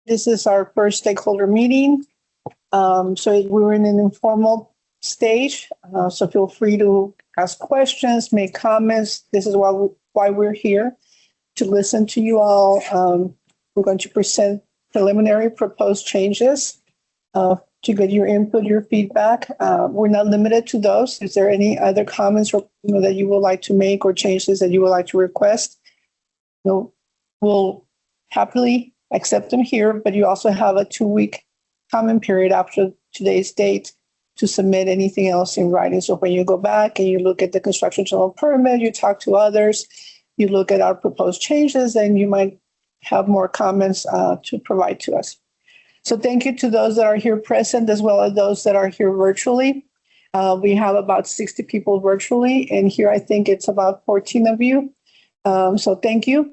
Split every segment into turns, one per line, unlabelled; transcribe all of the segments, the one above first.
This is our first stakeholder meeting. So we're in an informal stage. So feel free to ask questions, make comments. This is why we're here, to listen to you all. We're going to present preliminary proposed changes to get your input, your feedback. We're not limited to those. Is there any other comments or that you would like to make, or changes that you would like to request? We'll happily accept them here, but you also have a 2-week comment period after today's date to submit anything else in writing. So when you go back and you look at the construction general permit, you talk to others, you look at our proposed changes, and you might have more comments to provide to us. So thank you to those that are here present, as well as those that are here virtually. We have about 60 people virtually, and here I think it's about 14 of you. So thank you.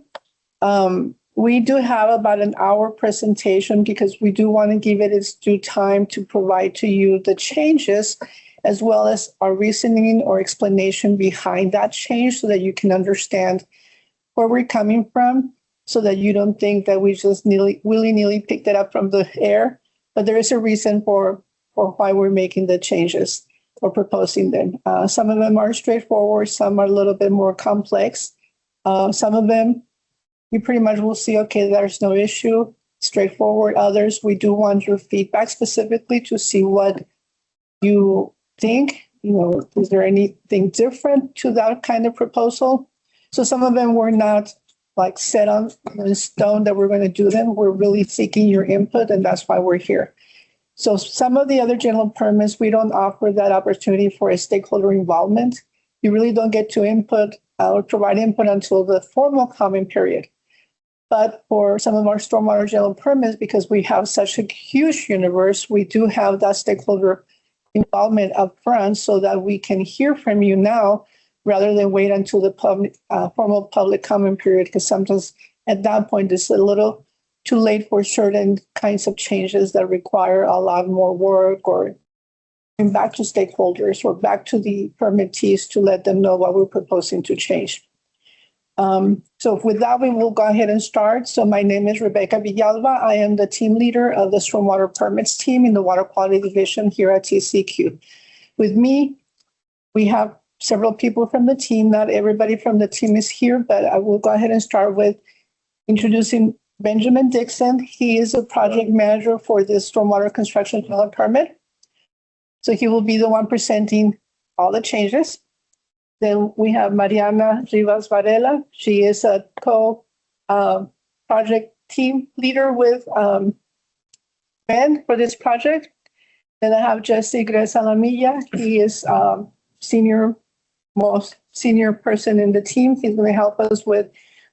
We do have about an hour presentation because we do want to give it its due time to provide to you the changes, as well as our reasoning or explanation behind that change, so that you can understand where we're coming from, so that you don't think that we just willy-nilly picked it up from the air. But there is a reason for why we're making the changes or proposing them. Some of them are straightforward, some are a little bit more complex. Some of them, you pretty much will see, okay, there's no issue, straightforward. Others, we do want your feedback specifically to see what you think. Is there anything different to that kind of proposal? So some of them were not like set on stone that we're going to do them. We're really seeking your input, and that's why we're here. So some of the other general permits, we don't offer that opportunity for a stakeholder involvement. You really don't get to input or provide input until the formal comment period. But for some of our stormwater general permits, because we have such a huge universe, we do have that stakeholder involvement up front, so that we can hear from you now rather than wait until the formal public comment period, because sometimes at that point it's a little too late for certain kinds of changes that require a lot more work, or back to stakeholders or back to the permittees to let them know what we're proposing to change. So with that, we will go ahead and start. So my name is Rebecca Villalba. I am the team leader of the Stormwater Permits team in the Water Quality Division here at TCQ. With me, we have several people from the team. Not everybody from the team is here, but I will go ahead and start with introducing Benjamin Dixon. He is a project manager for the Stormwater Construction General Permit. So he will be the one presenting all the changes. Then we have Mariana Rivas Varela. She is a project team leader with Ben for this project. Then I have Jesse Gresa-Lamilla. He is most senior person in the team. He's going to help us with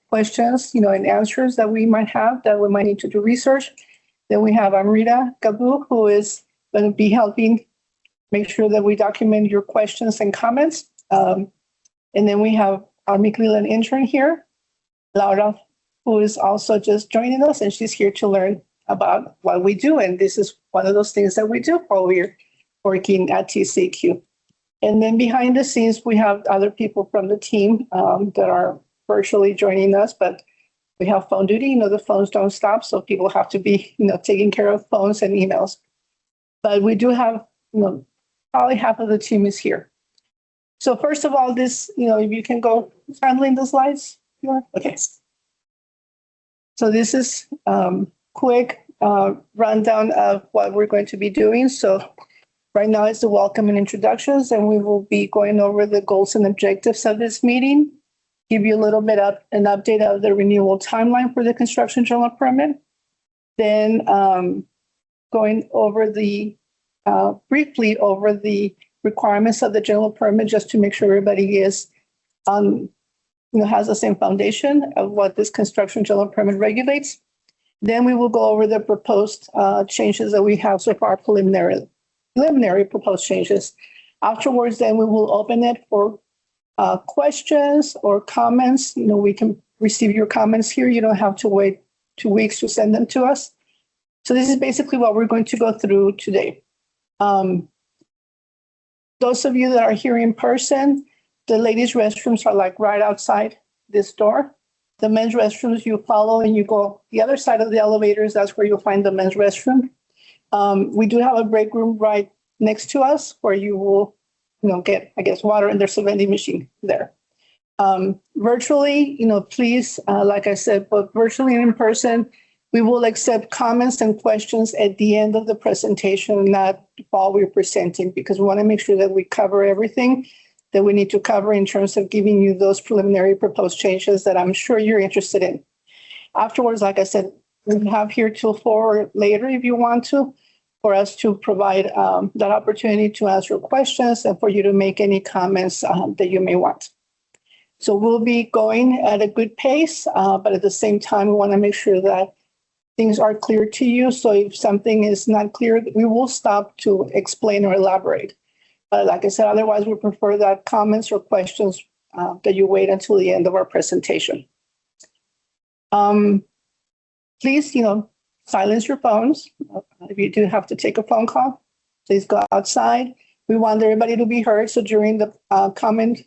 questions, and answers that we might have, that we might need to do research. Then we have Amrita Gabu, who is going to be helping make sure that we document your questions and comments. And then we have our McClellan intern here, Laura, who is also just joining us, and she's here to learn about what we do. And this is one of those things that we do while we're working at TCQ. And then behind the scenes, we have other people from the team that are virtually joining us, but we have phone duty. The phones don't stop, so people have to be, taking care of phones and emails. But we do have, probably half of the team is here. So first of all, this, if you can go handling the slides. Okay. So this is quick rundown of what we're going to be doing. So right now it's the welcome and introductions, and we will be going over the goals and objectives of this meeting, give you a little bit of an update of the renewal timeline for the construction general permit. Then going over briefly over the requirements of the general permit, just to make sure everybody is has the same foundation of what this construction general permit regulates. Then we will go over the proposed changes that we have so far, preliminary proposed changes. Afterwards, then we will open it for questions or comments. We can receive your comments here. You don't have to wait 2 weeks to send them to us. So this is basically what we're going to go through today. Those of you that are here in person, the ladies' restrooms are like right outside this door. The men's restrooms, you follow and you go the other side of the elevators. That's where you'll find the men's restroom. We do have a break room right next to us where you will, get, I guess, water, and there's a vending machine there. Virtually, please, like I said, but virtually and in person, we will accept comments and questions at the end of the presentation, not while we're presenting, because we want to make sure that we cover everything that we need to cover in terms of giving you those preliminary proposed changes that I'm sure you're interested in. Afterwards, like I said, we have here till 4 later if you want to, for us to provide that opportunity to answer questions and for you to make any comments that you may want. So we'll be going at a good pace, but at the same time, we want to make sure that things are clear to you. So if something is not clear, we will stop to explain or elaborate. Like I said, otherwise, we prefer that comments or questions that you wait until the end of our presentation. Please, silence your phones. If you do have to take a phone call, please go outside. We want everybody to be heard. So during the comment,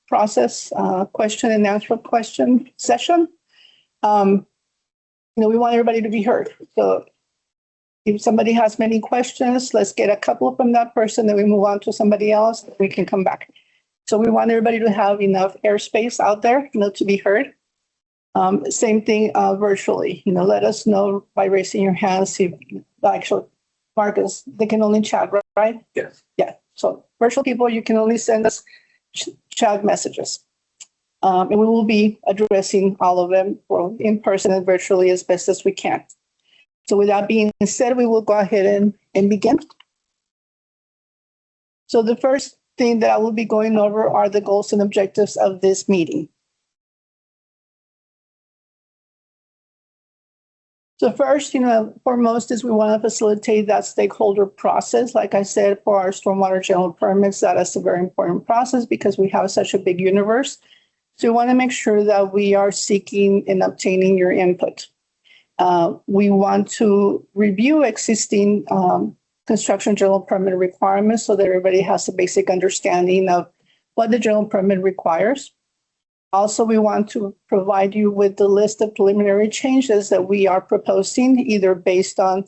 process, question and answer question session, we want everybody to be heard. So if somebody has many questions, let's get a couple from that person, then we move on to somebody else, we can come back. So we want everybody to have enough airspace out there, to be heard. Same thing virtually, let us know by raising your hands if actually, Marcus, they can only chat, right?
Yes.
Yeah, so virtual people, you can only send us chat messages. And we will be addressing all of them in person and virtually as best as we can. So with that being said, we will go ahead and begin. So the first thing that I will be going over are the goals and objectives of this meeting. So first, foremost is we want to facilitate that stakeholder process. Like I said, for our stormwater general permits, that is a very important process because we have such a big universe. So we want to make sure that we are seeking and obtaining your input. We want to review existing construction general permit requirements so that everybody has a basic understanding of what the general permit requires. Also, we want to provide you with the list of preliminary changes that we are proposing, either based on,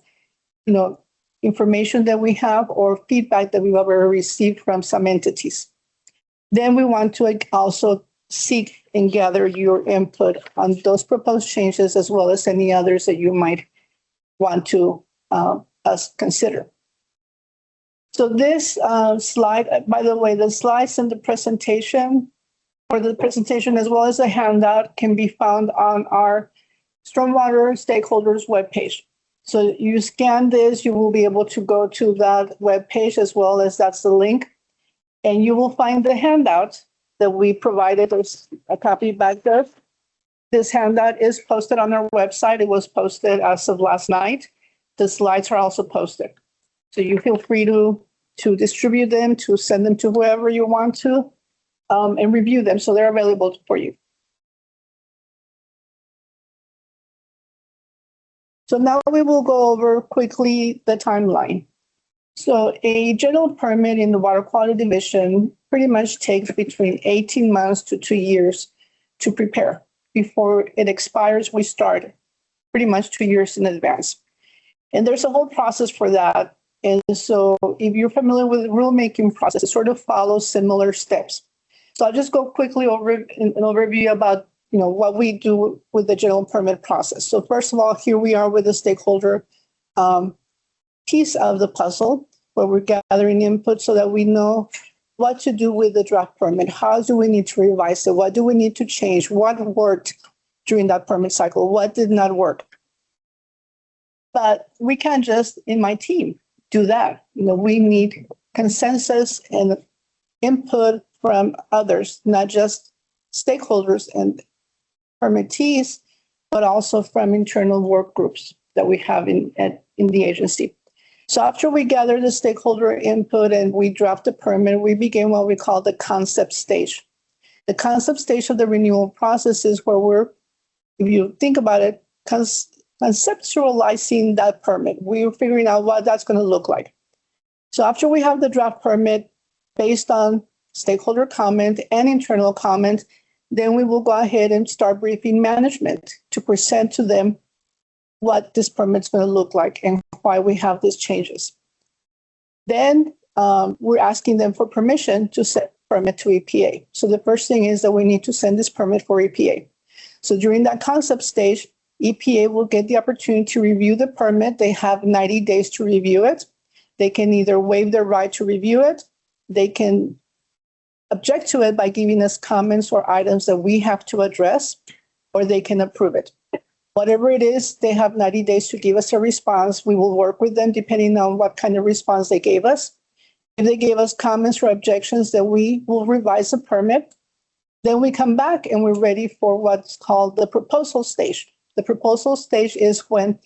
information that we have or feedback that we've already received from some entities. Then we want to also seek and gather your input on those proposed changes, as well as any others that you might want to us consider. So this slide, by the way, the slides and the presentation, or the presentation as well as the handout, can be found on our Stormwater Stakeholders webpage. So you scan this, you will be able to go to that webpage, as well as that's the link, and you will find the handout that we provided. There's a copy back there. This handout is posted on our website. It was posted as of last night. The slides are also posted. So you feel free to distribute them, to send them to whoever you want to, and review them so they're available for you. So now we will go over quickly the timeline. So a general permit in the Water Quality Division pretty much takes between 18 months to 2 years to prepare. Before it expires, we start pretty much 2 years in advance. And there's a whole process for that. And so if you're familiar with the rulemaking process, it sort of follows similar steps. So I'll just go quickly over an overview about what we do with the general permit process. So first of all, here we are with the stakeholder piece of the puzzle, where we're gathering input so that we know what to do with the draft permit. How do we need to revise it? What do we need to change? What worked during that permit cycle? What did not work? But we can't just, in my team, do that. We need consensus and input from others, not just stakeholders and permittees, but also from internal work groups that we have in the agency. So after we gather the stakeholder input and we draft the permit, we begin what we call the concept stage. The concept stage of the renewal process is where we're, if you think about it, conceptualizing that permit. We're figuring out what that's going to look like. So after we have the draft permit based on stakeholder comment and internal comment, then we will go ahead and start briefing management to present to them what this permit's going to look like and why we have these changes. Then we're asking them for permission to send permit to EPA. So the first thing is that we need to send this permit for EPA. So during that concept stage, EPA will get the opportunity to review the permit. They have 90 days to review it. They can either waive their right to review it. They can object to it by giving us comments or items that we have to address, or they can approve it. Whatever it is, they have 90 days to give us a response. We will work with them depending on what kind of response they gave us. If they gave us comments or objections, then we will revise the permit. Then we come back and we're ready for what's called the proposal stage. The proposal stage is when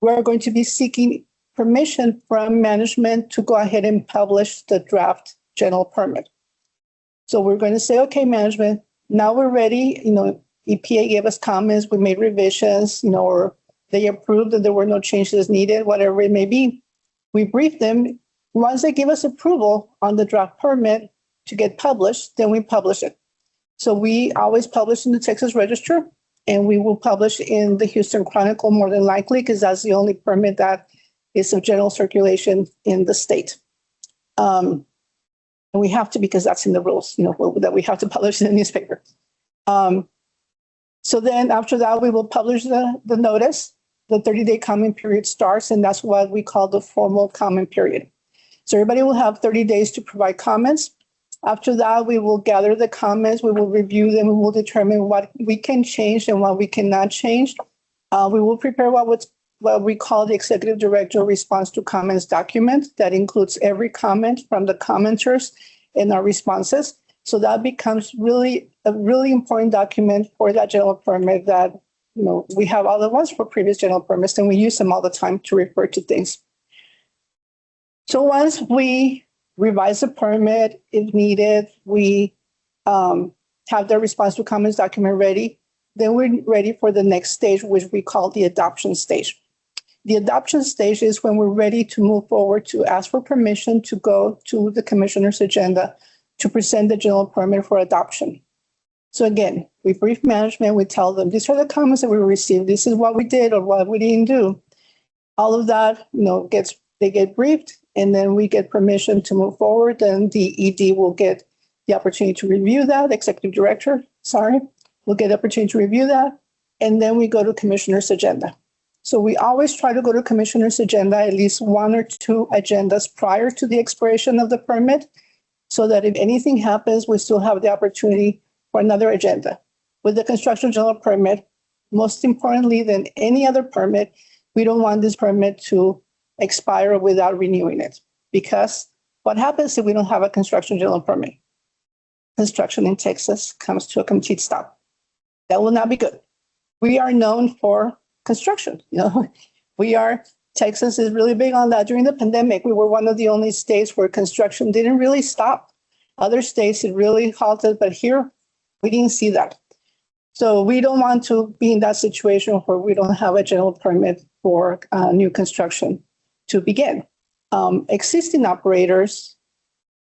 we're going to be seeking permission from management to go ahead and publish the draft general permit. So we're going to say, okay, management, now we're ready. EPA gave us comments, we made revisions, or they approved that there were no changes needed, whatever it may be. We briefed them. Once they give us approval on the draft permit to get published, then we publish it. So we always publish in the Texas Register, and we will publish in the Houston Chronicle more than likely, because that's the only permit that is of general circulation in the state. And we have to, because that's in the rules, that we have to publish in the newspaper. So then after that, we will publish the notice. The 30-day comment period starts, and that's what we call the formal comment period. So everybody will have 30 days to provide comments. After that, we will gather the comments, we will review them, we will determine what we can change and what we cannot change. We will prepare what we call the executive director response to comments document that includes every comment from the commenters and our responses. So that becomes a really important document for that general permit that, we have all the ones for previous general permits, and we use them all the time to refer to things. So once we revise the permit, if needed, we have the response to comments document ready, then we're ready for the next stage, which we call the adoption stage. The adoption stage is when we're ready to move forward to ask for permission to go to the commissioner's agenda to present the general permit for adoption. So again, we brief management, we tell them, these are the comments that we received, this is what we did or what we didn't do. All of that, they get briefed, and then we get permission to move forward. Then the ED will get the opportunity to review that, executive director, will get the opportunity to review that, and then we go to commissioner's agenda. So we always try to go to commissioner's agenda at least 1 or 2 agendas prior to the expiration of the permit, so that if anything happens, we still have the opportunity for another agenda. With the construction general permit, most importantly than any other permit, we don't want this permit to expire without renewing it, because what happens if we don't have a construction general permit? Construction in Texas comes to a complete stop. That will not be good. We are known for construction. Texas is really big on that. During the pandemic, we were one of the only states where construction didn't really stop. Other states, it really halted, but here we didn't see that. So we don't want to be in that situation where we don't have a general permit for new construction to begin. Existing operators,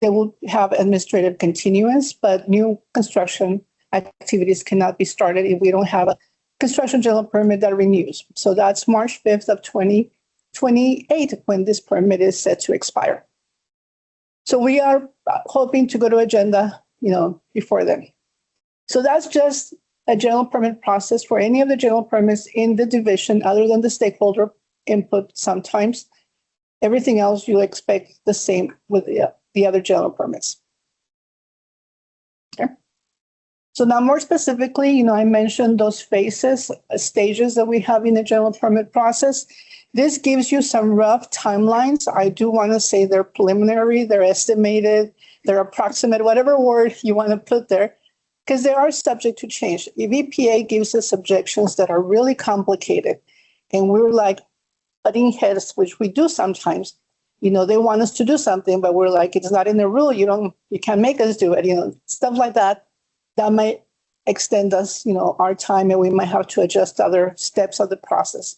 they will have administrative continuance, but new construction activities cannot be started if we don't have a construction general permit that renews. So that's March 5th of 2028 when this permit is set to expire. So we are hoping to go to agenda, before then. So that's just a general permit process for any of the general permits in the division, other than the stakeholder input sometimes. Everything else you expect the same with the other general permits. Okay. So now more specifically, I mentioned those phases, stages that we have in the general permit process. This gives you some rough timelines. I do want to say they're preliminary, they're estimated, they're approximate, whatever word you want to put there, because they are subject to change. If EPA gives us objections that are really complicated, and we're like butting heads, which we do sometimes, they want us to do something, but we're like, it's not in the rule, you can't make us do it, stuff like that, that might extend us, our time, and we might have to adjust other steps of the process.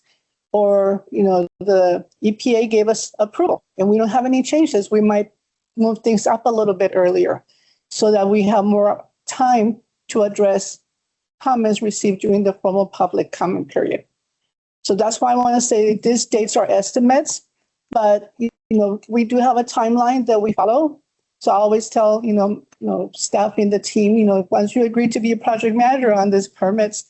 Or, the EPA gave us approval and we don't have any changes, we might move things up a little bit earlier so that we have more time to address comments received during the formal public comment period. So that's why I want to say these dates are estimates, but we do have a timeline that we follow. So I always tell staff in the team, once you agree to be a project manager on these permits,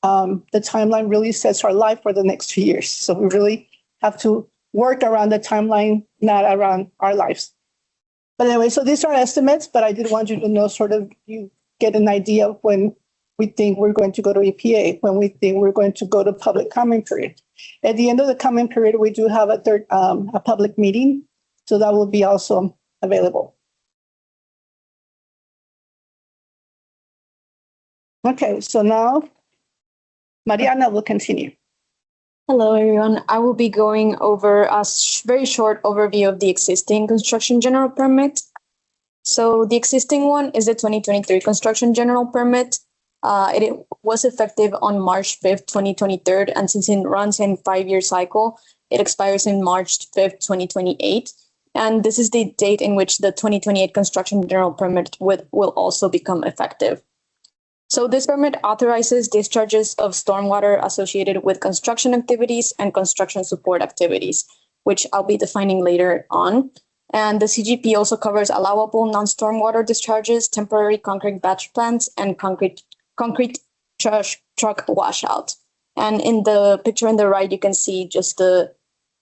the timeline really sets our life for the next 2 years. So we really have to work around the timeline, not around our lives. But anyway, so these are estimates, but I did want you to know, sort of, you get an idea of when we think we're going to go to EPA, when we think we're going to go to public comment period. At the end of the comment period, we do have a public meeting, so that will be also available. Okay, so now Mariana will continue.
Hello, everyone. I will be going over a very short overview of the existing construction general permit. So the existing one is the 2023 construction general permit. It was effective on March 5th, 2023, and since it runs in 5-year cycle, it expires in March 5th, 2028. And this is the date in which the 2028 construction general permit will also become effective. So this permit authorizes discharges of stormwater associated with construction activities and construction support activities, which I'll be defining later on. And the CGP also covers allowable non-stormwater discharges, temporary concrete batch plants, and concrete truck washout. And in the picture on the right, you can see just the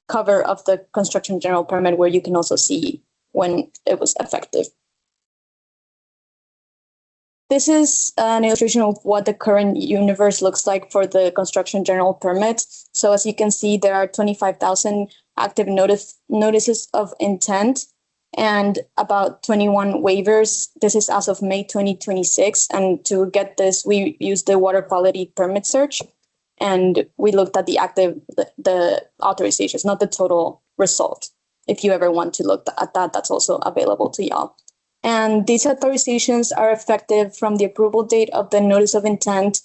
cover of the construction general permit, where you can also see when it was effective. This is an illustration of what the current universe looks like for the construction general permit. So as you can see, there are 25,000 active notices of intent and about 21 waivers. This is as of May 2026. And to get this, we used the water quality permit search, and we looked at the authorizations, not the total result. If you ever want to look at that, that's also available to y'all. And these authorizations are effective from the approval date of the notice of intent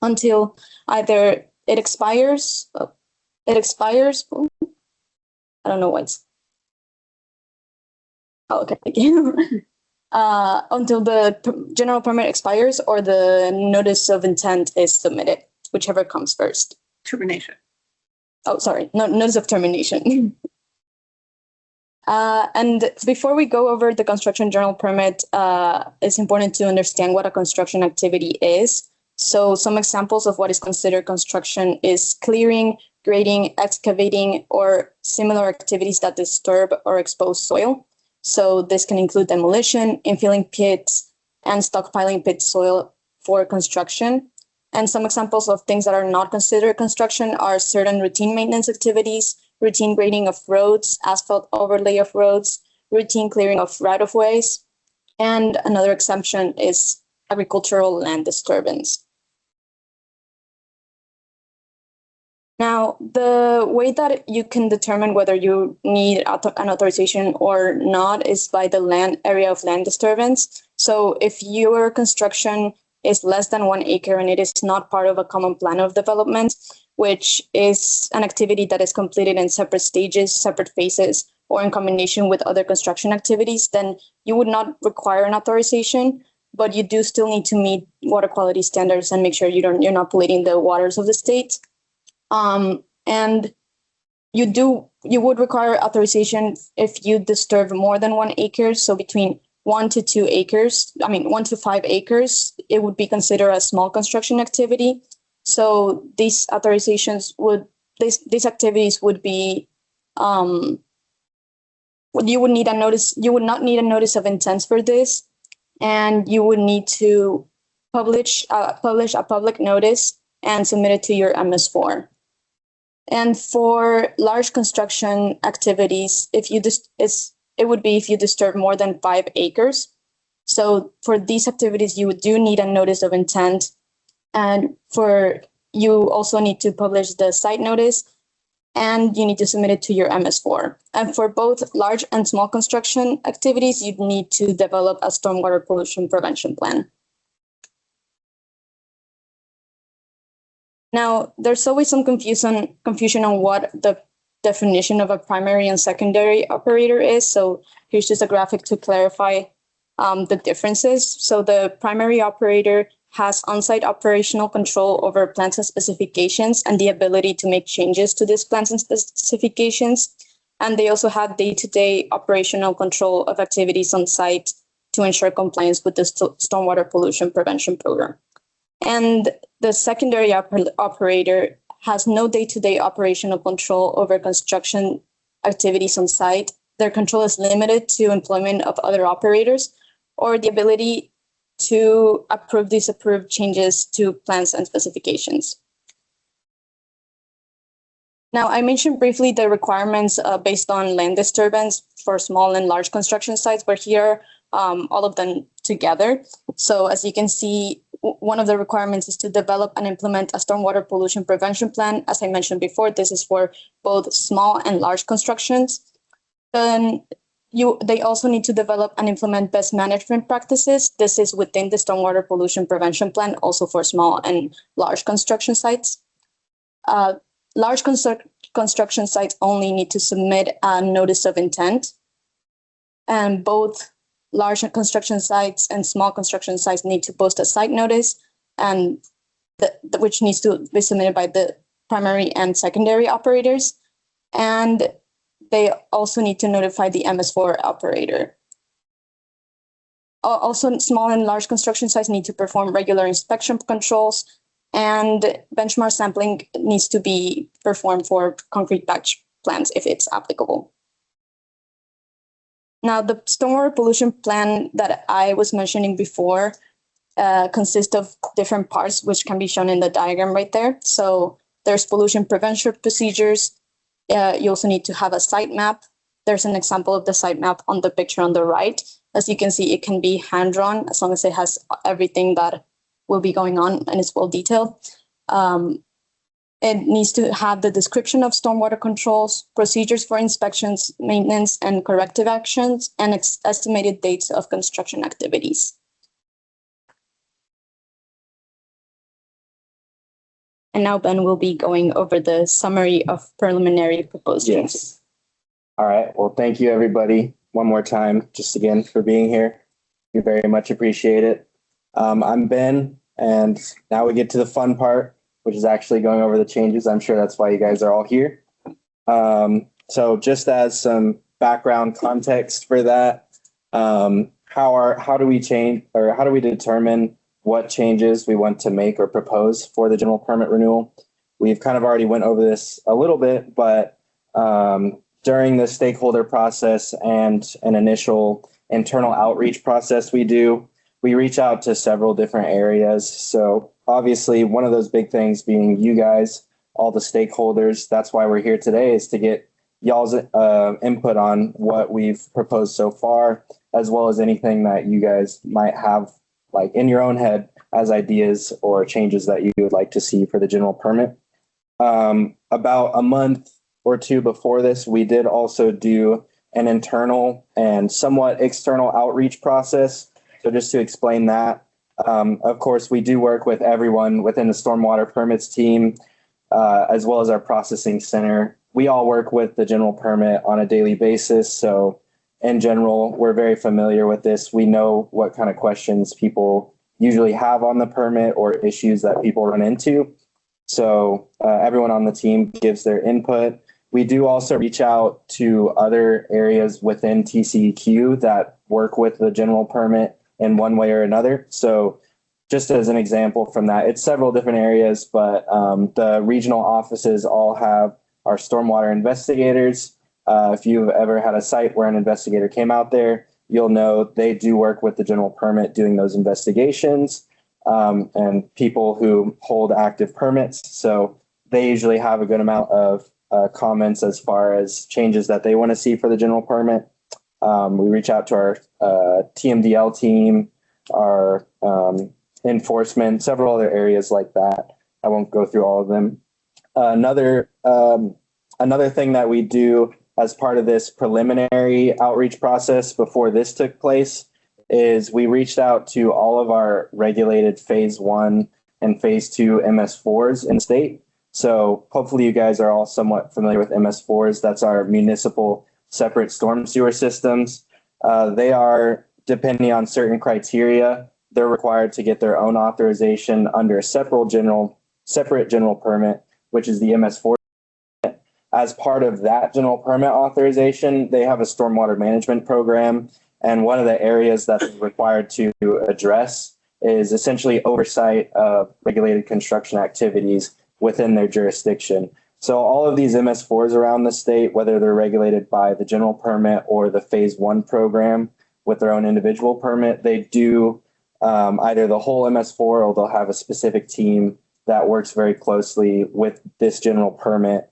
until either it expires. I don't know what's. Oh, okay, thank you. Until the general permit expires or the notice of intent is submitted, whichever comes first.
Termination.
Oh, sorry, no, notice of termination. And before we go over the construction general permit, it's important to understand what a construction activity is. So some examples of what is considered construction is clearing, grading, excavating, or similar activities that disturb or expose soil. So this can include demolition, infilling pits, and stockpiling pit soil for construction. And some examples of things that are not considered construction are certain routine maintenance activities, routine grading of roads, asphalt overlay of roads, routine clearing of right-of-ways, and another exemption is agricultural land disturbance. Now, the way that you can determine whether you need an authorization or not is by the land area of land disturbance. So if your construction is less than 1 acre and it is not part of a common plan of development, which is an activity that is completed in separate stages, separate phases, or in combination with other construction activities, then you would not require an authorization, but you do still need to meet water quality standards and make sure you're not polluting the waters of the state. And you would require authorization if you disturb more than 1 acre. So between 1 to 2 acres, 1 to 5 acres, it would be considered a small construction activity. So these authorizations these activities would be, you would need a notice. You would not need a notice of intent for this, and you would need to publish a public notice and submit it to your MS4. And for large construction activities, it would be if you disturb more than 5 acres. So for these activities, you do need a notice of intent. And you also need to publish the site notice, and you need to submit it to your MS4. And for both large and small construction activities, you need to develop a stormwater pollution prevention plan. Now, there's always some confusion on what the definition of a primary and secondary operator is. So here's just a graphic to clarify the differences. So the primary operator has on-site operational control over plans and specifications and the ability to make changes to these plans and specifications. And they also have day-to-day operational control of activities on site to ensure compliance with the stormwater pollution prevention program. And the secondary operator has no day-to-day operational control over construction activities on site. Their control is limited to employment of other operators or the ability to approve, disapprove changes to plans and specifications. Now, I mentioned briefly the requirements based on land disturbance for small and large construction sites, but here all of them together. So as you can see, one of the requirements is to develop and implement a stormwater pollution prevention plan. As I mentioned before, this is for both small and large constructions. Then they also need to develop and implement best management practices. This is within the stormwater pollution prevention plan, also for small and large construction sites. Large construction sites only need to submit a notice of intent, and both large construction sites and small construction sites need to post a site notice, and which needs to be submitted by the primary and secondary operators. And they also need to notify the MS4 operator. Also, small and large construction sites need to perform regular inspection controls, and benchmark sampling needs to be performed for concrete batch plants if it's applicable. Now, the stormwater pollution plan that I was mentioning before consists of different parts, which can be shown in the diagram right there. So there's pollution prevention procedures. You also need to have a site map. There's an example of the site map on the picture on the right. As you can see, it can be hand-drawn as long as it has everything that will be going on and it's well detailed. It needs to have the description of stormwater controls, procedures for inspections, maintenance, and corrective actions, and estimated dates of construction activities. And now Ben will be going over the summary of preliminary proposed changes.
Yes. All right. Well, thank you, everybody, one more time, just again, for being here. We very much appreciate it. I'm Ben, and now we get to the fun part, which is actually going over the changes. I'm sure that's why you guys are all here. So just as some background context for that, how do we change, or how do we determine what changes we want to make or propose for the general permit renewal? We've kind of already went over this a little bit, but during the stakeholder process and an initial internal outreach process we reach out to several different areas. So obviously one of those big things being you guys, all the stakeholders. That's why we're here today, is to get y'all's input on what we've proposed so far, as well as anything that you guys might have like in your own head as ideas or changes that you would like to see for the general permit. About a month or two before this, we did also do an internal and somewhat external outreach process. So just to explain that, of course, we do work with everyone within the stormwater permits team, as well as our processing center. We all work with the general permit on a daily basis. So in general, we're very familiar with this. We know what kind of questions people usually have on the permit or issues that people run into. So everyone on the team gives their input. We do also reach out to other areas within TCEQ that work with the general permit in one way or another. So just as an example from that, it's several different areas, but the regional offices all have our stormwater investigators. If you've ever had a site where an investigator came out there, you'll know they do work with the general permit doing those investigations, and people who hold active permits. So they usually have a good amount of comments as far as changes that they want to see for the general permit. We reach out to our TMDL team, our enforcement, several other areas like that. I won't go through all of them. Another thing that we do as part of this preliminary outreach process before this took place is we reached out to all of our regulated phase 1 and phase 2 MS4s in the state. So hopefully you guys are all somewhat familiar with MS4s. That's our municipal separate storm sewer systems. They are, depending on certain criteria, they're required to get their own authorization under a separate general permit, which is the MS4. As part of that general permit authorization, they have a stormwater management program. And one of the areas that they're required to address is essentially oversight of regulated construction activities within their jurisdiction. So all of these MS4s around the state, whether they're regulated by the general permit or the phase 1 program with their own individual permit, they do either the whole MS4 or they'll have a specific team that works very closely with this general permit,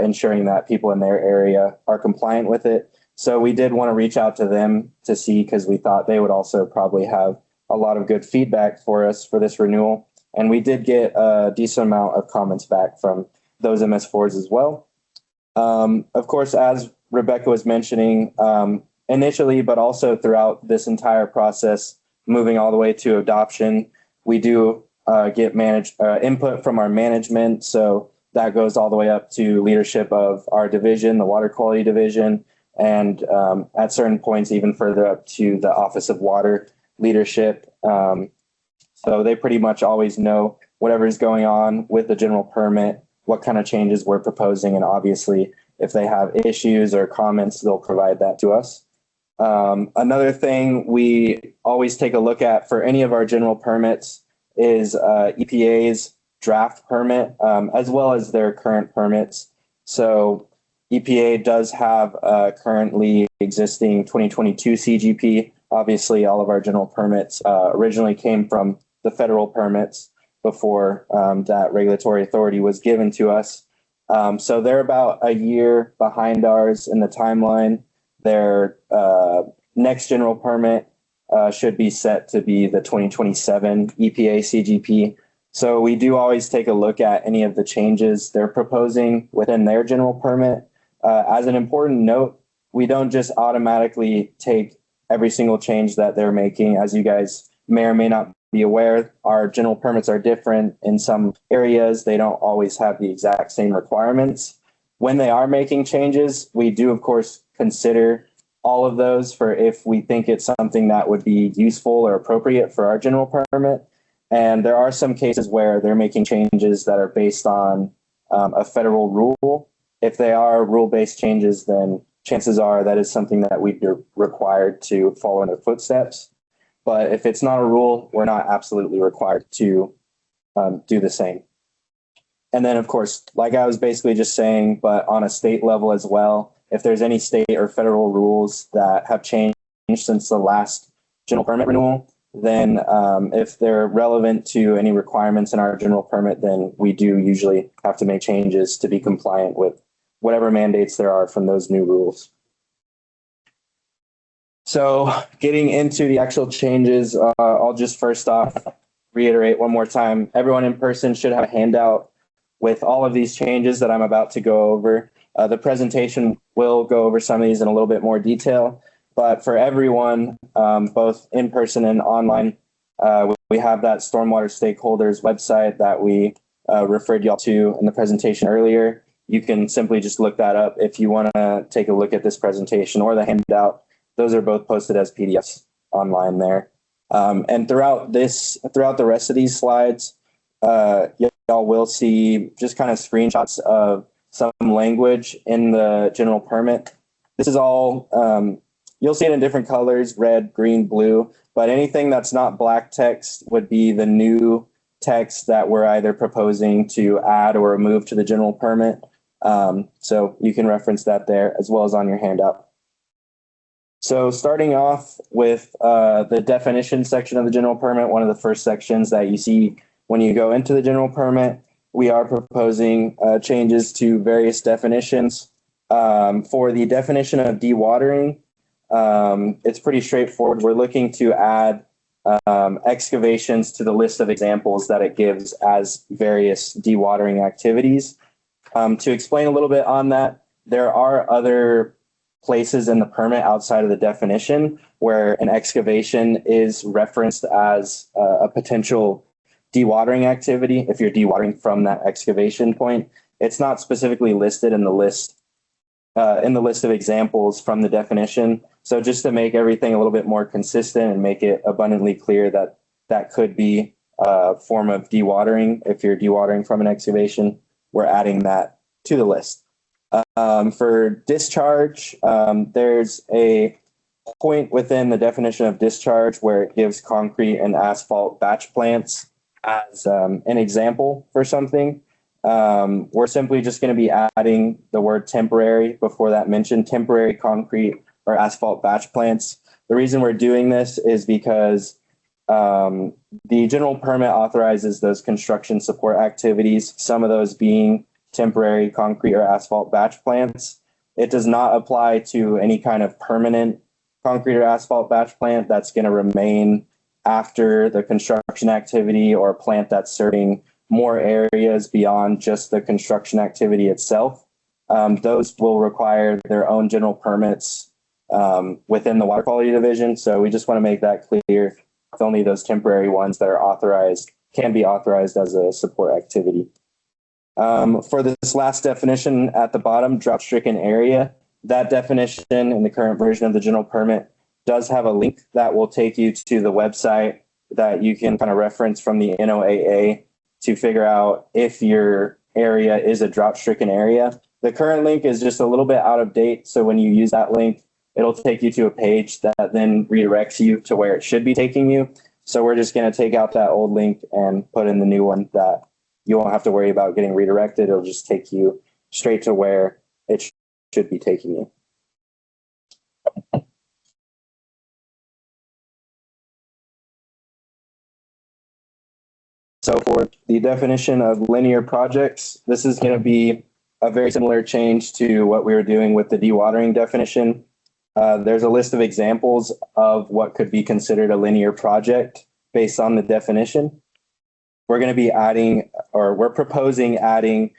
ensuring that people in their area are compliant with it. So we did want to reach out to them to see, because we thought they would also probably have a lot of good feedback for us for this renewal. And we did get a decent amount of comments back from those MS4s as well. Of course, as Rebecca was mentioning, initially, but also throughout this entire process, moving all the way to adoption, we do get input from our management. So that goes all the way up to leadership of our division, the water quality division, and at certain points, even further up to the Office of Water leadership. So they pretty much always know whatever is going on with the general permit, what kind of changes we're proposing, and obviously if they have issues or comments, they'll provide that to us. Another thing we always take a look at for any of our general permits is EPA's draft permit, as well as their current permits. So EPA does have currently existing 2022 CGP. Obviously, all of our general permits originally came from the federal permits before that regulatory authority was given to us. So they're about a year behind ours in the timeline. Their next general permit should be set to be the 2027 EPA CGP. So we do always take a look at any of the changes they're proposing within their general permit. As an important note, we don't just automatically take every single change that they're making. As you guys may or may not be aware, our general permits are different in some areas. They don't always have the exact same requirements. When they are making changes, we do, of course, consider all of those for if we think it's something that would be useful or appropriate for our general permit. And there are some cases where they're making changes that are based on a federal rule. If they are rule-based changes, then chances are that is something that we'd be required to follow in their footsteps. But if it's not a rule, we're not absolutely required to do the same. And then, of course, like I was basically just saying, but on a state level as well, if there's any state or federal rules that have changed since the last general permit renewal, then if they're relevant to any requirements in our general permit, then we do usually have to make changes to be compliant with whatever mandates there are from those new rules. So getting into the actual changes, I'll just first off reiterate one more time, everyone in person should have a handout with all of these changes that I'm about to go over. The presentation will go over some of these in a little bit more detail, but for everyone, both in person and online, we have that Stormwater Stakeholders website that we referred y'all to in the presentation earlier. You can simply just look that up if you want to take a look at this presentation or the handout. Those are both posted as PDFs online there. And throughout the rest of these slides, y'all will see just kind of screenshots of some language in the general permit. This is all, you'll see it in different colors, red, green, blue, but anything that's not black text would be the new text that we're either proposing to add or remove to the general permit. So you can reference that there as well as on your handout. So starting off with the definition section of the general permit, one of the first sections that you see when you go into the general permit, we are proposing changes to various definitions. For the definition of dewatering, it's pretty straightforward. We're looking to add excavations to the list of examples that it gives as various dewatering activities. To explain a little bit on that, there are other places in the permit outside of the definition where an excavation is referenced as a potential dewatering activity. If you're dewatering from that excavation point, it's not specifically listed in the list of examples from the definition. So just to make everything a little bit more consistent and make it abundantly clear that that could be a form of dewatering. If you're dewatering from an excavation, we're adding that to the list. For discharge, there's a point within the definition of discharge where it gives concrete and asphalt batch plants as an example for something. We're simply just going to be adding the word temporary before that mention, temporary concrete or asphalt batch plants. The reason we're doing this is because the general permit authorizes those construction support activities, some of those being temporary concrete or asphalt batch plants. It does not apply to any kind of permanent concrete or asphalt batch plant that's going to remain after the construction activity, or a plant that's serving more areas beyond just the construction activity itself. Those will require their own general permits within the Water Quality Division. So we just want to make that clear. It's only those temporary ones that are authorized, can be authorized as a support activity. For this last definition at the bottom, drought-stricken area, that definition in the current version of the general permit does have a link that will take you to the website that you can kind of reference from the NOAA to figure out if your area is a drought-stricken area. The current link is just a little bit out of date, so when you use that link, it'll take you to a page that then redirects you to where it should be taking you. So we're just going to take out that old link and put in the new one that you won't have to worry about getting redirected. It'll just take you straight to where it should be taking you. So for the definition of linear projects, this is going to be a very similar change to what we were doing with the dewatering definition. There's a list of examples of what could be considered a linear project based on the definition. We're going to be adding, or we're proposing adding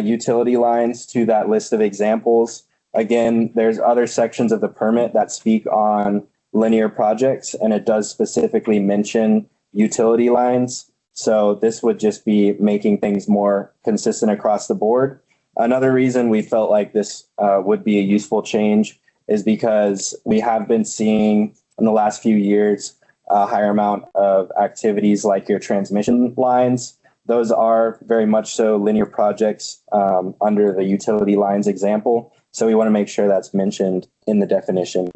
utility lines to that list of examples. Again, there's other sections of the permit that speak on linear projects, and it does specifically mention utility lines. So this would just be making things more consistent across the board. Another reason we felt like this would be a useful change is because we have been seeing in the last few years a higher amount of activities like your transmission lines. Those are very much so linear projects under the utility lines example. So we want to make sure that's mentioned in the definition.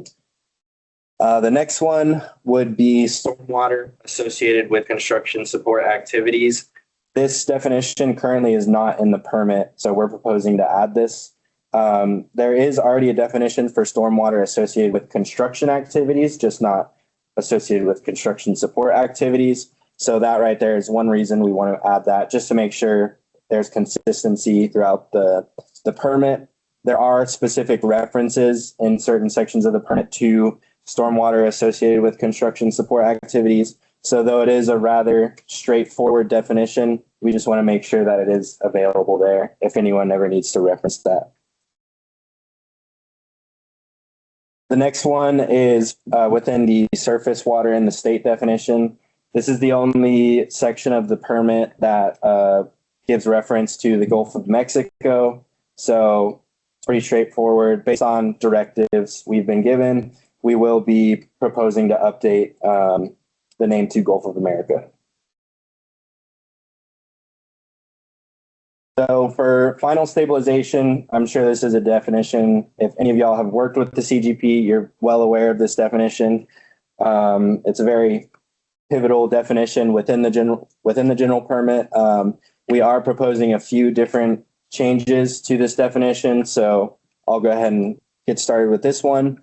The next one would be stormwater associated with construction support activities. This definition currently is not in the permit, so we're proposing to add this. There is already a definition for stormwater associated with construction activities, just not associated with construction support activities. So that right there is one reason we want to add that, just to make sure there's consistency throughout the permit. There are specific references in certain sections of the permit to stormwater associated with construction support activities. So though it is a rather straightforward definition, we just want to make sure that it is available there if anyone ever needs to reference that. The next one is within the surface water in the state definition. This is the only section of the permit that gives reference to the Gulf of Mexico. So pretty straightforward. Based on directives we've been given, we will be proposing to update the name to Gulf of America. So for final stabilization, I'm sure this is a definition. If any of y'all have worked with the CGP, you're well aware of this definition. It's a very pivotal definition within the general permit. We are proposing a few different changes to this definition. So I'll go ahead and get started with this one.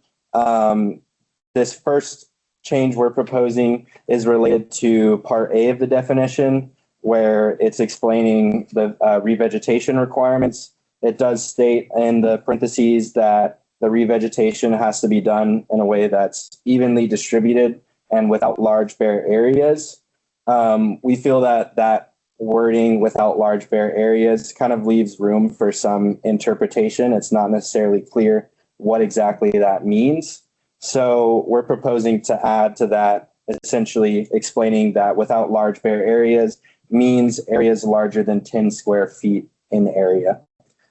This first change we're proposing is related to Part A of the definition, where it's explaining the revegetation requirements. It does state in the parentheses that the revegetation has to be done in a way that's evenly distributed and without large bare areas. We feel that that wording without large bare areas kind of leaves room for some interpretation. It's not necessarily clear what exactly that means. So we're proposing to add to that, essentially explaining that without large bare areas means areas larger than 10 square feet in area.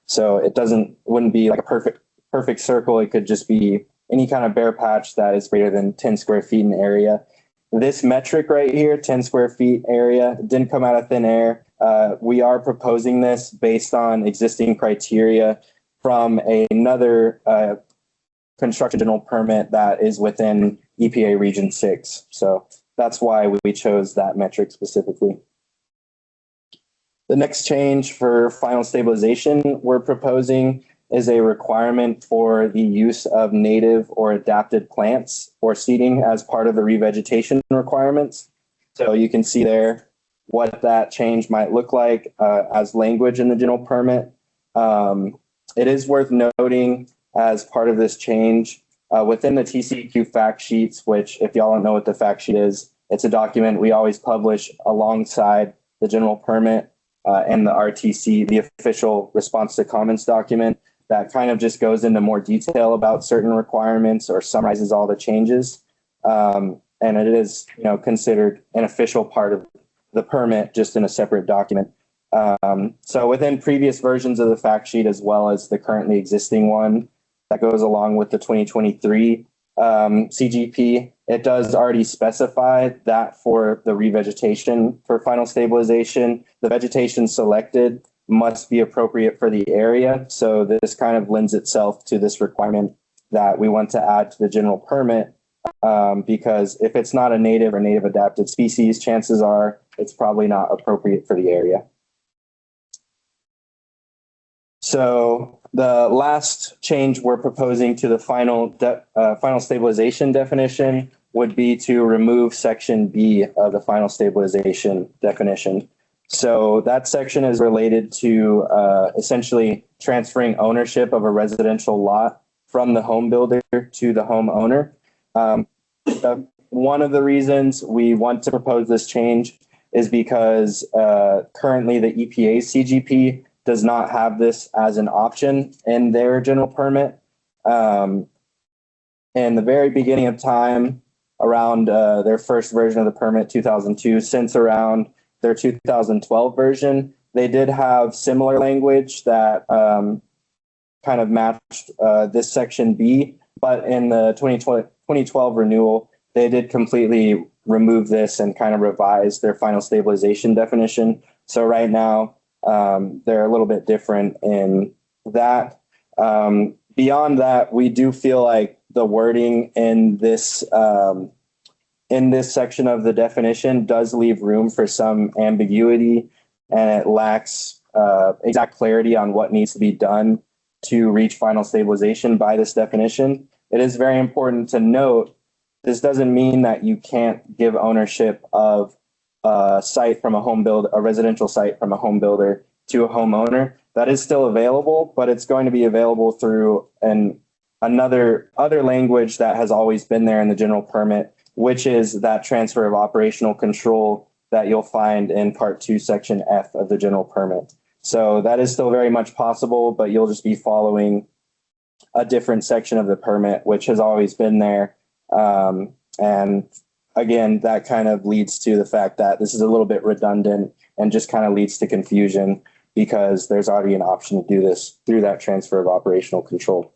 So it wouldn't be like a perfect circle. It could just be any kind of bare patch that is greater than 10 square feet in area. This metric right here, 10 square feet area, didn't come out of thin air. We are proposing this based on existing criteria from another construction general permit that is within EPA Region 6. So that's why we chose that metric specifically. The next change for final stabilization we're proposing is a requirement for the use of native or adapted plants or seeding as part of the revegetation requirements. So you can see there what that change might look like as language in the general permit. It is worth noting as part of this change within the TCEQ fact sheets, which if y'all don't know what the fact sheet is, it's a document we always publish alongside the general permit and the RTC, the official response to comments document that kind of just goes into more detail about certain requirements or summarizes all the changes. And it is, considered an official part of the permit, just in a separate document. So within previous versions of the fact sheet, as well as the currently existing one that goes along with the 2023 CGP, it does already specify that for the revegetation for final stabilization, the vegetation selected must be appropriate for the area. So this kind of lends itself to this requirement that we want to add to the general permit, because if it's not a native or native adapted species, chances are it's probably not appropriate for the area. So the last change we're proposing to the final stabilization definition would be to remove section B of the final stabilization definition. So that section is related to essentially transferring ownership of a residential lot from the home builder to the homeowner. One of the reasons we want to propose this change is because currently the EPA CGP does not have this as an option in their general permit. In the very beginning of time, around their first version of the permit, 2002, since around their 2012 version, they did have similar language that kind of matched this section B, but in the 2012 renewal, they did completely remove this and kind of revise their final stabilization definition. So right now, they're a little bit different in that. Beyond that, we do feel like the wording in this section of the definition does leave room for some ambiguity, and it lacks exact clarity on what needs to be done to reach final stabilization by this definition. It is very important to note this doesn't mean that you can't give ownership of a site from a residential site from a home builder to a homeowner. That is still available, but it's going to be available through other language that has always been there in the general permit, which is that transfer of operational control that you'll find in Part 2, Section F of the general permit. So that is still very much possible, but you'll just be following a different section of the permit, which has always been there. And again, that kind of leads to the fact that this is a little bit redundant and just kind of leads to confusion because there's already an option to do this through that transfer of operational control.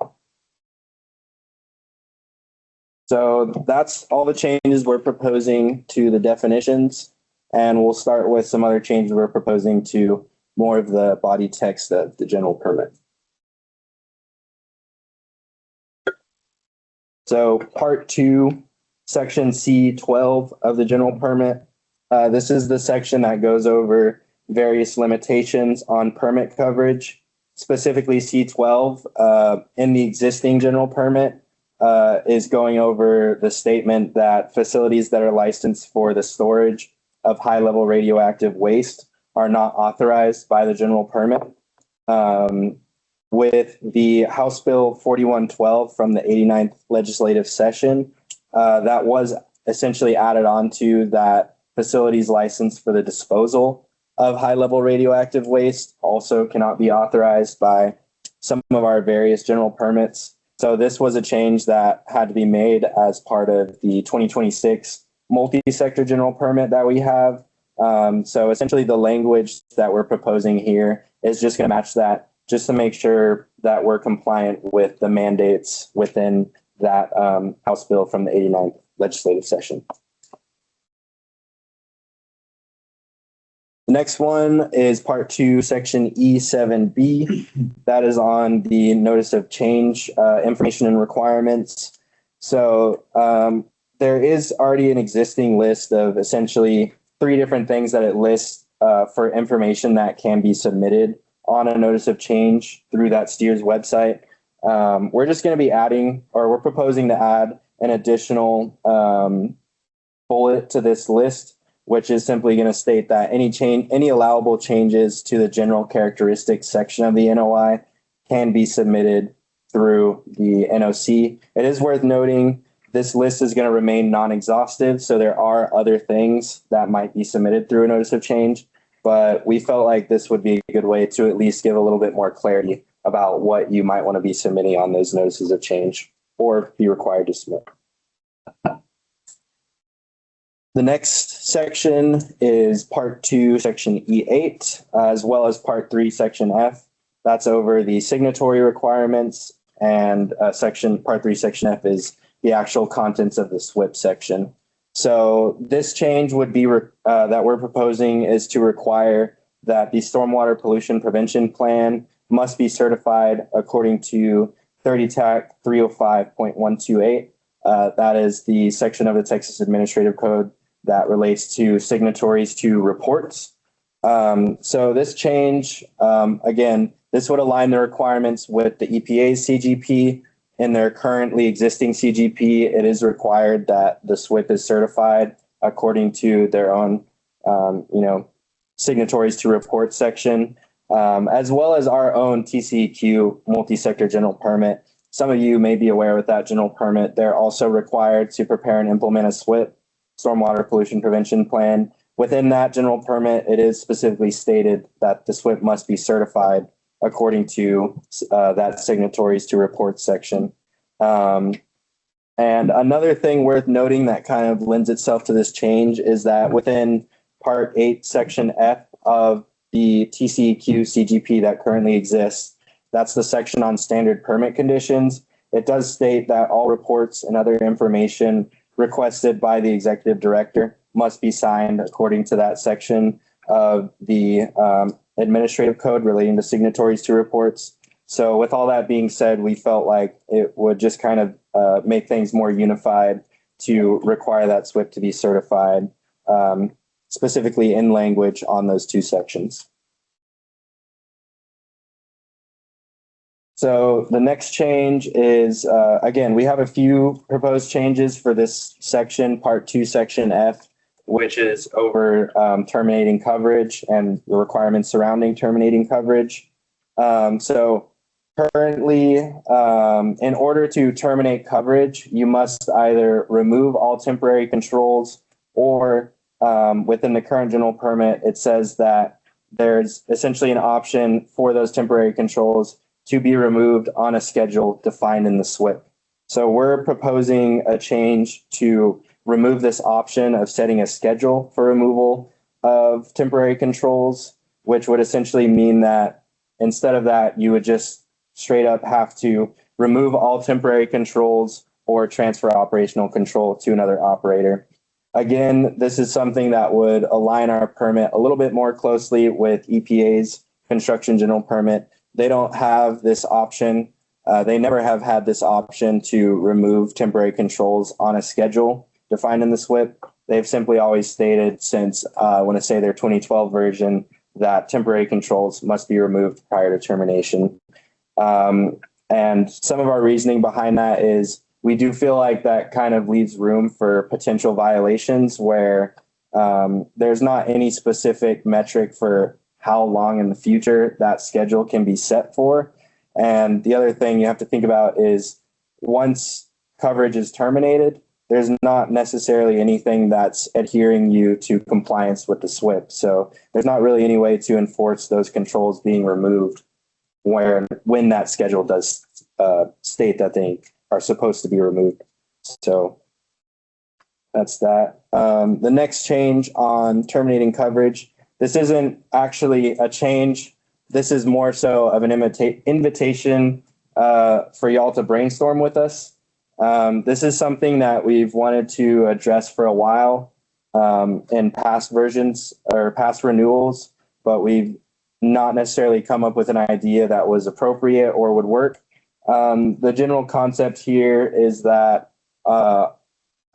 So that's all the changes we're proposing to the definitions. And we'll start with some other changes we're proposing to more of the body text of the general permit. So Part 2, Section C12 of the general permit. This is the section that goes over various limitations on permit coverage. Specifically, C12 in the existing general permit is going over the statement that facilities that are licensed for the storage of high-level radioactive waste are not authorized by the general permit. With the House Bill 4112 from the 89th legislative session, that was essentially added on to that facilities licensed for the disposal of high-level radioactive waste also cannot be authorized by some of our various general permits. So this was a change that had to be made as part of the 2026 multi-sector general permit that we have. So essentially the language that we're proposing here is just going to match that, just to make sure that we're compliant with the mandates within that House bill from the 89th legislative session. Next one is part 2, section E7B. That is on the notice of change information and requirements. So there is already an existing list of essentially 3 different things that it lists for information that can be submitted on a notice of change through that Steers website. We're just going to be adding, or we're proposing to add an additional bullet to this list, which is simply going to state that any allowable changes to the general characteristics section of the NOI can be submitted through the NOC. It is worth noting this list is going to remain non-exhaustive, so there are other things that might be submitted through a notice of change, but we felt like this would be a good way to at least give a little bit more clarity about what you might want to be submitting on those notices of change or be required to submit. The next section is part 2, section E8, as well as part 3, section F. That's over the signatory requirements, and part 3, section F is the actual contents of the SWIP section. So this change would be that we're proposing is to require that the stormwater pollution prevention plan must be certified according to 30 TAC 305.128. That is the section of the Texas Administrative Code that relates to signatories to reports. So this change, again, this would align the requirements with the EPA's CGP. In their currently existing CGP, it is required that the SWIP is certified according to their own, signatories to report section, as well as our own TCEQ multi-sector general permit. Some of you may be aware with that general permit, they're also required to prepare and implement a SWIP, stormwater pollution prevention plan. Within that general permit, it is specifically stated that the SWIP must be certified according to that signatories to report section. And another thing worth noting that kind of lends itself to this change is that within part 8, section F of the TCEQ CGP that currently exists, that's the section on standard permit conditions. It does state that all reports and other information requested by the executive director must be signed according to that section of the administrative code relating to signatories to reports. So with all that being said, we felt like it would just kind of make things more unified to require that SWIP to be certified, specifically in language on those 2 sections. So the next change is, again, we have a few proposed changes for this section, part 2, section F, which is over terminating coverage and the requirements surrounding terminating coverage. So currently, in order to terminate coverage, you must either remove all temporary controls or within the current general permit, it says that there's essentially an option for those temporary controls to be removed on a schedule defined in the SWIP. So we're proposing a change to remove this option of setting a schedule for removal of temporary controls, which would essentially mean that instead of that, you would just straight up have to remove all temporary controls or transfer operational control to another operator. Again, this is something that would align our permit a little bit more closely with EPA's construction general permit. They don't have this option. They never have had this option to remove temporary controls on a schedule defined in the SWIP. They've simply always stated since, I want to say their 2012 version, that temporary controls must be removed prior to termination. And some of our reasoning behind that is we do feel like that kind of leaves room for potential violations where there's not any specific metric for how long in the future that schedule can be set for. And the other thing you have to think about is once coverage is terminated, there's not necessarily anything that's adhering you to compliance with the SWIP. So there's not really any way to enforce those controls being removed when that schedule does state that they are supposed to be removed. So that's that. The next change on terminating coverage, this isn't actually a change. This is more so of an invitation for y'all to brainstorm with us. This is something that we've wanted to address for a while. in past versions or past renewals, but we've not necessarily come up with an idea that was appropriate or would work. The general concept here is that,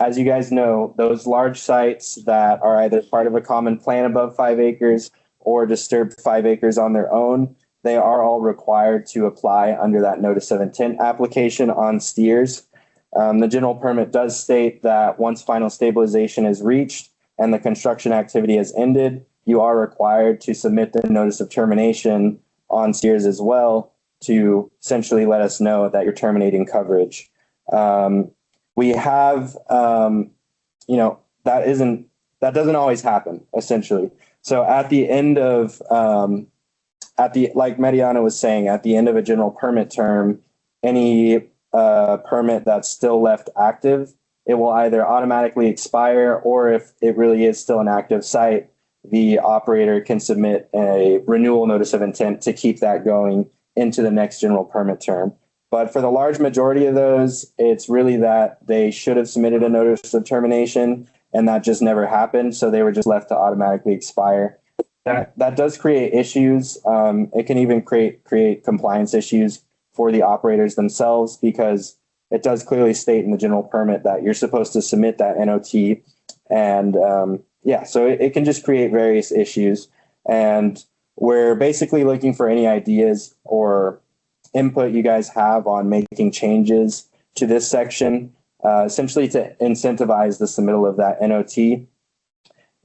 as you guys know, those large sites that are either part of a common plan above 5 acres or disturbed 5 acres on their own, they are all required to apply under that notice of intent application on steers. The general permit does state that once final stabilization is reached and the construction activity has ended, you are required to submit the notice of termination on steers as well to essentially let us know that you're terminating coverage. We have, that doesn't always happen, essentially. So at the end of, like Mariana was saying, at the end of a general permit term, any permit that's still left active, it will either automatically expire, or if it really is still an active site, the operator can submit a renewal notice of intent to keep that going into the next general permit term. But for the large majority of those, it's really that they should have submitted a notice of termination and that just never happened. So they were just left to automatically expire. That does create issues. It can even create compliance issues for the operators themselves, because it does clearly state in the general permit that you're supposed to submit that NOT. And so it can just create various issues. And we're basically looking for any ideas or input you guys have on making changes to this section, essentially to incentivize the submittal of that NOT.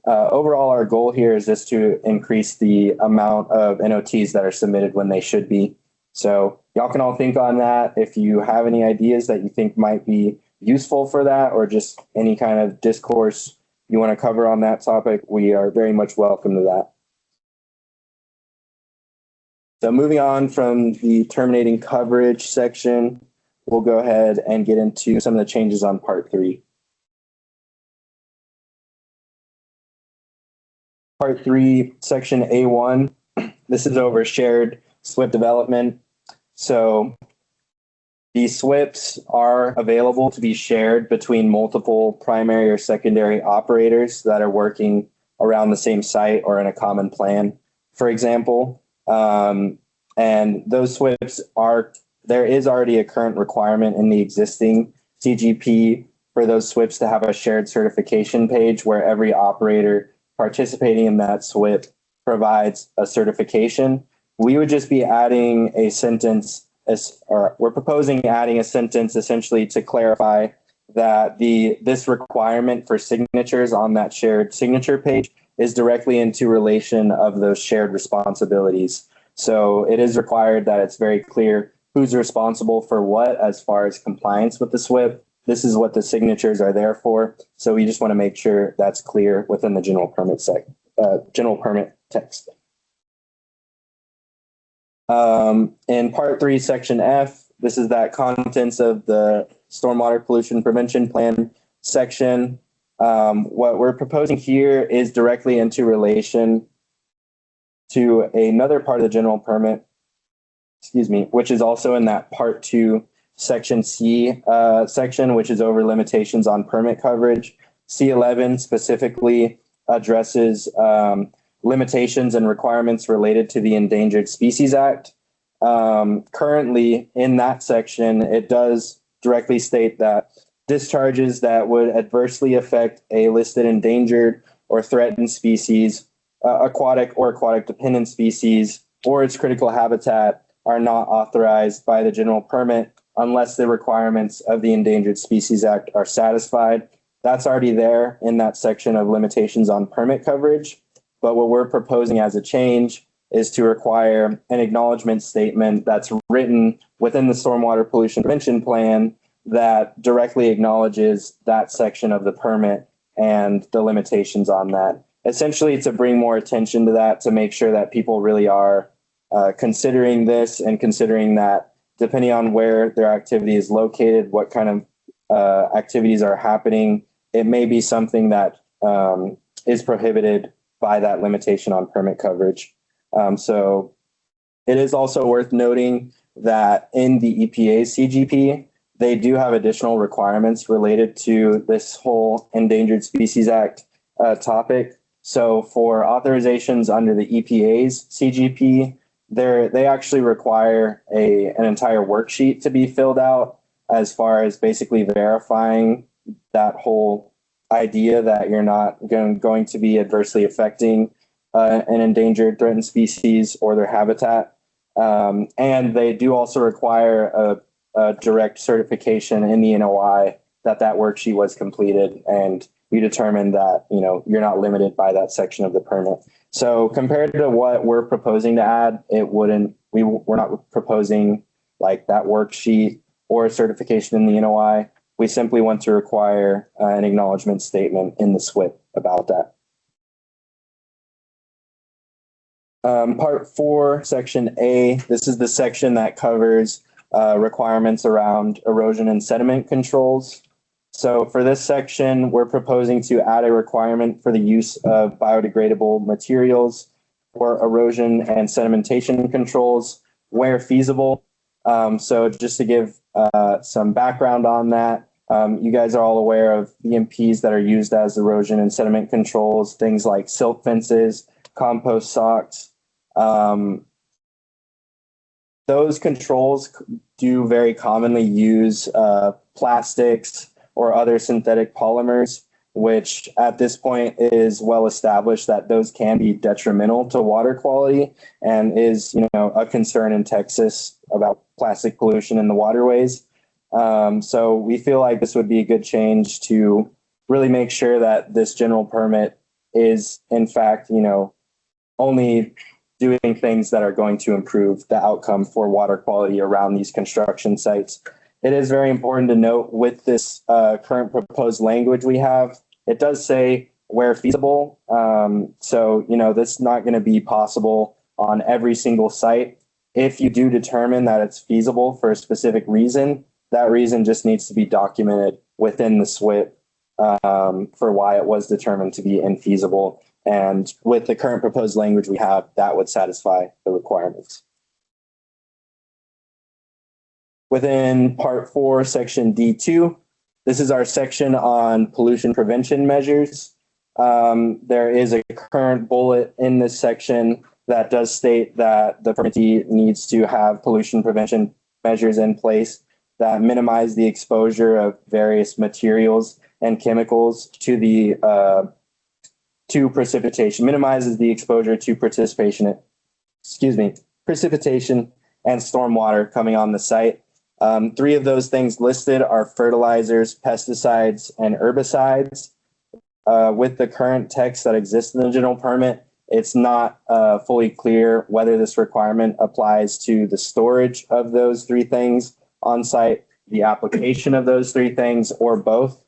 Overall, our goal here is just to increase the amount of NOTs that are submitted when they should be. So y'all can all think on that. If you have any ideas that you think might be useful for that, or just any kind of discourse you want to cover on that topic, we are very much welcome to that. So moving on from the terminating coverage section, we'll go ahead and get into some of the changes on part 3. Part 3, section A1, this is over shared SWIP development. So the SWIPs are available to be shared between multiple primary or secondary operators that are working around the same site or in a common plan, for example. And those SWIPs there is already a current requirement in the existing CGP for those SWIPs to have a shared certification page where every operator participating in that SWIP provides a certification. We would just be adding a sentence, we're proposing adding a sentence essentially to clarify that this requirement for signatures on that shared signature page is directly into relation of those shared responsibilities. So it is required that it's very clear who's responsible for what as far as compliance with the SWIP. This is what the signatures are there for. So we just want to make sure that's clear within the general permit text. In part 3, section F, this is that contents of the stormwater pollution prevention plan section. What we're proposing here is directly into relation to another part of the general permit, which is also in that part 2, section C section, which is over limitations on permit coverage. C11 specifically addresses limitations and requirements related to the Endangered Species Act. Currently in that section, it does directly state that discharges that would adversely affect a listed endangered or threatened species, aquatic or aquatic dependent species, or its critical habitat are not authorized by the general permit unless the requirements of the Endangered Species Act are satisfied. That's already there in that section of limitations on permit coverage. But what we're proposing as a change is to require an acknowledgement statement that's written within the Stormwater Pollution Prevention Plan that directly acknowledges that section of the permit and the limitations on that. Essentially, to bring more attention to that, to make sure that people really are considering this and considering that depending on where their activity is located, what kind of activities are happening, it may be something that is prohibited by that limitation on permit coverage. So it is also worth noting that in the EPA's CGP, they do have additional requirements related to this whole Endangered Species Act topic. So for authorizations under the EPA's CGP, they actually require an entire worksheet to be filled out as far as basically verifying that whole idea that you're not going to be adversely affecting an endangered threatened species or their habitat. And they do also require a direct certification in the NOI that worksheet was completed, and you determine that you're not limited by that section of the permit. So compared to what we're proposing to add, we're not proposing like that worksheet or a certification in the NOI. We simply want to require an acknowledgement statement in the SWIP about that. Part 4, Section A, this is the section that covers requirements around erosion and sediment controls. So for this section, we're proposing to add a requirement for the use of biodegradable materials for erosion and sedimentation controls where feasible. So just to give some background on that, you guys are all aware of EMPs that are used as erosion and sediment controls, things like silt fences, compost socks. Those controls do very commonly use plastics or other synthetic polymers, which at this point is well established that those can be detrimental to water quality and is, a concern in Texas about plastic pollution in the waterways. So we feel like this would be a good change to really make sure that this general permit is, in fact, only doing things that are going to improve the outcome for water quality around these construction sites. It is very important to note with this current proposed language we have, it does say where feasible. So, this is not going to be possible on every single site. If you do determine that it's feasible for a specific reason, that reason just needs to be documented within the SWIP for why it was determined to be infeasible. And with the current proposed language we have, that would satisfy the requirements. Within Part 4, Section D2, this is our section on pollution prevention measures. There is a current bullet in this section that does state that the permittee needs to have pollution prevention measures in place that minimize the exposure of various materials and chemicals to the to precipitation, minimizes the exposure to precipitation and stormwater coming on the site. 3 of those things listed are fertilizers, pesticides, and herbicides. With the current text that exists in the general permit, it's not fully clear whether this requirement applies to the storage of those 3 things on site, the application of those 3 things, or both.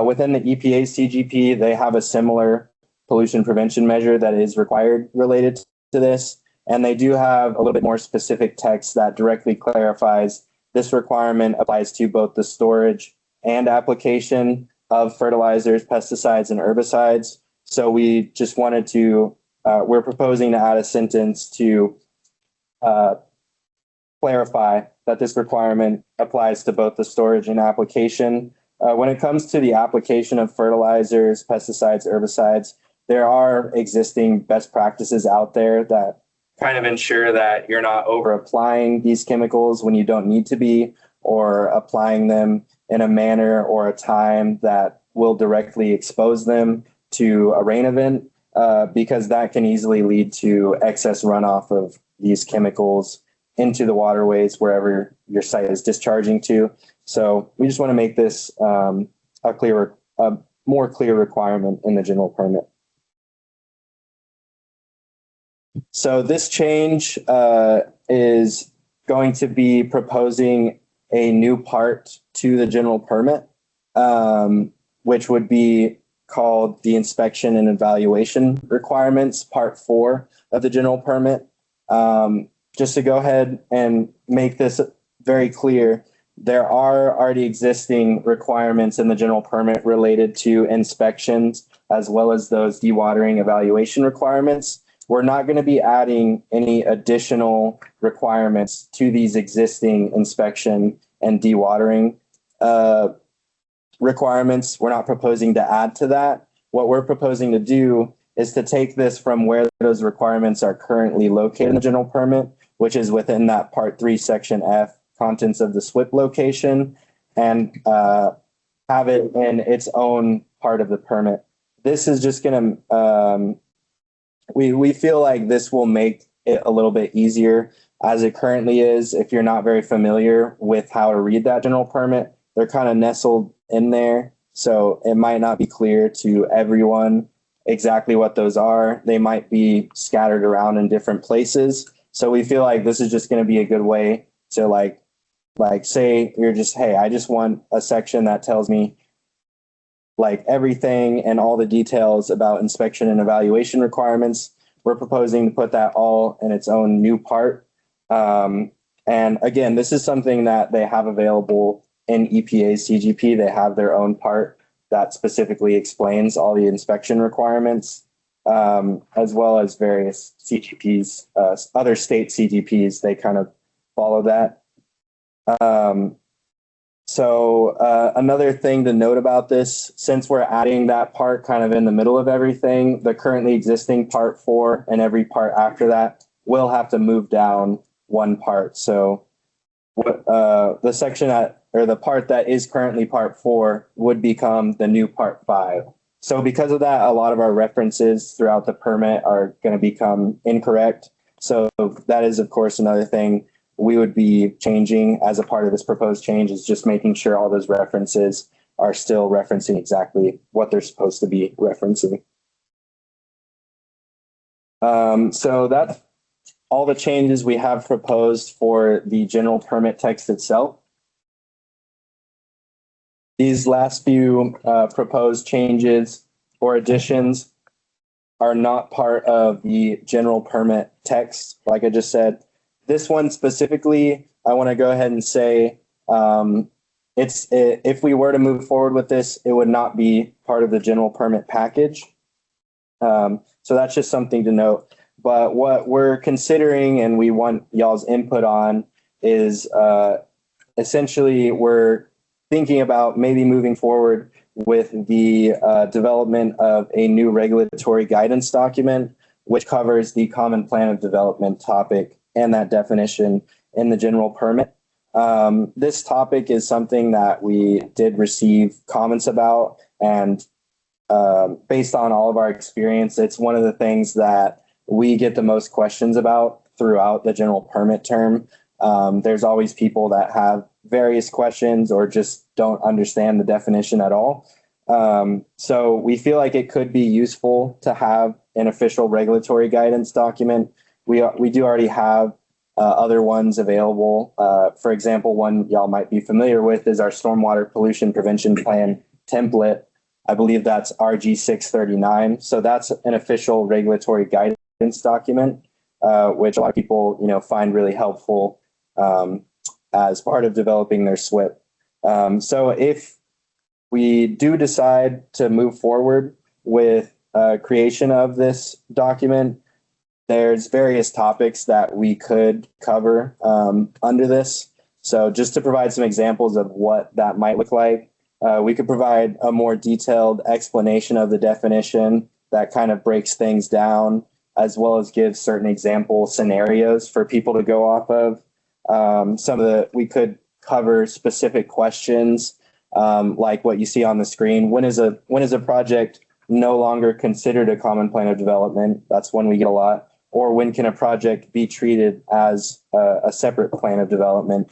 Within the EPA CGP, they have a similar pollution prevention measure that is required related to this. And they do have a little bit more specific text that directly clarifies this requirement applies to both the storage and application of fertilizers, pesticides, and herbicides. So we just wanted to, we're proposing to add a sentence to clarify that this requirement applies to both the storage and application. When it comes to the application of fertilizers, pesticides, herbicides, there are existing best practices out there that kind of ensure that you're not over applying these chemicals when you don't need to be, or applying them in a manner or a time that will directly expose them to a rain event, because that can easily lead to excess runoff of these chemicals into the waterways wherever your site is discharging to. So we just want to make this a more clear requirement in the general permit. So this change is going to be proposing a new part to the general permit, which would be called the inspection and evaluation requirements, Part 4 of the general permit. Just to go ahead and make this very clear, there are already existing requirements in the general permit related to inspections, as well as those dewatering evaluation requirements. We're not going to be adding any additional requirements to these existing inspection and dewatering requirements. We're not proposing to add to that. what we're proposing to do is to take this from where those requirements are currently located in the general permit, which is within that Part 3, Section F, contents of the SWIP location, and have it in its own part of the permit. This is just going to, we feel like this will make it a little bit easier as it currently is. If you're not very familiar with how to read that general permit, they're kind of nestled in there. So it might not be clear to everyone exactly what those are. They might be scattered around in different places. So we feel like this is just going to be a good way to like say you're just, hey, I just want a section that tells me like everything and all the details about inspection and evaluation requirements. We're proposing to put that all in its own new part. And again, this is something that they have available in EPA's CGP. They have their own part that specifically explains all the inspection requirements, as well as various CGPs, other state CGPs, they kind of follow that. Another thing to note about this, since we're adding that part kind of in the middle of everything, the currently existing Part 4 and every part after that will have to move down one part. So the section that, or the part that is currently Part 4 would become the new Part 5. So because of that, a lot of our references throughout the permit are going to become incorrect. So that is, of course, another thing we would be changing as a part of this proposed change, is just making sure all those references are still referencing exactly what they're supposed to be referencing. So that's all the changes we have proposed for the general permit text itself. These last few proposed changes or additions are not part of the general permit text, like I just said. This one specifically, I want to go ahead and say if we were to move forward with this, it would not be part of the general permit package. So that's just something to note. But what we're considering and we want y'all's input on is essentially we're thinking about maybe moving forward with the development of a new regulatory guidance document, which covers the common plan of development topic and that definition in the general permit. This topic is something that we did receive comments about, and based on all of our experience, it's one of the things that we get the most questions about throughout the general permit term. There's always people that have various questions or just don't understand the definition at all. So we feel like it could be useful to have an official regulatory guidance document. We do already have other ones available. For example, one y'all might be familiar with is our Stormwater Pollution Prevention Plan template. I believe that's RG 639. So that's an official regulatory guidance document, which a lot of people, find really helpful as part of developing their SWIP. So if we do decide to move forward with creation of this document, there's various topics that we could cover under this. So just to provide some examples of what that might look like, we could provide a more detailed explanation of the definition that kind of breaks things down, as well as gives certain example scenarios for people to go off of. We could cover specific questions like what you see on the screen. When is a project no longer considered a common plan of development? That's one we get a lot. Or when can a project be treated as a separate plan of development?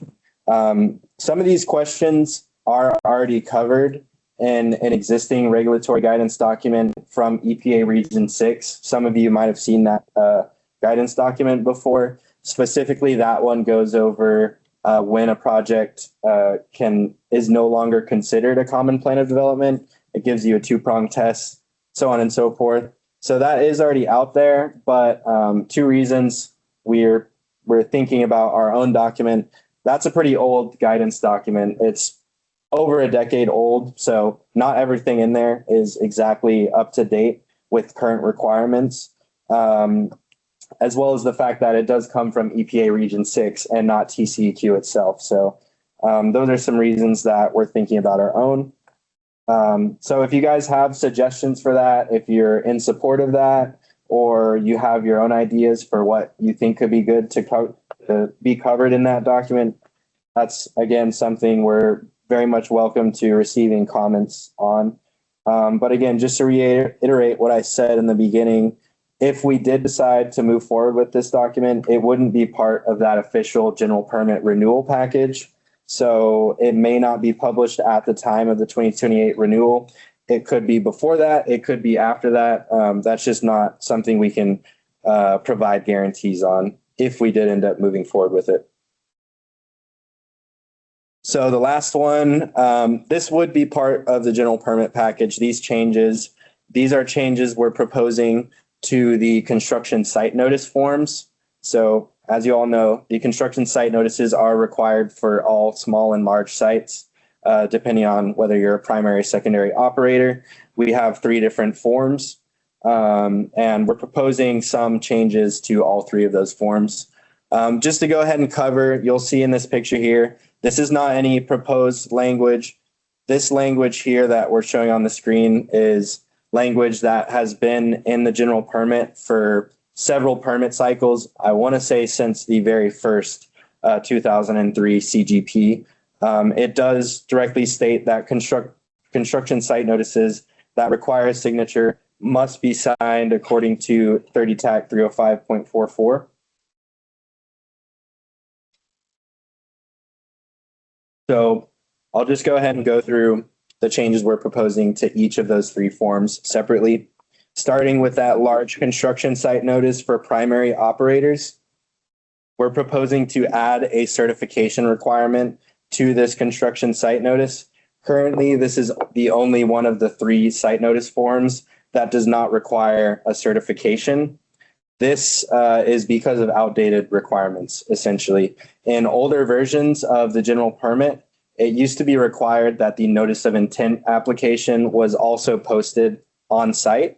Some of these questions are already covered in an existing regulatory guidance document from EPA Region 6. Some of you might have seen that guidance document before. Specifically, that one goes over when a project is no longer considered a common plan of development. It gives you a two-pronged test, so on and so forth. So that is already out there, but two reasons we're thinking about our own document. That's a pretty old guidance document. It's over a decade old, so not everything in there is exactly up to date with current requirements, as well as the fact that it does come from EPA Region 6 and not TCEQ itself. So those are some reasons that we're thinking about our own. So if you guys have suggestions for that, if you're in support of that, or you have your own ideas for what you think could be good to be covered in that document, that's again something we're very much welcome to receiving comments on. But again, just to reiterate what I said in the beginning, if we did decide to move forward with this document, it wouldn't be part of that official general permit renewal package. So it may not be published at the time of the 2028 renewal. It could be before that. It could be after that. That's just not something we can provide guarantees on if we did end up moving forward with it. So the last one, this would be part of the general permit package. These are changes we're proposing to the construction site notice forms. So as you all know, the construction site notices are required for all small and large sites, depending on whether you're a primary, secondary operator. We have 3 different forms, and we're proposing some changes to all 3 of those forms. Just to go ahead and cover, you'll see in this picture here, this is not any proposed language. This language here that we're showing on the screen is language that has been in the general permit for several permit cycles. I want to say since the very first 2003 CGP. It does directly state that construction site notices that require a signature must be signed according to 30 TAC 305.44. So I'll just go ahead and go through the changes we're proposing to each of those 3 forms separately, starting with that large construction site notice for primary operators. We're proposing to add a certification requirement to this construction site notice. Currently, this is the only one of the 3 site notice forms that does not require a certification. This is because of outdated requirements, essentially. In older versions of the general permit, it used to be required that the notice of intent application was also posted on site.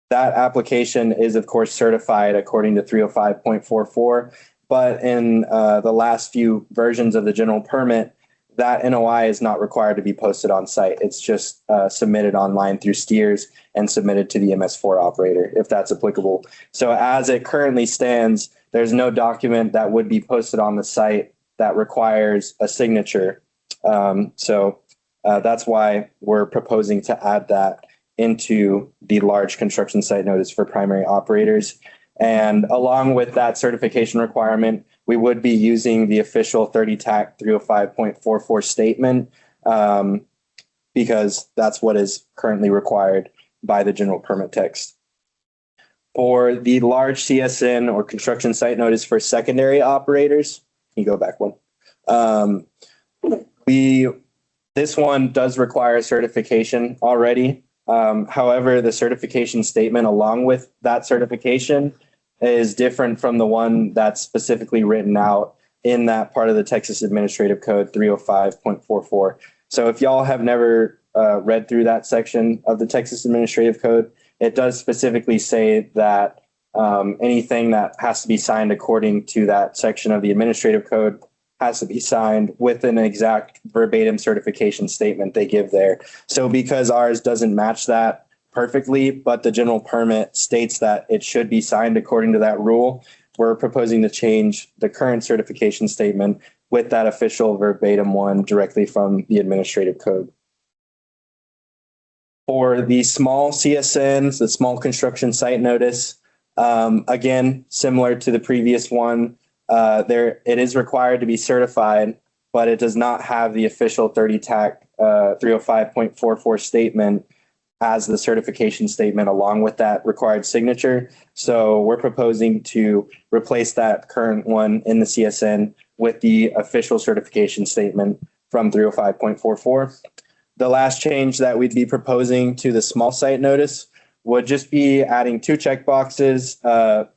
That application is, of course, certified according to 305.44, but in the last few versions of the general permit, that NOI is not required to be posted on site. It's just submitted online through Steers and submitted to the MS4 operator, if that's applicable. So as it currently stands, there's no document that would be posted on the site that requires a signature. So that's why we're proposing to add that into the large construction site notice for primary operators. And along with that certification requirement, we would be using the official 30 TAC 305.44 statement because that's what is currently required by the general permit text. For the large CSN or construction site notice for secondary operators, can you go back one? This one does require certification already. However, the certification statement along with that certification is different from the one that's specifically written out in that part of the Texas Administrative Code 305.44. So if y'all have never read through that section of the Texas Administrative Code, it does specifically say that anything that has to be signed according to that section of the Administrative Code has to be signed with an exact verbatim certification statement they give there. So because ours doesn't match that perfectly, but the general permit states that it should be signed according to that rule, we're proposing to change the current certification statement with that official verbatim one directly from the administrative code. For the small CSNs, the small construction site notice, again, similar to the previous one, it is required to be certified, but it does not have the official 30 TAC 305.44 statement as the certification statement along with that required signature. So we're proposing to replace that current one in the CSN with the official certification statement from 305.44. The last change that we'd be proposing to the small site notice would just be adding 2 checkboxes, for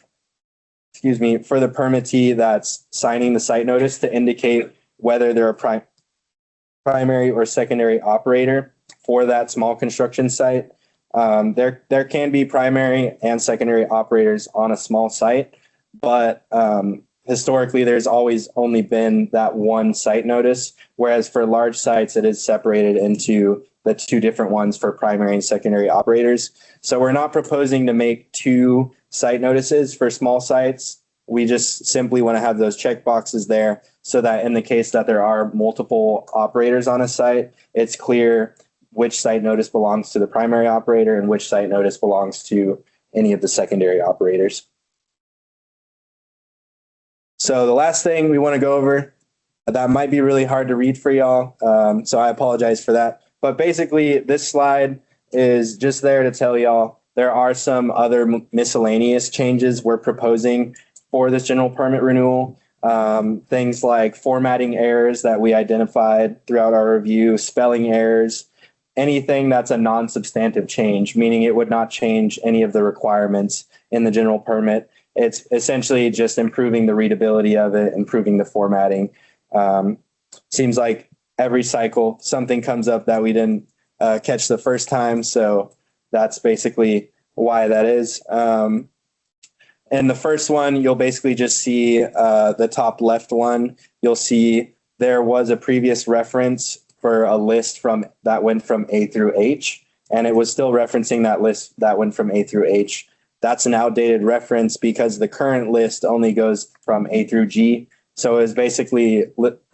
the permittee that's signing the site notice to indicate whether they're a primary or secondary operator for that small construction site. There can be primary and secondary operators on a small site, but historically, there's always only been that one site notice, whereas for large sites, it is separated into the two different ones for primary and secondary operators. So we're not proposing to make two site notices for small sites. We just simply want to have those check boxes there so that in the case that there are multiple operators on a site, it's clear which site notice belongs to the primary operator and which site notice belongs to any of the secondary operators. So the last thing we want to go over, that might be really hard to read for y'all, so I apologize for that. But basically, this slide is just there to tell y'all there are some other miscellaneous changes we're proposing for this general permit renewal. Things like formatting errors that we identified throughout our review, spelling errors, anything that's a non-substantive change, meaning it would not change any of the requirements in the general permit. It's essentially just improving the readability of it, improving the formatting. Seems like every cycle something comes up that we didn't catch the first time, so that's basically why that is. And the first one, you'll basically just see the top left one. You'll see there was a previous reference for a list that went from A through H, and it was still referencing that list that went from A through H. That's an outdated reference because the current list only goes from A through G. So it was basically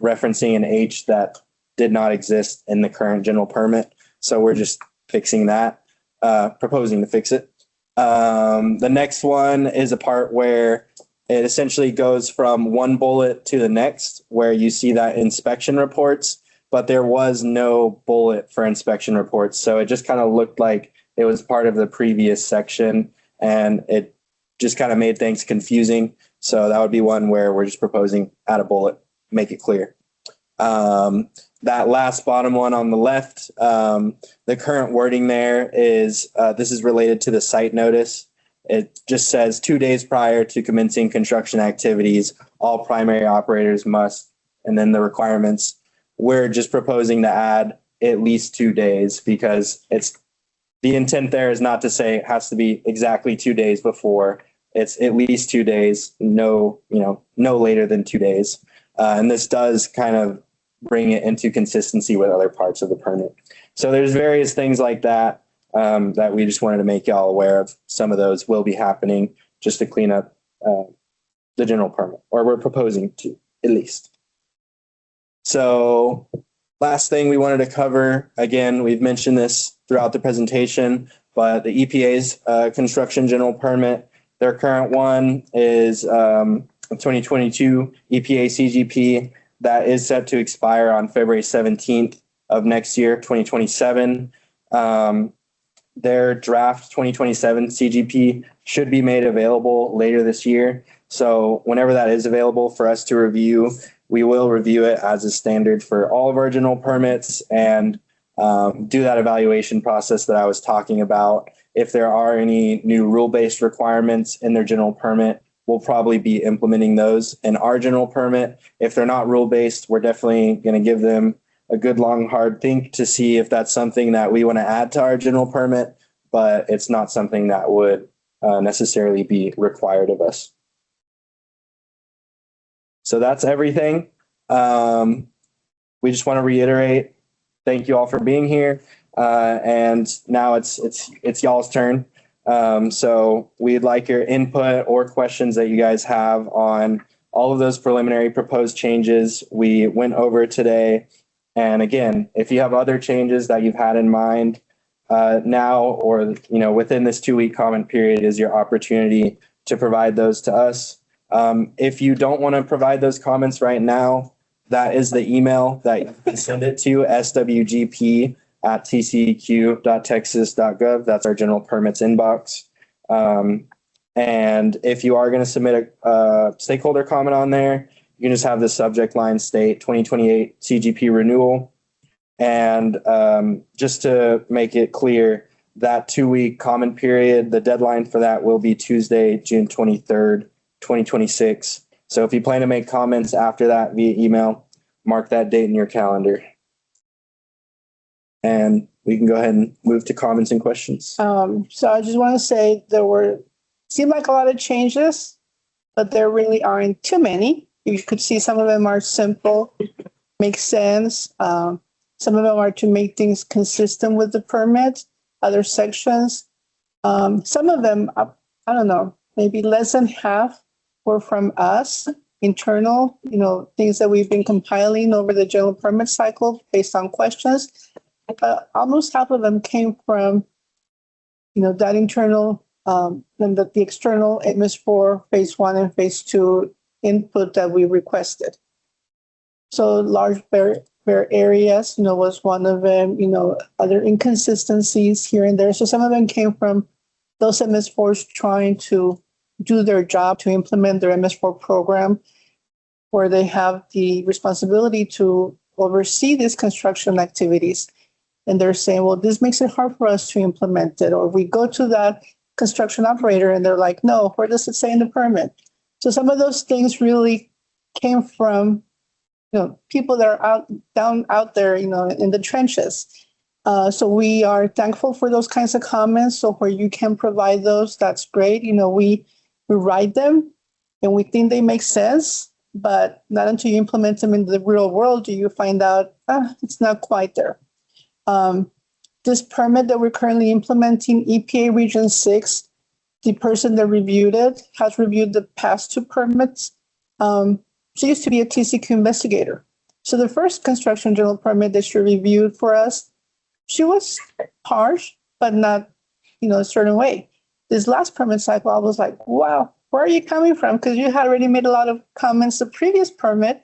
referencing an H that did not exist in the current general permit. So we're just fixing that, proposing to fix it. The next one is a part where it essentially goes from one bullet to the next, where you see that inspection reports, but there was no bullet for inspection reports. So it just kind of looked like it was part of the previous section, and it just kind of made things confusing. So that would be one where we're just proposing add a bullet, make it clear. That last bottom one on the left, the current wording there is, this is related to the site notice. It just says 2 days prior to commencing construction activities, all primary operators must, and then the requirements. We're just proposing to add at least 2 days because the intent there is not to say it has to be exactly 2 days before. It's at least 2 days, no later than 2 days. And this does kind of bring it into consistency with other parts of the permit. So there's various things like that that we just wanted to make y'all aware of. Some of those will be happening just to clean up the general permit, or we're proposing to at least. So last thing we wanted to cover, again, we've mentioned this throughout the presentation, but the EPA's construction general permit, their current one is 2022 EPA CGP that is set to expire on February 17th of next year, 2027. Their draft 2027 CGP should be made available later this year. So whenever that is available for us to review, we will review it as a standard for all of our general permits and do that evaluation process that I was talking about. If there are any new rule-based requirements in their general permit, we'll probably be implementing those in our general permit. If they're not rule-based, we're definitely going to give them a good, long, hard think to see if that's something that we want to add to our general permit, but it's not something that would necessarily be required of us. So that's everything. We just want to reiterate, thank you all for being here. And now it's y'all's turn. So we'd like your input or questions that you guys have on all of those preliminary proposed changes we went over today. And again, if you have other changes that you've had in mind now, or within this 2-week comment period is your opportunity to provide those to us. If you don't want to provide those comments right now, that is the email that you can send it to, swgp@tcq.texas.gov. That's our general permits inbox. And if you are going to submit a stakeholder comment on there, you can just have the subject line state 2028 CGP renewal. And just to make it clear, that 2-week comment period, the deadline for that will be Tuesday, June 23rd, 2026. So if you plan to make comments after that via email, mark that date in your calendar. And we can go ahead and move to comments and questions.
So I just want to say seemed like a lot of changes. but there really aren't too many. You could see some of them are simple, make sense. Some of them are to make things consistent with the permit, other sections. Some of them, I don't know, maybe less than half were from us, internal, things that we've been compiling over the general permit cycle based on questions. Almost half of them came from, that internal and the external MS4 phase 1 and phase 2 input that we requested. So large bare areas, was one of them, other inconsistencies here and there. So some of them came from those MS4s trying to do their job to implement their MS4 program, where they have the responsibility to oversee these construction activities. And they're saying, well, this makes it hard for us to implement it. Or we go to that construction operator and they're like, no, where does it say in the permit? So some of those things really came from, people that are out there, in the trenches. So we are thankful for those kinds of comments. So where you can provide those, that's great. We write them and we think they make sense, but not until you implement them in the real world do you find out it's not quite there. This permit that we're currently implementing, EPA Region 6, the person that reviewed it has reviewed the past 2 permits. She used to be a TCQ investigator. So the first construction general permit that she reviewed for us, she was harsh, but not, a certain way. This last permit cycle, I was like, wow, where are you coming from? Because you had already made a lot of comments the previous permit.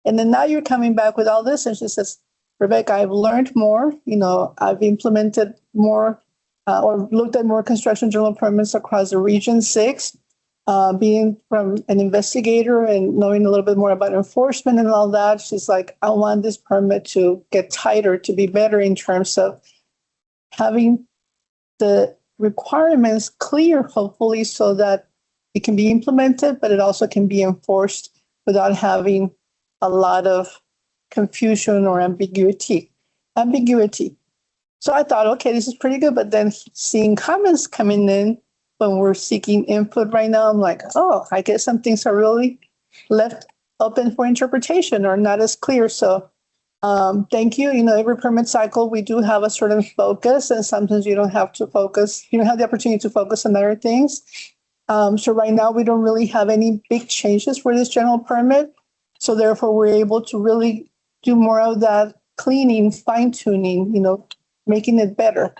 And then now you're coming back with all this. And she says, Rebecca, I've learned more. I've implemented more or looked at more construction general permits across the Region 6. Being from an investigator and knowing a little bit more about enforcement and all that, she's like, I want this permit to get tighter, to be better in terms of having the requirements clear, hopefully, so that it can be implemented, but it also can be enforced without having a lot of confusion or ambiguity. So I thought, okay, this is pretty good. But then seeing comments coming in when we're seeking input right now, I'm like, oh, I guess some things are really left open for interpretation or not as clear. So thank you. Every permit cycle, we do have a certain focus, and sometimes you don't have to focus. You don't have the opportunity to focus on other things. So right now, we don't really have any big changes for this general permit. So therefore, we're able to really do more of that cleaning, fine tuning, making it better.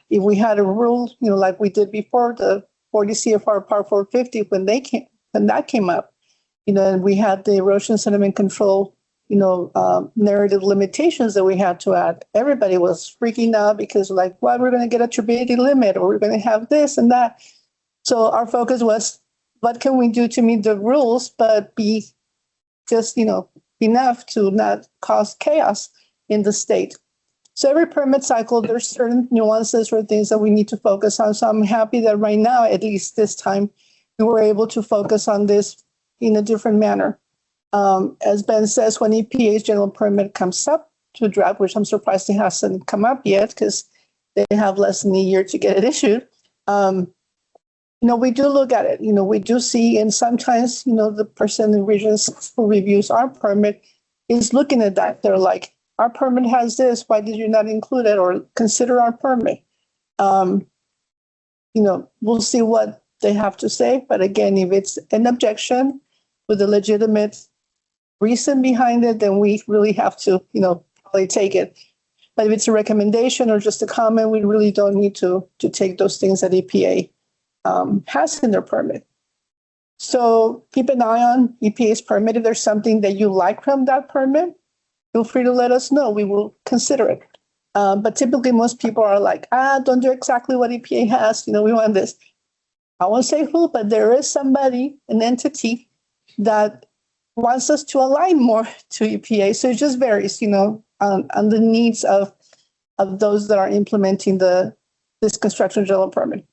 If we had a rule, like we did before, the 40 CFR Part 450, when that came up, and we had the erosion sediment control, narrative limitations that we had to add. Everybody was freaking out because well, we're going to get a turbidity limit, or we're going to have this and that. So our focus was, what can we do to meet the rules, but be just, enough to not cause chaos in the state. So every permit cycle, there's certain nuances or things that we need to focus on. So I'm happy that right now, at least this time, we were able to focus on this in a different manner. As Ben says, when EPA's general permit comes up to draft, which I'm surprised it hasn't come up yet because they have less than a year to get it issued. We do look at it. We do see, and sometimes, the person in regions who reviews our permit is looking at that. They're like, our permit has this. Why did you not include it or consider our permit? We'll see what they have to say. But again, if it's an objection with a legitimate reason behind it, then we really have to, probably take it. But if it's a recommendation or just a comment, we really don't need to take those things that EPA has in their permit. So keep an eye on EPA's permit. If there's something that you like from that permit, feel free to let us know. We will consider it. But typically most people are like, don't do exactly what EPA has. We want this. I won't say who, but there is somebody, an entity that wants us to align more to EPA. So it just varies, on the needs of those that are implementing this construction general permit.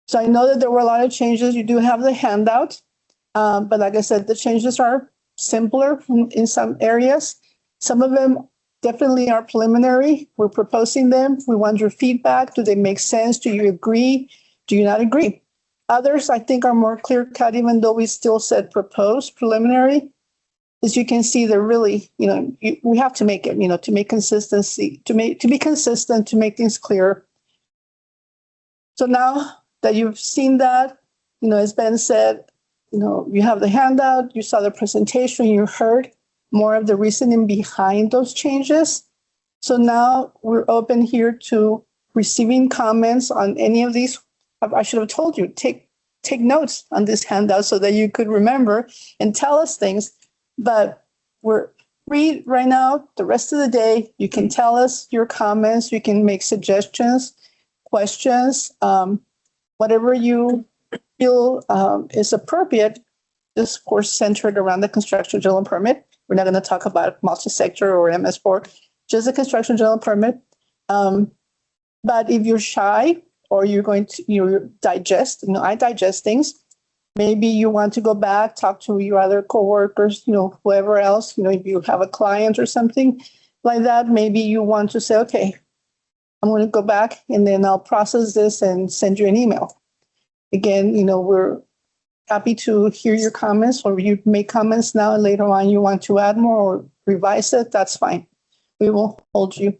So I know that there were a lot of changes. You do have the handout, but like I said, the changes are simpler in some areas. Some of them definitely are preliminary. We're proposing them. We want your feedback. Do they make sense? Do you agree? Do you not agree? Others, I think, are more clear cut, even though we still said proposed preliminary. As you can see, they're really, we have to make it, to make consistency, to be consistent, to make things clear. So now that you've seen that, as Ben said, you have the handout, you saw the presentation, you heard more of the reasoning behind those changes. So now we're open here to receiving comments on any of these. I should have told you, take notes on this handout so that you could remember and tell us things. But we're free right now. The rest of the day, you can tell us your comments. You can make suggestions, questions, whatever you feel is appropriate. This, of course, centered around the construction general permit. We're not going to talk about multi-sector or MS4, just the construction general permit. But if you're shy or you're going to digest, I digest things. Maybe you want to go back, talk to your other coworkers, whoever else, if you have a client or something like that, maybe you want to say, okay, I'm going to go back and then I'll process this and send you an email. Again, we're happy to hear your comments, or you make comments now and later on you want to add more or revise it, that's fine. We won't hold you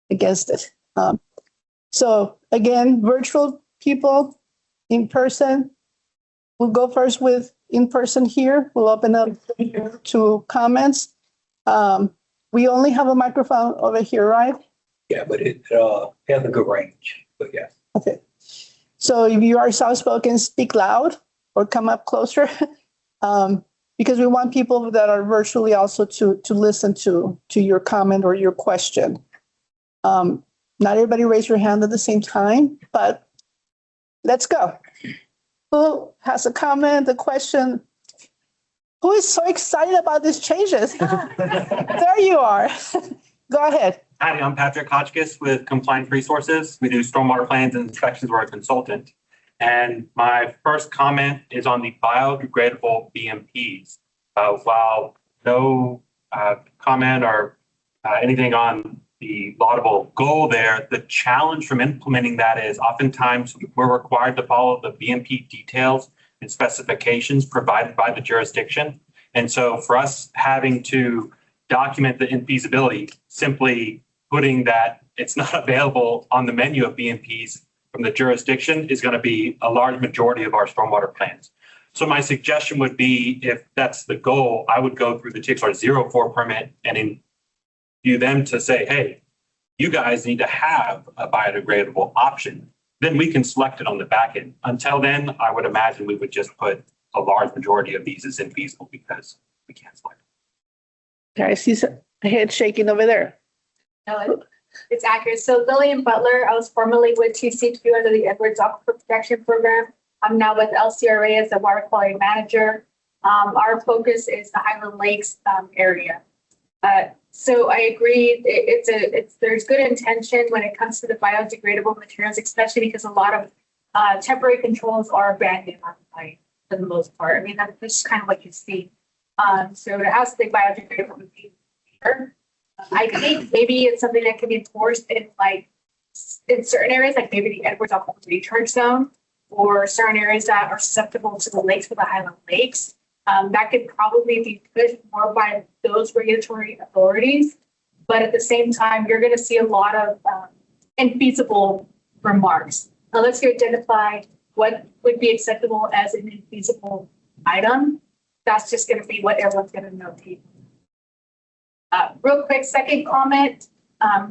against it. So again, virtual people, in person. We'll go first with in person here. We'll open up to comments. We only have a microphone over here, right?
Yeah, but it has a good range, but yeah.
Okay. So if you are soft-spoken, speak loud or come up closer, because we want people that are virtually also to listen to your comment or your question. Not everybody raise your hand at the same time, but let's go. Who has a comment, a question? Who is so excited about these changes? There you are. Go ahead.
Hi, I'm Patrick Hotchkiss with Compliance Resources. We do stormwater plans and inspections. We're a consultant. And my first comment is on the biodegradable BMPs. While no comment or anything on the laudable goal there, the challenge from implementing that is oftentimes we're required to follow the BMP details and specifications provided by the jurisdiction. And so for us having to document the infeasibility, simply putting that it's not available on the menu of BMPs from the jurisdiction is going to be a large majority of our stormwater plans. So my suggestion would be, if that's the goal, I would go through the TXR 04 permit and you them to say, hey, you guys need to have a biodegradable option. Then we can select it on the back end. Until then, I would imagine we would just put a large majority of these as infeasible because we can't select.
Okay, I see a head shaking over there.
No, it's accurate. So Lillian Butler, I was formerly with TCQ under the Edwards Aquifer Protection Program. I'm now with LCRA as the water quality manager. Our focus is the Highland Lakes area. So I agree. There's good intention when it comes to the biodegradable materials, especially because a lot of temporary controls are abandoned on the site for the most part. I mean, that's just kind of what you see. So to have something biodegradable would be better. I think maybe it's something that can be enforced in certain areas, like maybe the Edwards Aquifer recharge zone, or certain areas that are susceptible to the lakes for the Highland Lakes. That could probably be pushed more by those regulatory authorities. But at the same time, you're going to see a lot of infeasible remarks. Unless you identify what would be acceptable as an infeasible item, that's just going to be what everyone's going to notate. Real quick, second comment,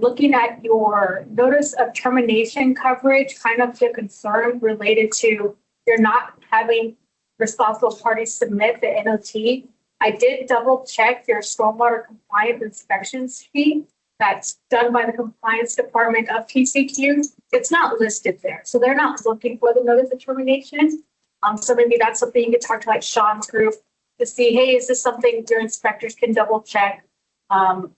looking at your notice of termination coverage, kind of the concern related to you're not having responsible parties submit the NOT. I did double check your stormwater compliance inspections sheet that's done by the compliance department of TCQ. It's not listed there. So they're not looking for the notice of termination. So maybe that's something you could talk to like Sean's group to see, hey, is this something your inspectors can double check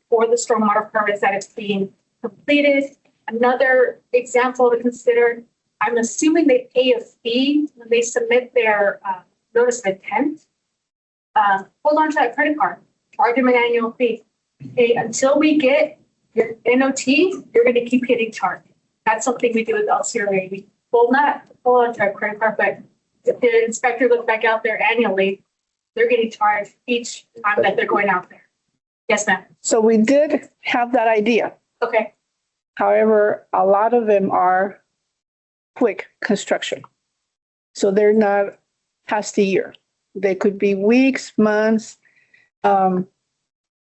for the stormwater permits that it's being completed. Another example to consider, I'm assuming they pay a fee when they submit their notice of intent. Hold on to that credit card, charge them an annual fee. Okay, until we get your NOT, you're going to keep getting charged. That's something we do with LCRA. We will not hold on to our credit card, but if the inspector looks back out there annually, they're getting charged each time that they're going out there. Yes, ma'am.
So we did have that idea.
Okay.
However, a lot of them are quick construction. So they're not past a year. They could be weeks, months.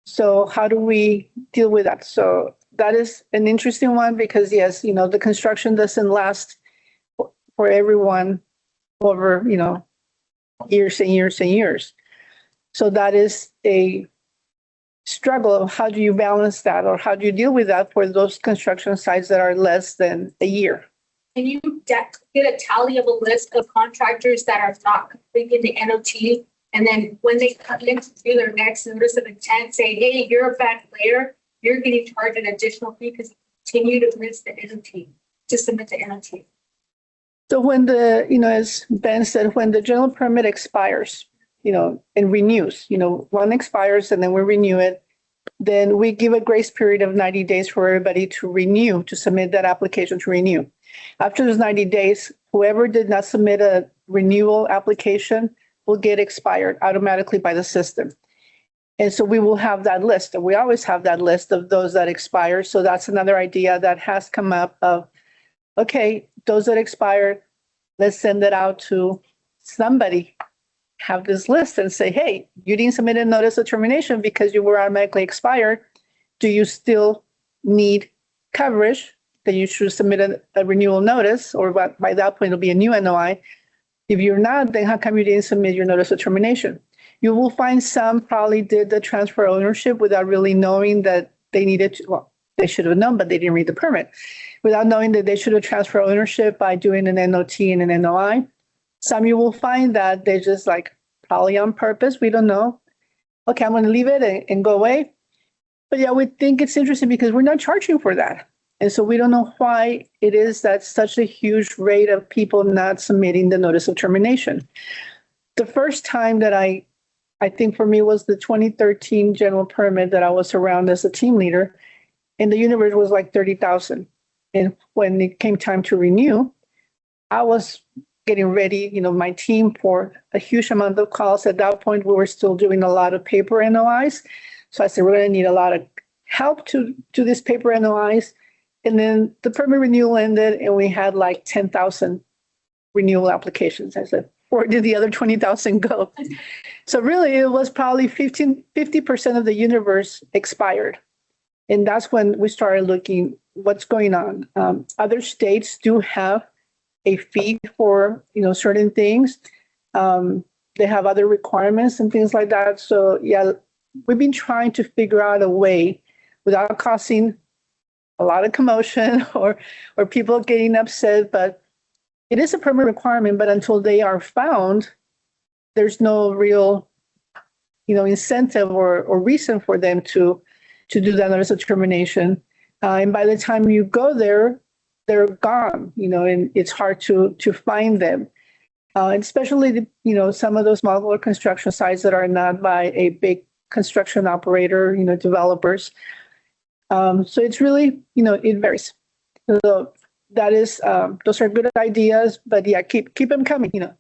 So how do we deal with that? So that is an interesting one because yes, you know, the construction doesn't last for everyone over, you know, years and years and years. So that is a struggle of how do you balance that or how do you deal with that for those construction sites that are less than a year?
Can you get a tally of a list of contractors that are not completing the NOT? And then when they come in to do their next notice of intent, say, hey, you're a bad player, you're getting charged an additional fee because you continue to miss the NOT, to submit the NOT.
So when the, you know, as Ben said, when the general permit expires, you know, and renews, you know, one expires and then we renew it, then we give a grace period of 90 days for everybody to renew, to submit that application to renew. After those 90 days, whoever did not submit a renewal application will get expired automatically by the system. And so we will have that list, and we always have that list of those that expire. So that's another idea that has come up of, okay, those that expired, let's send it out to somebody, have this list and say, hey, you didn't submit a notice of termination because you were automatically expired. Do you still need coverage? Then you should submit a renewal notice, or by that point, it'll be a new NOI. If you're not, then how come you didn't submit your notice of termination? You will find some probably did the transfer ownership without really knowing that they needed to, well, they should have known, but they didn't read the permit. Without knowing that they should have transferred ownership by doing an NOT and an NOI. Some you will find that they just like probably on purpose, we don't know. Okay, I'm going to leave it and go away. But yeah, we think it's interesting because we're not charging for that. And so we don't know why it is that such a huge rate of people not submitting the notice of termination. The first time that I think for me was the 2013 general permit that I was around as a team leader, and the universe was like 30,000. And when it came time to renew, I was getting ready, you know, my team for a huge amount of calls. At that point, we were still doing a lot of paper NOIs. So I said, we're going to need a lot of help to do this paper NOIs. And then the permit renewal ended and we had like 10,000 renewal applications. I said, where did the other 20,000 go? So really it was probably 50% of the universe expired. And that's when we started looking what's going on. Other states do have a fee for, you know, certain things. They have other requirements and things like that. So yeah, we've been trying to figure out a way without causing a lot of commotion or people getting upset, but it is a permit requirement, but until they are found, there's no real, you know, incentive or reason for them to do that notice of termination. And by the time you go there, they're gone, you know, and it's hard to find them. Especially, you know, some of those modular construction sites that are not by a big construction operator, you know, developers. So it's really, you know, it varies. So that is, those are good ideas, but yeah, keep them coming, you know.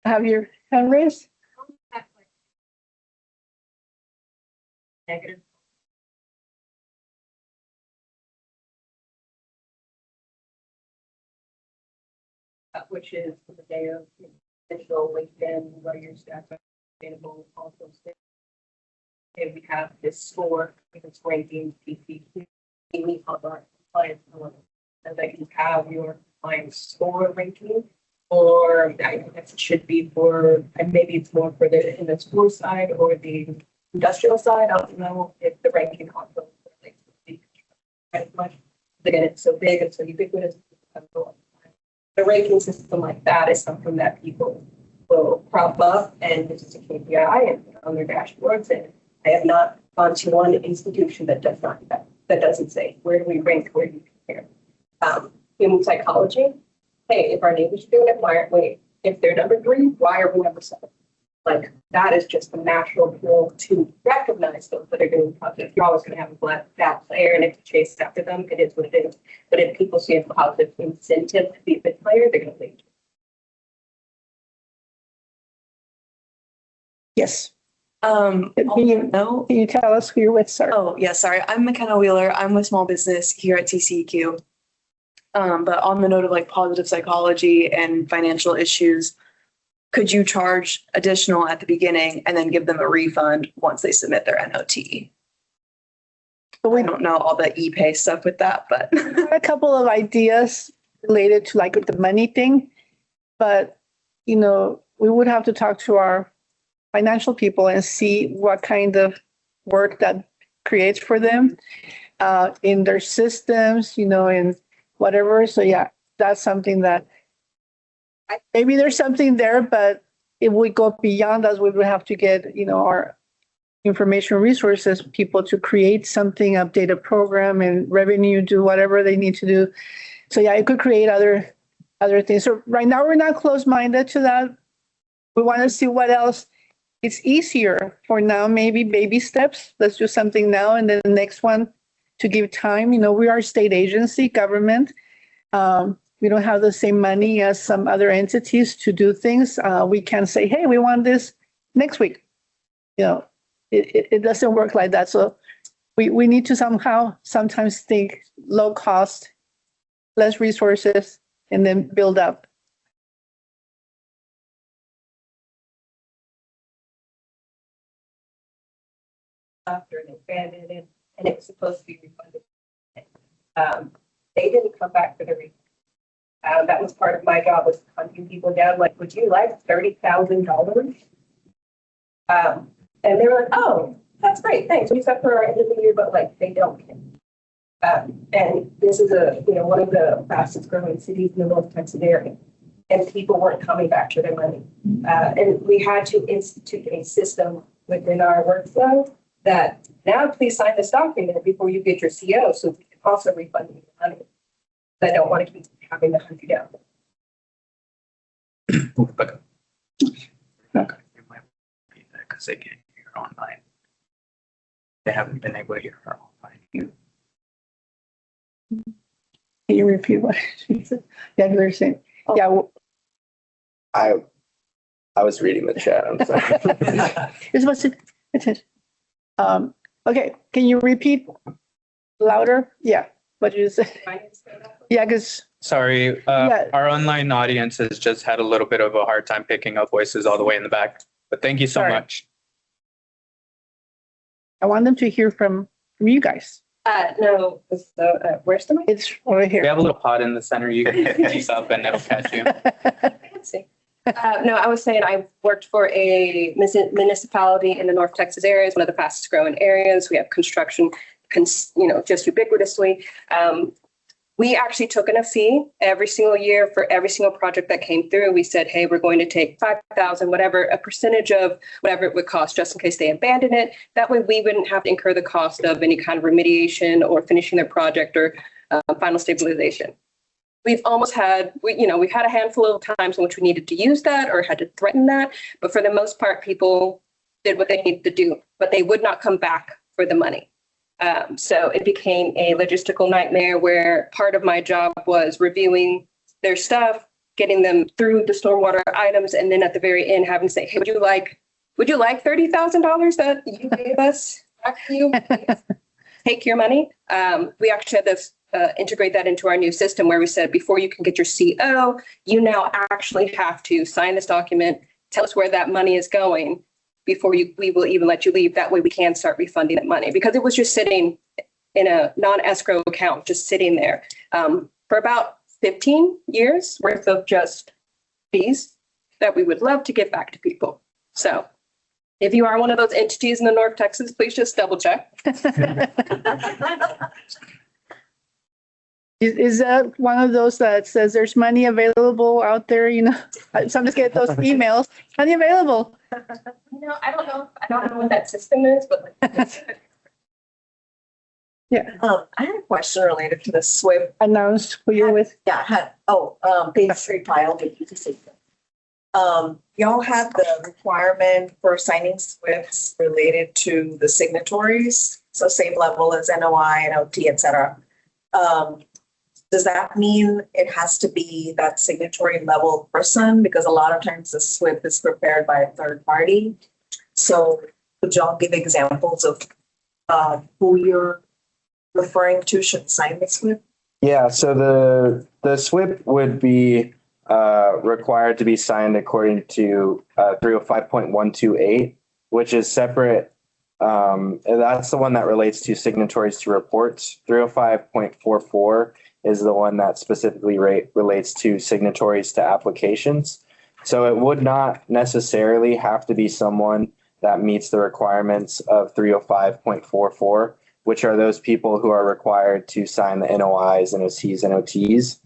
Have your hand raised?
Negative.
Which is the day of digital LinkedIn, where your staff are available, all those things. And we have this score, it's ranking PC, meet all our compliance elements. And that you have your compliance score ranking, or I guess it should be for, and maybe it's more for the in the school side or the industrial side. I don't know if the ranking also relates to the as much. Again, it's so big and so ubiquitous. The ranking system like that is something that people will prop up, and this is a KPI and on their dashboards. And I have not gone to one institution that does not that doesn't say where do we rank, where do we compare. Human psychology. Hey, if our neighbors are doing it, why aren't we? If they're number 3, why are we number 7? Like that is just the natural pull to recognize those that are doing positive. You're always going to have a bad player, and if you chase after them, it is what it is. But if people see a positive incentive to be a good player, they're going to lead.
Yes.
Can
Can you tell us who you're with, sir?
Oh, yeah, sorry. I'm McKenna Wheeler. I'm with small business here at TCEQ. But on the note of like positive psychology and financial issues, could you charge additional at the beginning and then give them a refund once they submit their NOT?
We
I don't know all the e-pay stuff with that, but
had a couple of ideas related to like the money thing, but you know, we would have to talk to our financial people and see what kind of work that creates for them in their systems, you know, and whatever. So yeah, that's something that maybe there's something there, but if we go beyond us, we would have to get, you know, our information resources people to create something, update a program, and revenue, do whatever they need to do. So yeah, it could create other things. So right now we're not closed-minded to that. We want to see what else. It's easier for now, maybe baby steps. Let's do something now, and then the next one to give time. You know, we are a state agency, government. We don't have the same money as some other entities to do things. We can say, hey, we want this next week. You know, it doesn't work like that. So we need to sometimes think low cost, less resources, and then build up.
After they abandoned it, and it was supposed to be refunded. They didn't come back for the refund. That was part of my job, was hunting people down, like, would you like $30,000? And they were like, oh, that's great, thanks. We set for our end of the year, but like, they don't care. And this is one of the fastest growing cities in the North Texas area. And people weren't coming back for their money. And we had to institute a system within our workflow that now please sign this document before you get your CO so we can also refund you your money. I don't want to keep having to hunt you down.
Because they can't hear online. They haven't been able to hear her online.
Can you repeat what she said? Yeah, they're saying, yeah. Well,
I was reading the chat. I'm sorry.
you're supposed to attention. Okay, can you repeat louder? Yeah, what did you say? Yeah, because
Sorry,
Yeah.
our online audience has just had a little bit of a hard time picking up voices all the way in the back. But thank you so
Sorry.
much.
I want them to hear from you guys.
No, where's the mic?
It's over
We
here.
have a little pod in the center. You can piece up and it'll catch you.
Fancy. No, I was saying I worked for a municipality in the North Texas area. It's one of the fastest growing areas. We have construction, just ubiquitously. We actually took in a fee every single year for every single project that came through. We said, hey, we're going to take 5,000, whatever, a percentage of whatever it would cost just in case they abandon it. That way we wouldn't have to incur the cost of any kind of remediation or finishing their project or final stabilization. We've almost had, we've had a handful of times in which we needed to use that or had to threaten that. But for the most part, people did what they needed to do, but they would not come back for the money. So it became a logistical nightmare where part of my job was reviewing their stuff, getting them through the stormwater items, and then at the very end having to say, hey, would you like $30,000 that you gave us back to you? Take your money. We actually had to integrate that into our new system where we said, before you can get your CO, you now actually have to sign this document, tell us where that money is going before we will even let you leave. That way we can start refunding that money, because it was just sitting in a non-escrow account, just sitting there for about 15 years worth of just fees that we would love to get back to people. So if you are one of those entities in the North Texas, please just double check.
Is that one of those that says there's money available out there? Sometimes get those emails, money available.
I don't know what that system is, but
Yeah,
I had a question related to the SWIFT.
announce who you're with.
Yeah, page 3 file. Y'all had the requirement for signing SWIFTs related to the signatories, so same level as NOI, NOT, et cetera. Does that mean it has to be that signatory level person? Because a lot of times the SWIFT is prepared by a third party. So could y'all give examples of who you're referring to should sign this with?
Yeah, so the SWIP would be required to be signed according to 305.128, which is separate. And that's the one that relates to signatories to reports. 305.44 is the one that specifically relates to signatories to applications. So it would not necessarily have to be someone that meets the requirements of 305.44, which are those people who are required to sign the NOIs, NOCs, and OTs.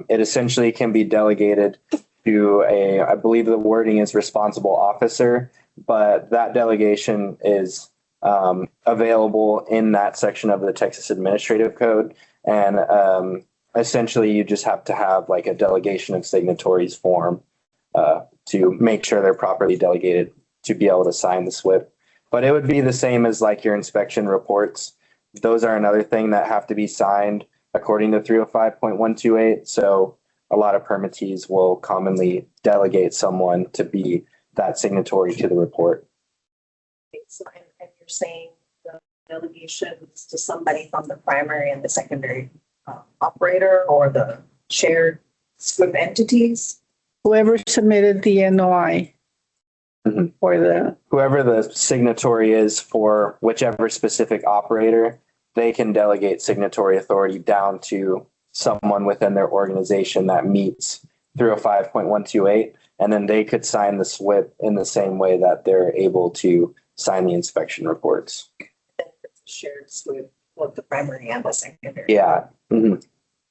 It essentially can be delegated to I believe the wording is responsible officer, but that delegation is available in that section of the Texas Administrative Code. And essentially you just have to have like a delegation of signatories form to make sure they're properly delegated to be able to sign the SWIP. But it would be the same as like your inspection reports. Those are another thing that have to be signed according to 305.128. So a lot of permittees will commonly delegate someone to be that signatory to the report.
So, and you're saying the delegation is to somebody from the primary and the secondary operator or the shared SWIP entities?
Whoever submitted the NOI for the,
Whoever the signatory is for whichever specific operator, they can delegate signatory authority down to someone within their organization that meets 305.128, and then they could sign the SWIP in the same way that they're able to sign the inspection reports.
Shared SWIP, both the primary and the secondary.
Yeah. Mhm.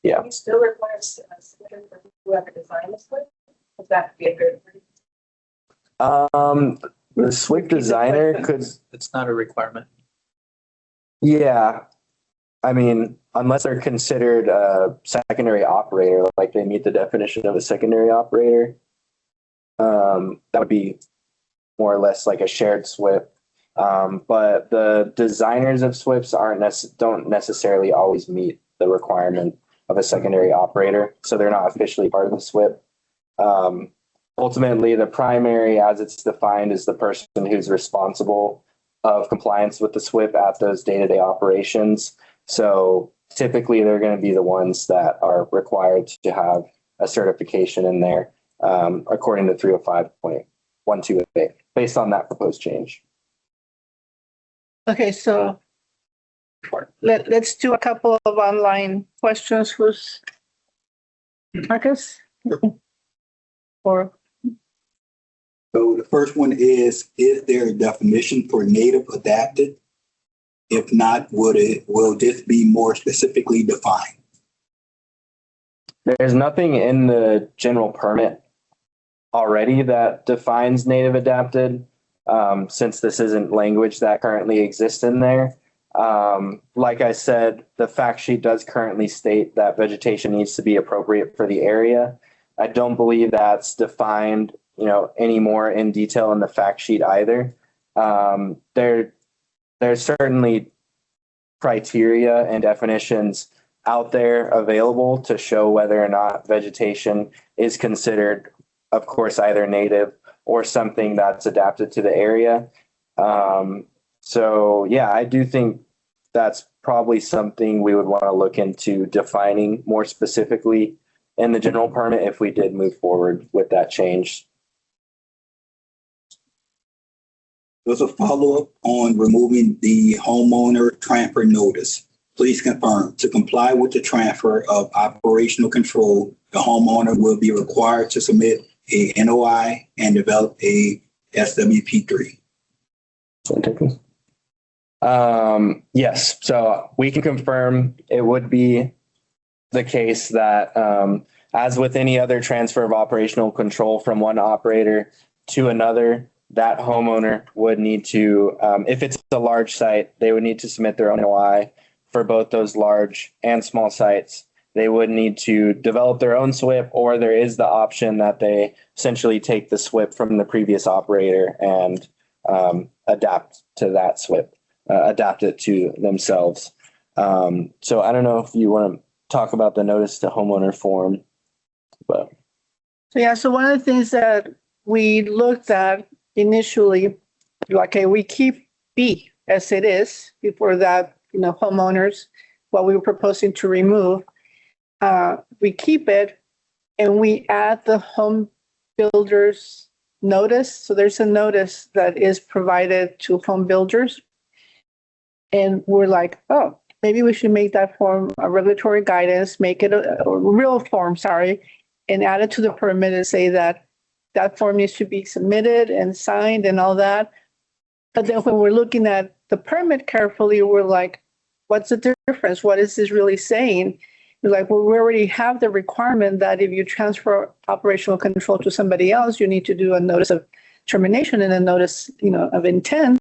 You still require a signature for whoever designed the SWIP? Would that be a good?
The SWIP designer could,
It's not a requirement.
yeah. I mean, unless they're considered a secondary operator, like they meet the definition of a secondary operator, that would be more or less like a shared SWIP. But the designers of SWIPs don't necessarily always meet the requirement of a secondary operator, so they're not officially part of the SWIP. Ultimately, the primary, as it's defined, is the person who's responsible of compliance with the SWIP at those day-to-day operations. So typically, they're going to be the ones that are required to have a certification in there, according to 305.128, based on that proposed change.
okay, so let's do a couple of online questions. Who's Marcus? Or
So the first one is there a definition for native adapted? If not, will this be more specifically defined?
There's nothing in the general permit already that defines native adapted, since this isn't language that currently exists in there. Like I said, the fact sheet does currently state that vegetation needs to be appropriate for the area. I don't believe that's defined, any more in detail in the fact sheet either. There's certainly criteria and definitions out there available to show whether or not vegetation is considered, of course, either native or something that's adapted to the area. So yeah, I do think that's probably something we would want to look into defining more specifically in the general permit if we did move forward with that change.
There's a follow-up on removing the homeowner transfer notice. Please confirm, to comply with the transfer of operational control, the homeowner will be required to submit a NOI and develop a SWP3.
Yes, so we can confirm it would be the case that, as with any other transfer of operational control from one operator to another, that homeowner would need to, if it's a large site, they would need to submit their own NOI. For both those large and small sites, they would need to develop their own SWIP, or there is the option that they essentially take the SWIP from the previous operator and adapt to that SWIP, adapt it to themselves. So I don't know if you want to talk about the notice to homeowner form, but.
so yeah, so one of the things that we looked at initially like, hey, we keep B as it is before that, homeowners, what we were proposing to remove, we keep it and we add the home builders notice. So there's a notice that is provided to home builders. And we're like, oh, maybe we should make that form a regulatory guidance, make it a real form, and add it to the permit and say that that form needs to be submitted and signed and all that. But then when we're looking at the permit carefully, we're like, what's the difference? What is this really saying? We're like, well, we already have the requirement that if you transfer operational control to somebody else, you need to do a notice of termination and a notice, of intent.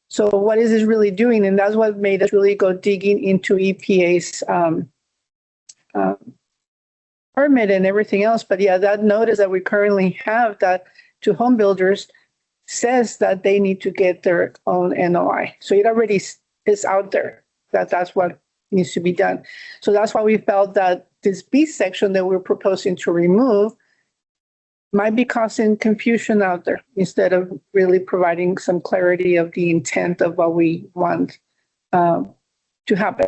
So what is this really doing? And that's what made us really go digging into EPA's permit and everything else. But yeah, that notice that we currently have that to home builders says that they need to get their own NOI. So it already is out there that that's what needs to be done. So that's why we felt that this B section that we're proposing to remove might be causing confusion out there instead of really providing some clarity of the intent of what we want to happen.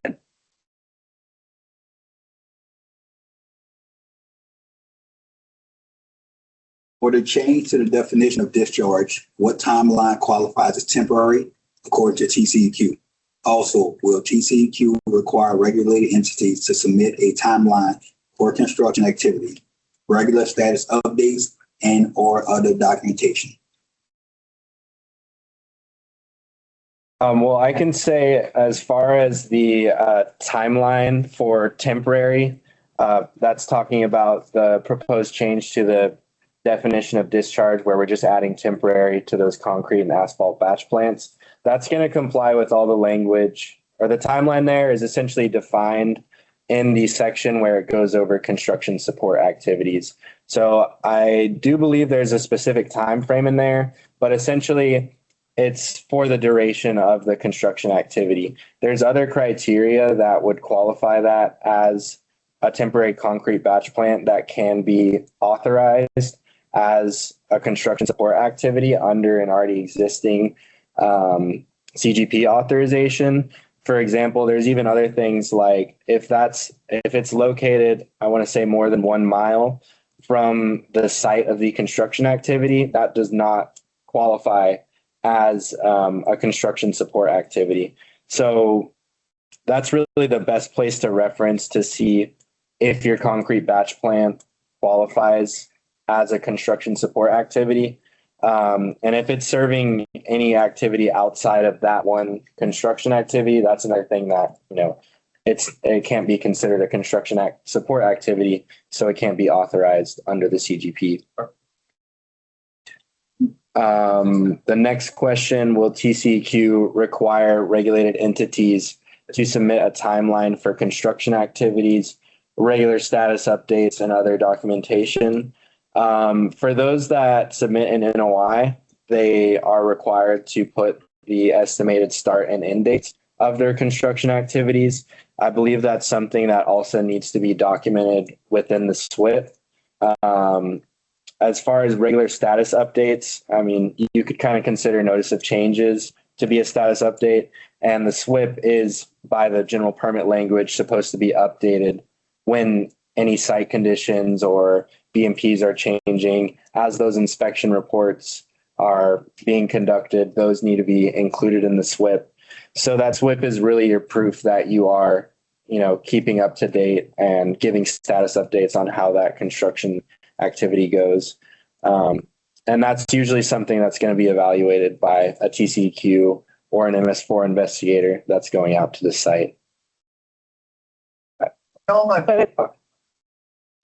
For the change to the definition of discharge, what timeline qualifies as temporary according to TCEQ? Also, will TCEQ require regulated entities to submit a timeline for construction activity, regular status updates, and or other documentation?
Well, I can say as far as the timeline for temporary, that's talking about the proposed change to the definition of discharge where we're just adding temporary to those concrete and asphalt batch plants. That's going to comply with all the language, or the timeline there is essentially defined in the section where it goes over construction support activities. So I do believe there's a specific time frame in there, but essentially it's for the duration of the construction activity. There's other criteria that would qualify that as a temporary concrete batch plant that can be authorized as a construction support activity under an already existing CGP authorization. For example, there's even other things like if it's located, I want to say more than 1 mile from the site of the construction activity, that does not qualify as a construction support activity. So that's really the best place to reference to see if your concrete batch plant qualifies as a construction support activity. And if it's serving any activity outside of that one construction activity, that's another thing that, it can't be considered a construction support activity, so it can't be authorized under the CGP. The next question, will TCEQ require regulated entities to submit a timeline for construction activities, regular status updates, and other documentation? For those that submit an NOI, they are required to put the estimated start and end dates of their construction activities. I believe that's something that also needs to be documented within the SWIP. As far as regular status updates, I mean, you could kind of consider notice of changes to be a status update, and the SWIP is, by the general permit language, supposed to be updated when any site conditions or BMPs are changing. As those inspection reports are being conducted, those need to be included in the SWIP. So that SWIP is really your proof that you are, keeping up to date and giving status updates on how that construction activity goes. And that's usually something that's going to be evaluated by a TCEQ or an MS4 investigator that's going out to the site.
I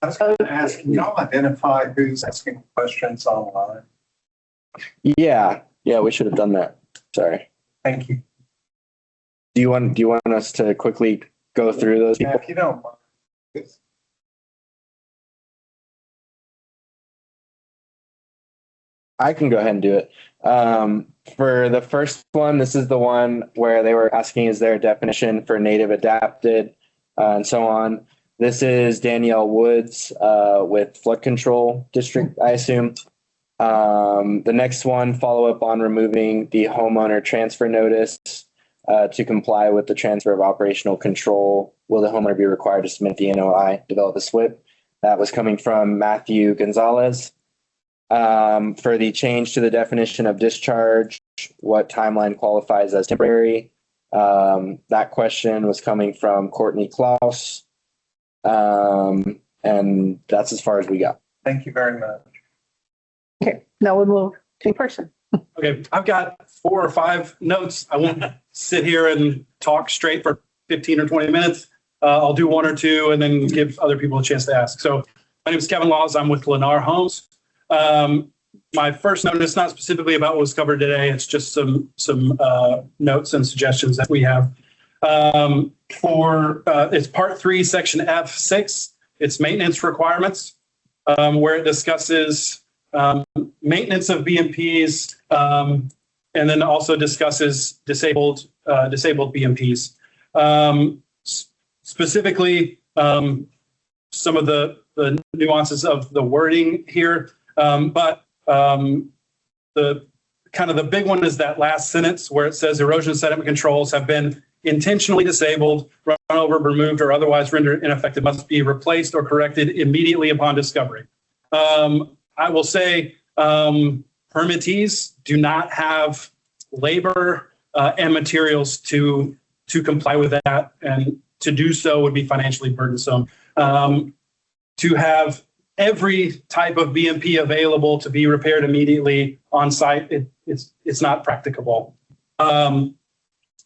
was going to ask, can y'all identify who's asking questions online?
Yeah, we should have done that. Sorry.
Thank you.
Do you want us to quickly go through those people?
Yeah, if you don't mind.
I can go ahead and do it. For the first one, this is the one where they were asking, is there a definition for native adapted and so on. This is Danielle Woods with Flood Control District, I assume. The next one, follow up on removing the homeowner transfer notice to comply with the transfer of operational control. Will the homeowner be required to submit the NOI, develop a SWIP? That was coming from Matthew Gonzalez. For the change to the definition of discharge, what timeline qualifies as temporary? That question was coming from Courtney Klaus. And that's as far as we got.
Thank you very much.
Okay, now we'll move to in person.
Okay, I've got 4 or 5 notes. I won't sit here and talk straight for 15 or 20 minutes. I'll do 1 or 2 and then give other people a chance to ask. So my name is Kevin Laws. I'm with Lennar Homes. My first note is not specifically about what was covered today. It's just some notes and suggestions that we have. It's part 3, section F6. It's maintenance requirements, where it discusses maintenance of BMPs, and then also discusses disabled BMPs. Specifically, some of the nuances of the wording here, but the kind of the big one is that last sentence where it says erosion sediment controls have been intentionally disabled, run over, removed, or otherwise rendered ineffective must be replaced or corrected immediately upon discovery. I will say permittees do not have labor and materials to comply with that, and to do so would be financially burdensome. To have every type of BMP available to be repaired immediately on site, it's not practicable.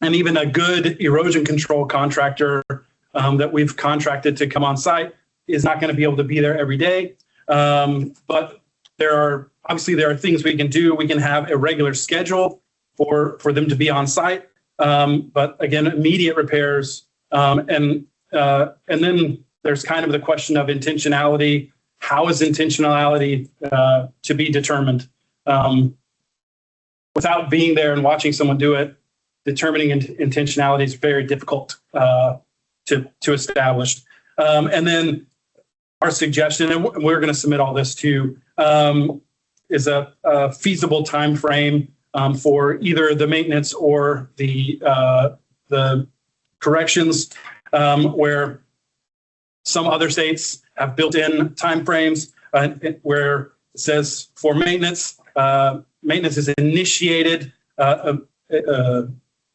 And even a good erosion control contractor that we've contracted to come on site is not going to be able to be there every day. But there are things we can do. We can have a regular schedule for them to be on site. But again, immediate repairs. And then there's kind of the question of intentionality. How is intentionality to be determined? Without being there and watching someone do it, determining intentionality is very difficult to establish. And then our suggestion, and we're going to submit all this to, is a feasible time frame for either the maintenance or the corrections, where some other states have built-in timeframes where it says for maintenance, maintenance is initiated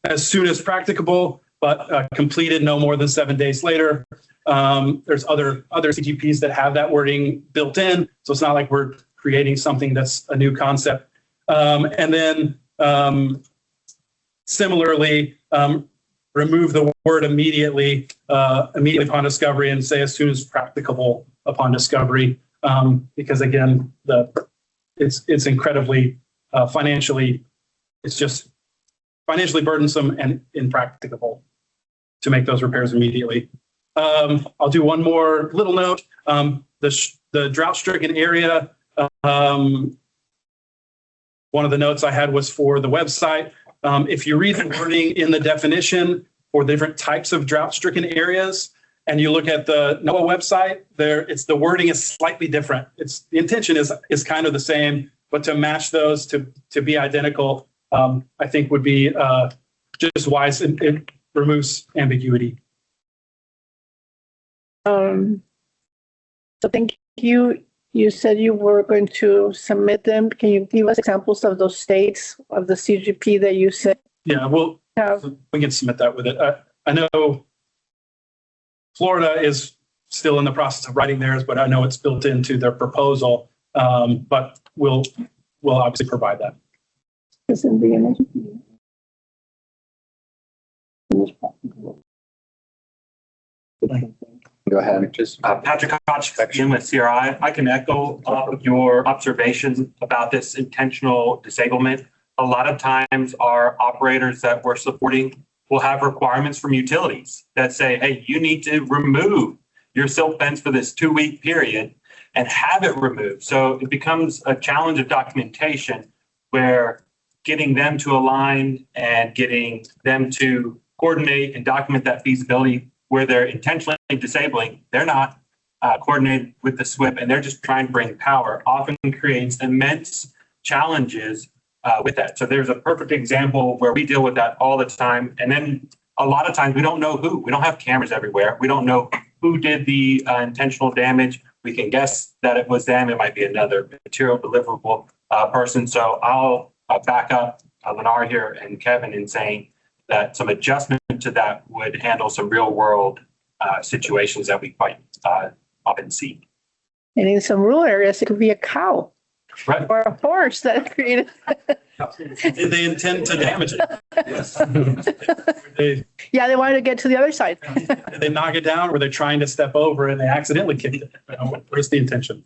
as soon as practicable, but completed no more than 7 days later. There's other CGPs that have that wording built in, so it's not like we're creating something that's a new concept. And then similarly, remove the word immediately upon discovery and say as soon as practicable upon discovery, because again, it's incredibly financially burdensome and impracticable to make those repairs immediately. I'll do one more little note. The drought-stricken area, one of the notes I had was for the website. If you read the wording in the definition for the different types of drought-stricken areas, and you look at the NOAA website, the wording is slightly different. The intention is kind of the same, but to match those to be identical, I think would be just wise. It removes ambiguity.
So thank you. You said you were going to submit them. Can you give us examples of those states of the CGP that you said?
Yeah, well, we can submit that with it. I know Florida is still in the process of writing theirs, but I know it's built into their proposal. But we'll obviously provide that.
Go ahead.
Patrick Koch, again with CRI. I can echo all of your observations about this intentional disablement. A lot of times our operators that we're supporting will have requirements from utilities that say, hey, you need to remove your silt fence for this 2-week period and have it removed. So it becomes a challenge of documentation where getting them to align and getting them to coordinate and document that feasibility where they're intentionally disabling, they're not coordinated with the SWIP, and they're just trying to bring power, often creates immense challenges with that. So there's a perfect example where we deal with that all the time. And then a lot of times we don't know who. We don't have cameras everywhere. We don't know who did the intentional damage. We can guess that it was them. It might be another material deliverable person. So I'll back up Lennar here and Kevin in saying that some adjustment to that would handle some real world situations that we quite often see.
And in some rural areas, it could be a cow.
Right.
Or a horse that created.
Did they intend to damage it? Yes.
Yeah, they wanted to get to the other side.
Did they knock it down, or were they trying to step over and they accidentally kicked it? Where's the intention?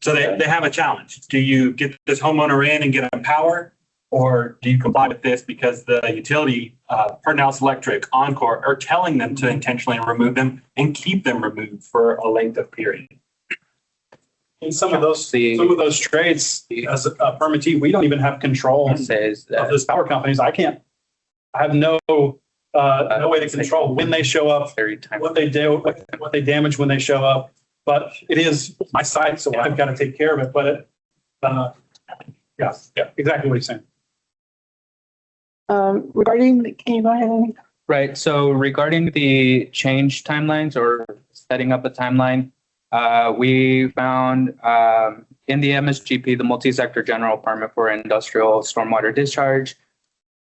So they have a challenge. Do you get this homeowner in and get them power, or do you comply with this because the utility, Pernaus Electric, Encore, are telling them to intentionally remove them and keep them removed for a length of period?
In some of those trades, as a permittee, we don't even have control of those power companies. I have no way to control when they show up, what they do, what they damage when they show up. But it is my site, so I've got to take care of it. But yeah, exactly what he's saying.
Regarding, can you go ahead?
Right. So regarding the change timelines or setting up a timeline, we found in the MSGP, the multi-sector general permit for industrial stormwater discharge,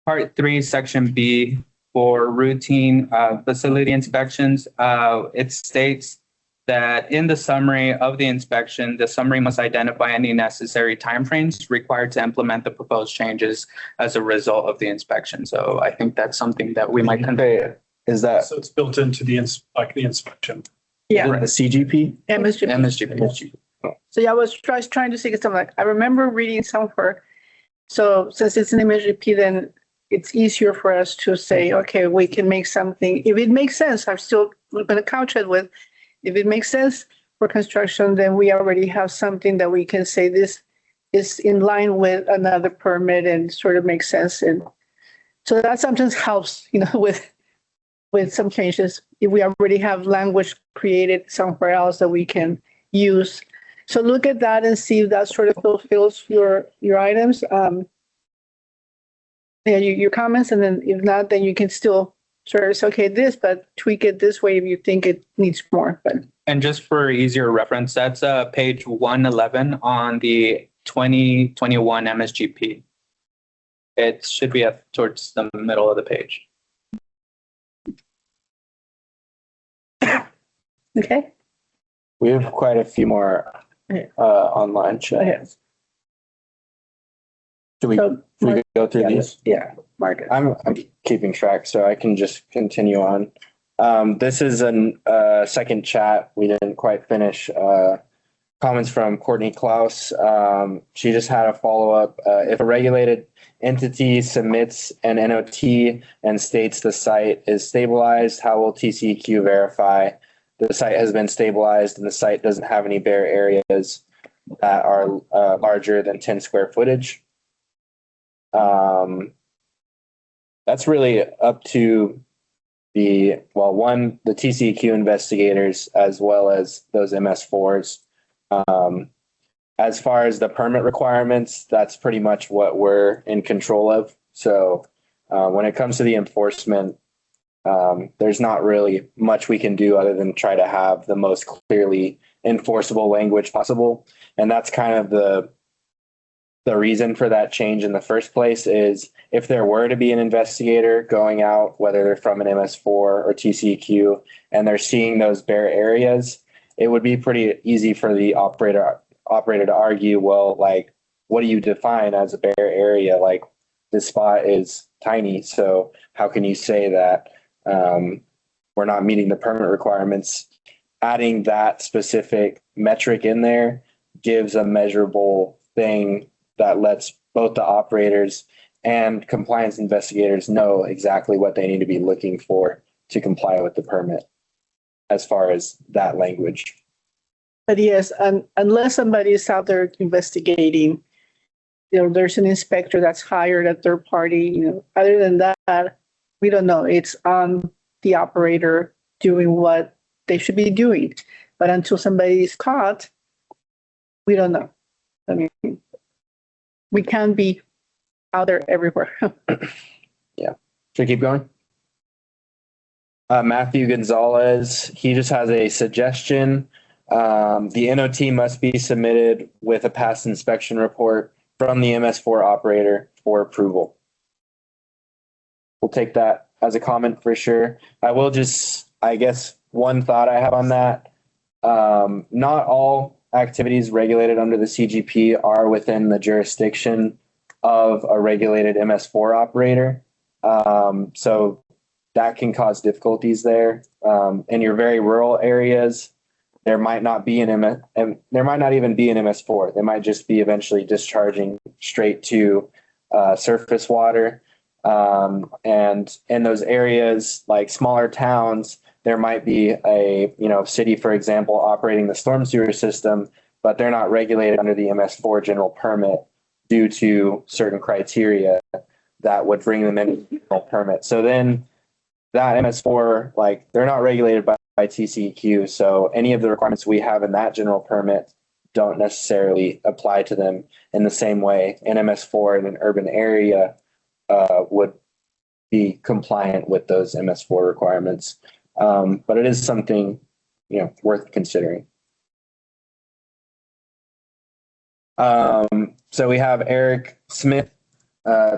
Part 3, Section B, for routine facility inspections, it states that in the summary of the inspection, the summary must identify any necessary timeframes required to implement the proposed changes as a result of the inspection. So I think that's something that we might convey.
Is that
So it's built into the inspection.
Yeah.
the CGP?
MSGP. So yeah, I was trying to see something like, I remember reading somewhere. So since it's an MSGP, then it's easier for us to say, okay, we can make something. If it makes sense, I'm still going to couch it with, if it makes sense for construction, then we already have something that we can say this is in line with another permit and sort of makes sense. And so that sometimes helps, with some changes, if we already have language created somewhere else that we can use. So look at that and see if that sort of fulfills your items. Your comments, and then if not, then you can still sort of say, okay, this, but tweak it this way if you think it needs more. But
And just for easier reference, that's page 111 on the 2021 MSGP. It should be towards the middle of the page.
okay.
We have quite a few more online chats. Should we go through these?
Yeah, mark it.
I'm keeping track, so I can just continue on. This is a second chat. We didn't quite finish. Comments from Courtney Klaus. She just had a follow-up. If a regulated entity submits an NOT and states the site is stabilized, how will TCEQ verify the site has been stabilized and the site doesn't have any bare areas that are larger than 10 square footage? That's really up to the TCEQ investigators as well as those MS4s. As far as the permit requirements, that's pretty much what we're in control of. So when it comes to the enforcement, there's not really much we can do other than try to have the most clearly enforceable language possible. And that's kind of the reason for that change in the first place is if there were to be an investigator going out, whether they're from an MS4 or TCEQ, and they're seeing those bare areas, it would be pretty easy for the operator to argue, well, like, what do you define as a bare area? Like, this spot is tiny, so how can you say that we're not meeting the permit requirements? Adding that specific metric in there gives a measurable thing that lets both the operators and compliance investigators know exactly what they need to be looking for to comply with the permit as far as that language.
But yes, unless somebody is out there investigating, there's an inspector that's hired, a third party, other than that, we don't know. It's on the operator doing what they should be doing. But until somebody is caught, we don't know. I mean, we can't be out there everywhere.
Yeah. Should I keep going? Matthew Gonzalez, he just has a suggestion. The NOT must be submitted with a past inspection report from the MS4 operator for approval. We'll take that as a comment for sure. I will just, I guess, one thought I have on that. Not all activities regulated under the CGP are within the jurisdiction of a regulated MS4 operator. So that can cause difficulties there. In your very rural areas, there might not be there might not even be an MS4. They might just be eventually discharging straight to surface water. And in those areas, like smaller towns, there might be a city, for example, operating the storm sewer system, but they're not regulated under the MS4 general permit due to certain criteria that would bring them in general permit. So then that MS4, like they're not regulated by TCEQ. So any of the requirements we have in that general permit don't necessarily apply to them in the same way an MS4 in an urban area would be compliant with those MS4 requirements. But it is something, worth considering. So we have Eric Smith.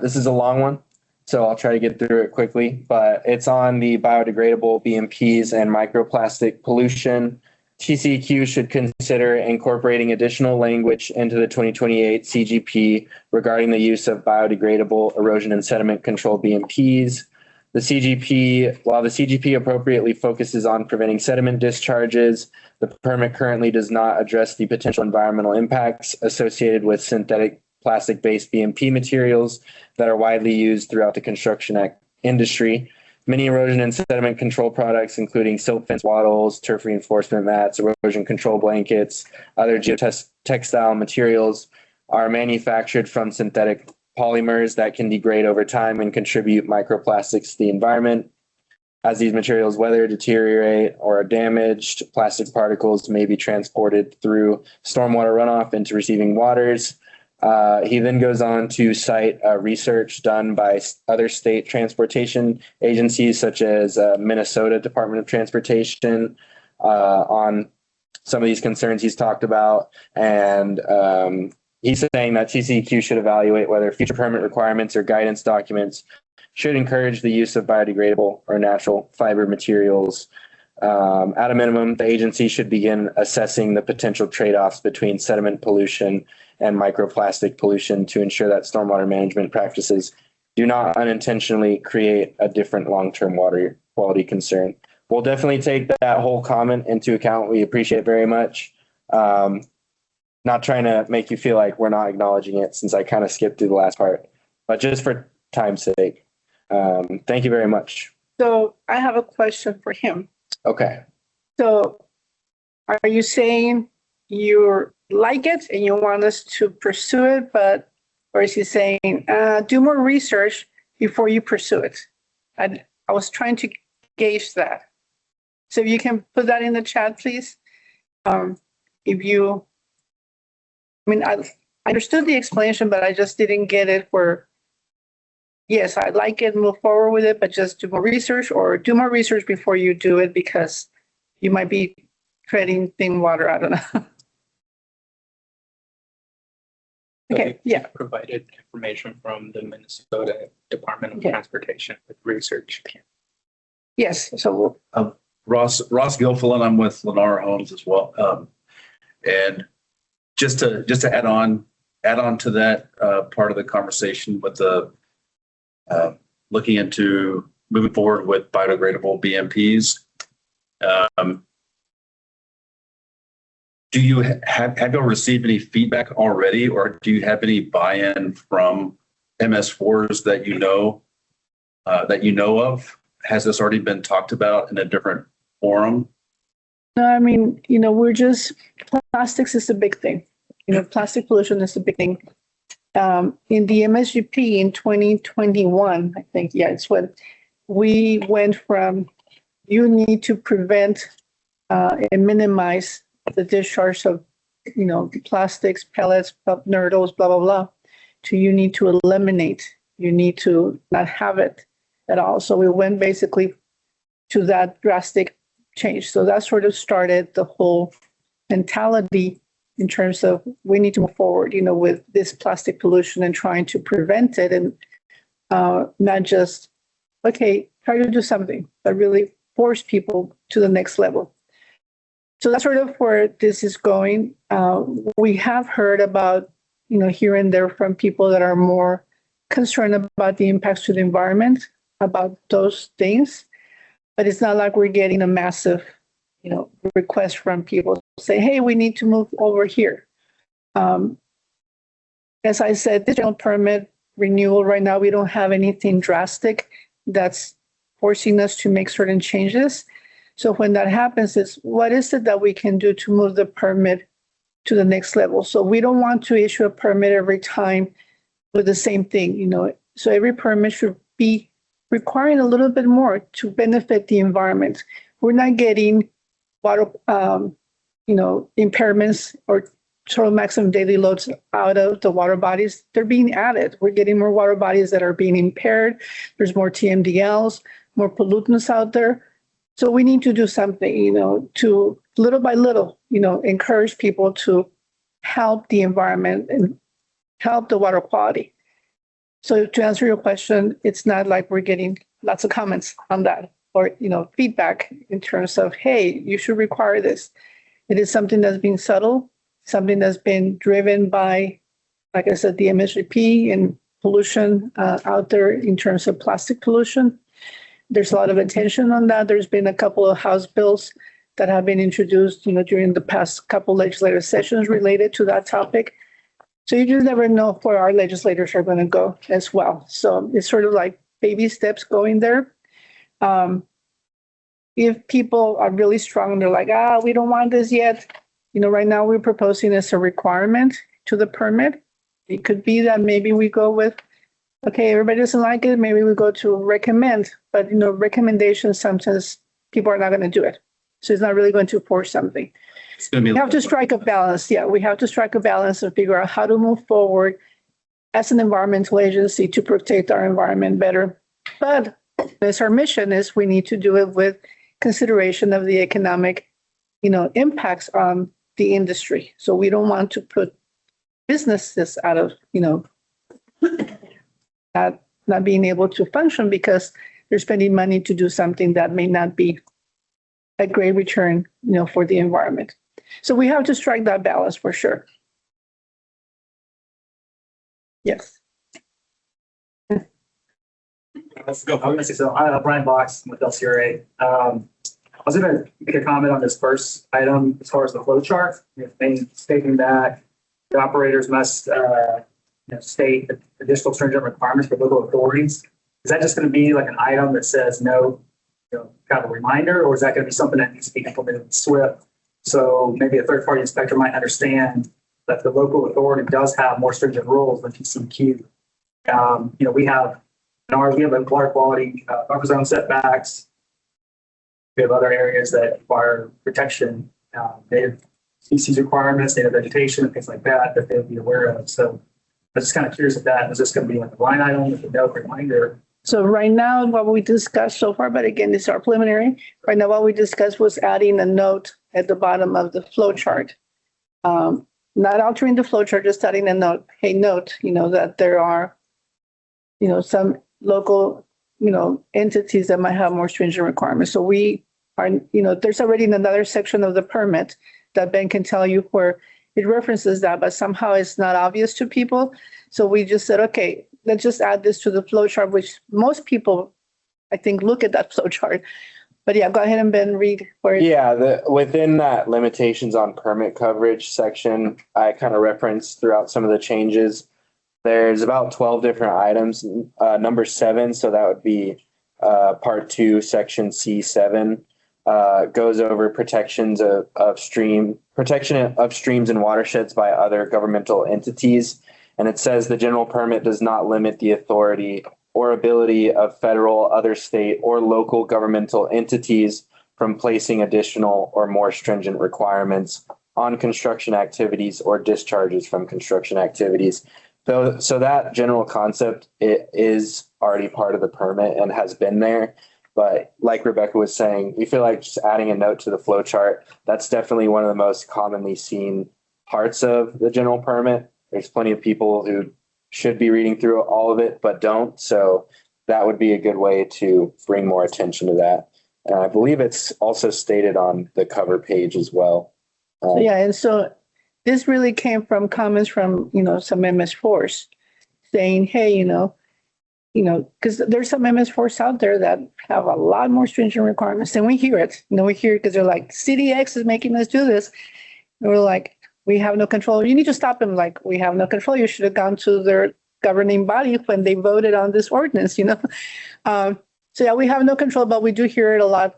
This is a long one, so I'll try to get through it quickly, but it's on the biodegradable BMPs and microplastic pollution. TCEQ should consider incorporating additional language into the 2028 CGP regarding the use of biodegradable erosion and sediment control BMPs. While the CGP appropriately focuses on preventing sediment discharges, the permit currently does not address the potential environmental impacts associated with synthetic plastic-based BMP materials that are widely used throughout the construction industry. Many erosion and sediment control products, including silt fence wattles, turf reinforcement mats, erosion control blankets, other geotextile materials, are manufactured from synthetic polymers that can degrade over time and contribute microplastics to the environment. As these materials weather, deteriorate, or are damaged, plastic particles may be transported through stormwater runoff into receiving waters. He then goes on to cite research done by other state transportation agencies, such as Minnesota Department of Transportation, on some of these concerns he's talked about. And he's saying that TCEQ should evaluate whether future permit requirements or guidance documents should encourage the use of biodegradable or natural fiber materials. At a minimum, the agency should begin assessing the potential trade-offs between sediment pollution and microplastic pollution to ensure that stormwater management practices do not unintentionally create a different long-term water quality concern. We'll definitely take that whole comment into account. We appreciate it very much. Not trying to make you feel like we're not acknowledging it, since I kind of skipped through the last part, but just for time's sake. Thank you very much.
So I have a question for him.
Okay.
So are you saying you like it and you want us to pursue it, or is he saying, do more research before you pursue it? I was trying to gauge that. So if you can put that in the chat, please. I understood the explanation, but I just didn't get it where, yes, I like it, move forward with it, but just do more research, or do more research before you do it because you might be treading thin water. I don't know. Okay, yeah.
Provided information from the Minnesota Department of Transportation with research.
Yes, so
Ross Gilfillan, I'm with Lennar Homes as well. And just to add on to that part of the conversation with the looking into moving forward with biodegradable BMPs. Do you have you received any feedback already, or do you have any buy-in from MS4s that you know of? Has this already been talked about in a different forum?
No, I mean, we're just, plastics is a big thing. Plastic pollution is a big thing. In the MSGP in 2021, I think, it's when we went from, you need to prevent and minimize the discharge of, plastics, pellets, nurdles, blah, blah, blah, to you need to eliminate, you need to not have it at all. So we went basically to that drastic change. So that sort of started the whole mentality in terms of we need to move forward, with this plastic pollution and trying to prevent it, and not just, okay, try to do something, but really force people to the next level. So that's sort of where this is going. We have heard about, here and there from people that are more concerned about the impacts to the environment, about those things. But it's not like we're getting a massive, request from people to say, hey, we need to move over here. As I said, this general permit renewal right now, we don't have anything drastic that's forcing us to make certain changes. So when that happens, is what is it that we can do to move the permit to the next level? So we don't want to issue a permit every time with the same thing, So every permit should be requiring a little bit more to benefit the environment. We're not getting water, impairments or total maximum daily loads out of the water bodies. They're being added. We're getting more water bodies that are being impaired. There's more TMDLs, more pollutants out there. So we need to do something, to little by little, encourage people to help the environment and help the water quality. So to answer your question, it's not like we're getting lots of comments on that or, feedback in terms of, hey, you should require this. It is something that's been subtle, something that's been driven by, like I said, the MSGP and pollution out there in terms of plastic pollution. There's a lot of attention on that. There's been a couple of House bills that have been introduced, during the past couple legislative sessions related to that topic. So you just never know where our legislators are going to go as well. So it's sort of like baby steps going there. If people are really strong and they're like, we don't want this yet, right now we're proposing as a requirement to the permit. It could be that maybe we go with, okay, everybody doesn't like it, maybe we go to recommend, but recommendations, sometimes people are not going to do it. So it's not really going to force something. We have to strike a balance. Yeah, we have to strike a balance and figure out how to move forward as an environmental agency to protect our environment better. But as our mission is, we need to do it with consideration of the economic, impacts on the industry. So we don't want to put businesses out of, not being able to function because they're spending money to do something that may not be a great return, for the environment. So we have to strike that balance for sure. Yes.
Let's go. I'm Brian Box with LCRA. I was going to make a comment on this first item as far as the flow chart, stating that the operators must state additional stringent requirements for local authorities. Is that just going to be like an item that says no, kind of a reminder, or is that going to be something that needs to be implemented in SWIFT? So maybe a third-party inspector might understand that the local authority does have more stringent rules than TCEQ. We have a water quality buffer zone setbacks. We have other areas that require protection, native species requirements, native vegetation, and things like that they'll be aware of. So I'm just kind of curious if that is just going to be like a line item with a note reminder.
So right now, what we discussed so far, but again, this is our preliminary. Right now, what we discussed was adding a note at the bottom of the flow chart. Not altering the flow chart, just adding a note. Hey, note, that there are, some local, entities that might have more stringent requirements. So we are, there's already another section of the permit that Ben can tell you where it references that, but somehow it's not obvious to people. So we just said, okay, let's just add this to the flow chart, which most people, I think, look at that flow chart. But yeah, go ahead and Ben, read where it.
Yeah, within that limitations on permit coverage section, I kind of referenced throughout some of the changes. There's about 12 different items. Number 7, so that would be part 2, section C7, goes over protections of streams and watersheds by other governmental entities. And it says the general permit does not limit the authority or ability of federal, other state, or local governmental entities from placing additional or more stringent requirements on construction activities or discharges from construction activities. So that general concept, it is already part of the permit and has been there. But like Rebecca was saying, we feel like just adding a note to the flow chart, that's definitely one of the most commonly seen parts of the general permit. There's plenty of people who should be reading through all of it, but don't. So that would be a good way to bring more attention to that. And I believe it's also stated on the cover page as well.
Yeah, and so this really came from comments from, some MS4s saying, hey, because there's some MS4s out there that have a lot more stringent requirements, and we hear it. We hear it because they're like, CDX is making us do this. And we're like, we have no control. You need to stop them. Like, we have no control. You should have gone to their governing body when they voted on this ordinance, So yeah, we have no control, but we do hear it a lot.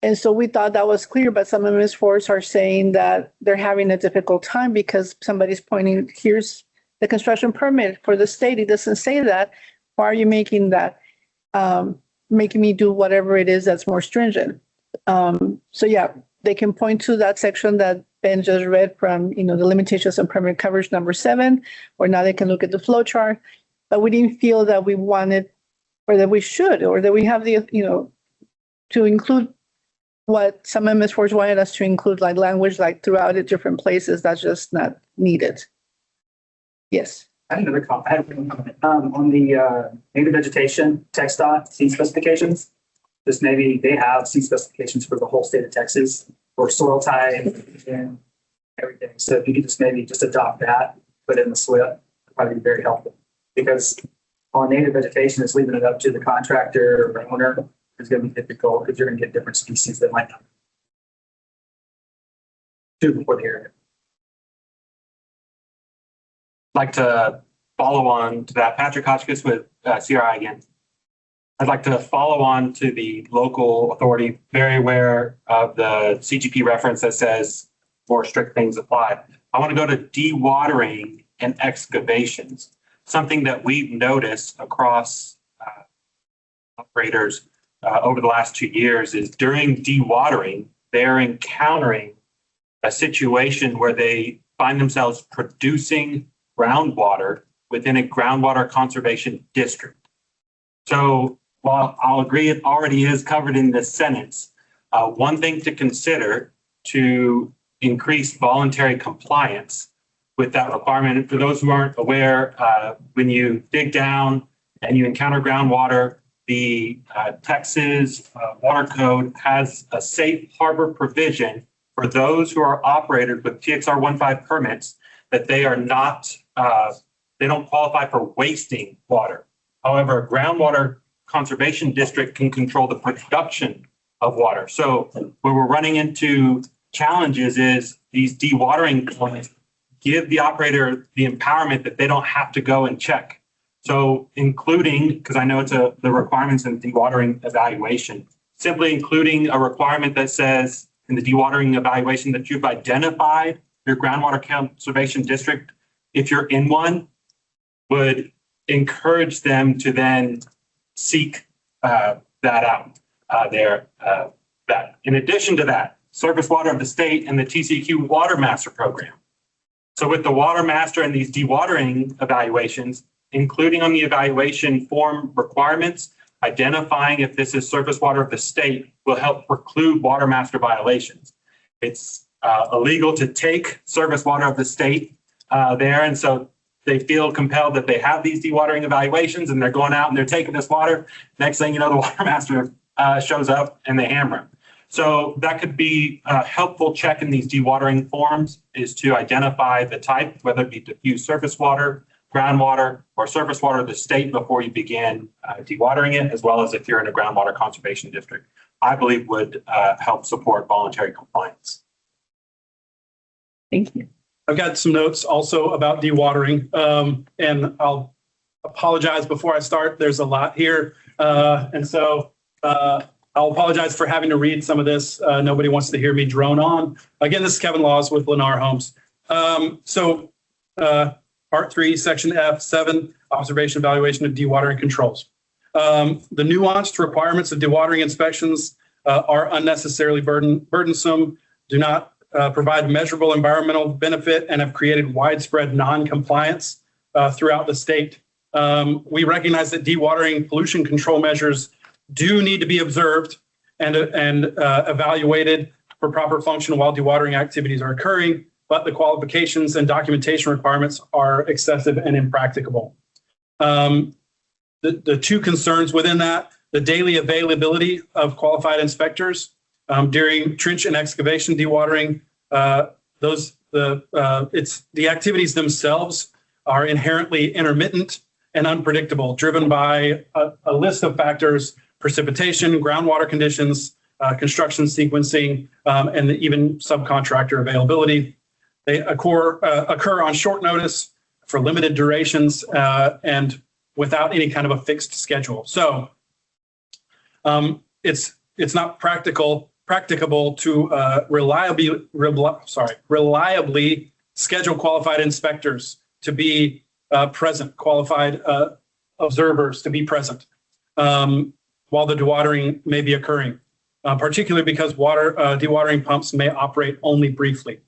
And so we thought that was clear, but some MS4s are saying that they're having a difficult time because somebody's pointing, here's the construction permit for the state. It doesn't say that. Why are you making that, making me do whatever it is that's more stringent? So yeah, they can point to that section that Ben just read from, the limitations on permit coverage number 7, or now they can look at the flow chart. But we didn't feel that we wanted, or that we should, or that we have the, to include what some MS4s wanted us to include, like language, like throughout at different places. That's just not needed. Yes.
I had another comment on the native vegetation text dot seed specifications. Just maybe they have seed specifications for the whole state of Texas for soil type and everything. So if you could just maybe just adopt that, put it in the SWIP, that'd probably be very helpful. Because on native vegetation, it's leaving it up to the contractor or owner. It's going to be difficult because you're going to get different species that might not do before the area.
Like to follow on to that, Patrick Hotchkiss with CRI again. I'd like to follow on to the local authority, very aware of the CGP reference that says more strict things apply. I want to go to dewatering and excavations. Something that we've noticed across operators over the last 2 years is during dewatering, they're encountering a situation where they find themselves producing groundwater within a groundwater conservation district. So while I'll agree it already is covered in this sentence, one thing to consider to increase voluntary compliance with that requirement, and for those who aren't aware, when you dig down and you encounter groundwater, the Texas Water Code has a safe harbor provision for those who are operated with TXR 15 permits that they are not, they don't qualify for wasting water. However, a groundwater conservation district can control the production of water. So where we're running into challenges is these dewatering points give the operator the empowerment that they don't have to go and check. So including, because I know it's the requirements in the dewatering evaluation, simply including a requirement that says in the dewatering evaluation that you've identified your groundwater conservation district, if you're in one, would encourage them to then seek that out there. That in addition to that, surface water of the state and the TCEQ water master program. So with the water master and these dewatering evaluations, including on the evaluation form requirements, identifying if this is surface water of the state will help preclude water master violations. It's illegal to take surface water of the state there. And so they feel compelled that they have these dewatering evaluations and they're going out and they're taking this water. Next thing you know, the water master shows up and they hammer them. So that could be a helpful check in these dewatering forms is to identify the type, whether it be diffuse surface water, groundwater, or surface water of the state before you begin dewatering it, as well as if you're in a groundwater conservation district, I believe would help support voluntary compliance.
Thank you.
I've got some notes also about dewatering, and I'll apologize before I start. There's a lot here. And so I'll apologize for having to read some of this. Nobody wants to hear me drone on. Again, this is Kevin Laws with Lennar Homes. Part 3, Section F7, observation evaluation of dewatering controls. The nuanced requirements of dewatering inspections are unnecessarily burdensome, do not provide measurable environmental benefit, and have created widespread non-compliance throughout the state. We recognize that dewatering pollution control measures do need to be observed and evaluated for proper function while dewatering activities are occurring, but the qualifications and documentation requirements are excessive and impracticable. The two concerns within that, the daily availability of qualified inspectors during trench and excavation dewatering, the activities themselves are inherently intermittent and unpredictable, driven by a list of factors: precipitation, groundwater conditions, construction sequencing, and even subcontractor availability. They occur on short notice for limited durations and without any kind of a fixed schedule. So it's not practicable to reliably schedule qualified inspectors to be present, qualified observers to be present while the dewatering may be occurring, particularly because dewatering pumps may operate only briefly.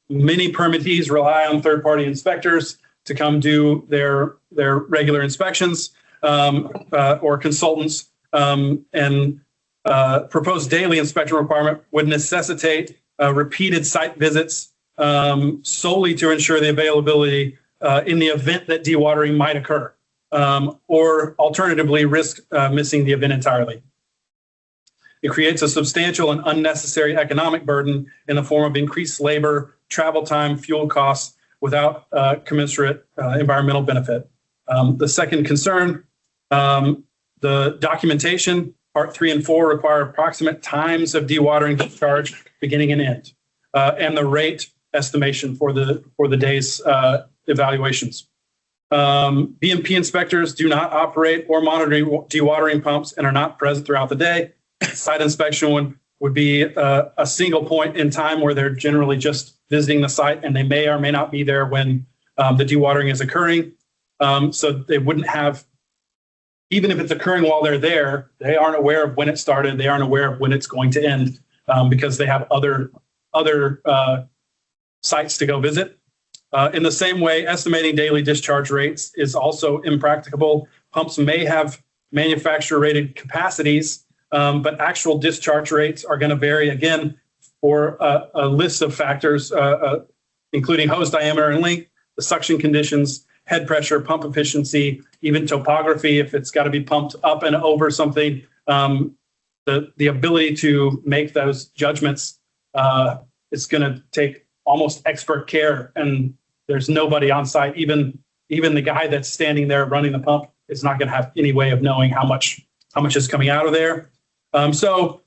Many permittees rely on third-party inspectors to come do their regular inspections or consultants, and proposed daily inspection requirement would necessitate repeated site visits solely to ensure the availability in the event that dewatering might occur, or alternatively risk missing the event entirely. It creates a substantial and unnecessary economic burden in the form of increased labor, travel time, fuel costs without commensurate environmental benefit. The second concern, the documentation, part 3 and 4 require approximate times of dewatering discharge beginning and end, and the rate estimation for the day's evaluations. BMP inspectors do not operate or monitor dewatering pumps and are not present throughout the day. Site inspection would be a single point in time where they're generally just visiting the site, and they may or may not be there when the dewatering is occurring. So they wouldn't have, even if it's occurring while they're there, they aren't aware of when it started. They aren't aware of when it's going to end because they have other sites to go visit. In the same way, estimating daily discharge rates is also impracticable. Pumps may have manufacturer-rated capacities, but actual discharge rates are going to vary again for a list of factors, including hose diameter and length, the suction conditions, head pressure, pump efficiency, even topography. If it's got to be pumped up and over something, the ability to make those judgments is going to take almost expert care, and there's nobody on site. Even the guy that's standing there running the pump is not going to have any way of knowing how much is coming out of there. So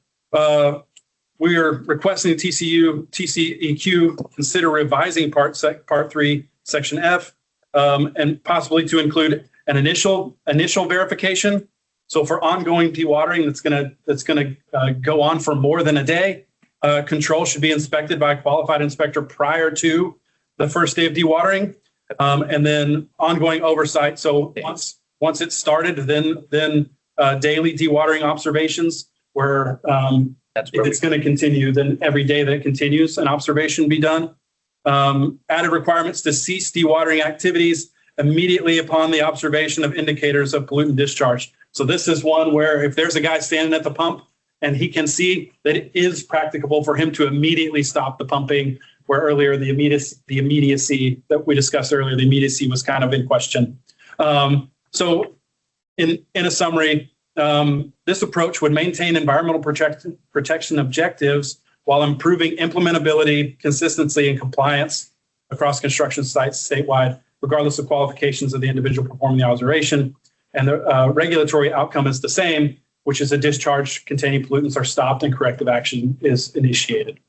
we are requesting TCEQ consider revising part 3, section F, and possibly to include an initial verification. So for ongoing dewatering that's gonna go on for more than a day, control should be inspected by a qualified inspector prior to the first day of dewatering, and then ongoing oversight. So once it's started, then daily dewatering observations where if it's going to continue, then every day that it continues, an observation be done. Added requirements to cease dewatering activities immediately upon the observation of indicators of pollutant discharge. So this is one where if there's a guy standing at the pump and he can see that it is practicable for him to immediately stop the pumping, where earlier the immediacy that we discussed earlier, the immediacy was kind of in question. So in a summary, this approach would maintain environmental protection objectives while improving implementability, consistency, and compliance across construction sites statewide, regardless of qualifications of the individual performing the observation. And the regulatory outcome is the same, which is a discharge containing pollutants are stopped and corrective action is initiated.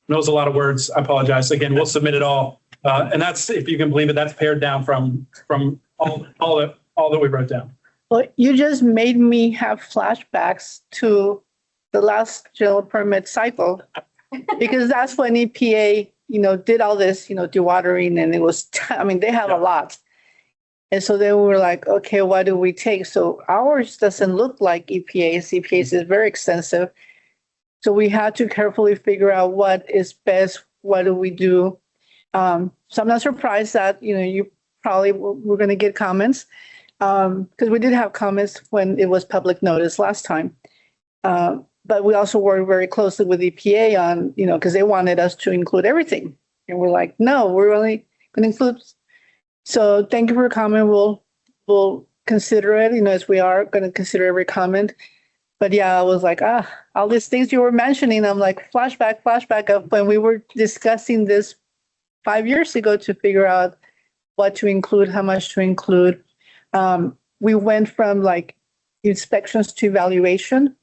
That was a lot of words. I apologize. Again, we'll submit it all. And that's, if you can believe it, that's pared down from all that we wrote down.
Well, you just made me have flashbacks to the last general permit cycle, because that's when EPA, did all this, dewatering, and it was, they have a lot. And so then we were like, okay, what do we take? So ours doesn't look like EPA's. EPA's is very extensive. So we had to carefully figure out what is best. What do we do? So I'm not surprised that, you probably were going to get comments, because we did have comments when it was public notice last time. But we also worked very closely with EPA on, because they wanted us to include everything. And we're like, no, we're only going to include. So thank you for your comment. We'll consider it, as we are going to consider every comment. But yeah, I was like, all these things you were mentioning, I'm like, flashback of when we were discussing this 5 years ago to figure out what to include, how much to include. We went from like inspections to evaluation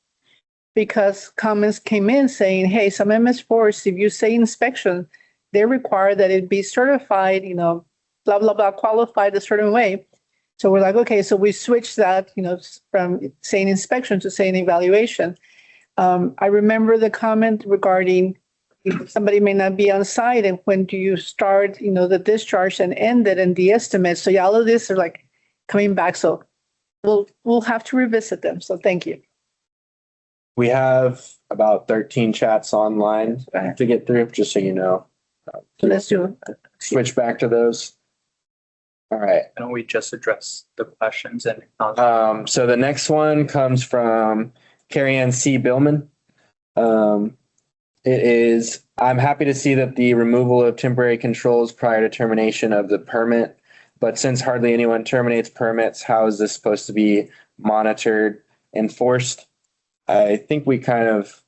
because comments came in saying, hey, some MS4s, if you say inspection, they require that it be certified, blah, blah, blah, qualified a certain way. So we're like, okay, so we switched that, from saying inspection to saying evaluation. I remember the comment regarding somebody may not be on site, and when do you start, the discharge and end it, and the estimate. So yeah, all of this are like coming back. So we'll have to revisit them. So thank you.
We have about 13 chats online to get through, just so you know.
So let's do it.
Switch back to those. All right.
Why don't we just address the questions and
so the next one comes from Carrie Ann C. Billman. It is, I'm happy to see that the removal of temporary controls prior to termination of the permit, but since hardly anyone terminates permits, how is this supposed to be monitored, enforced? I think we kind of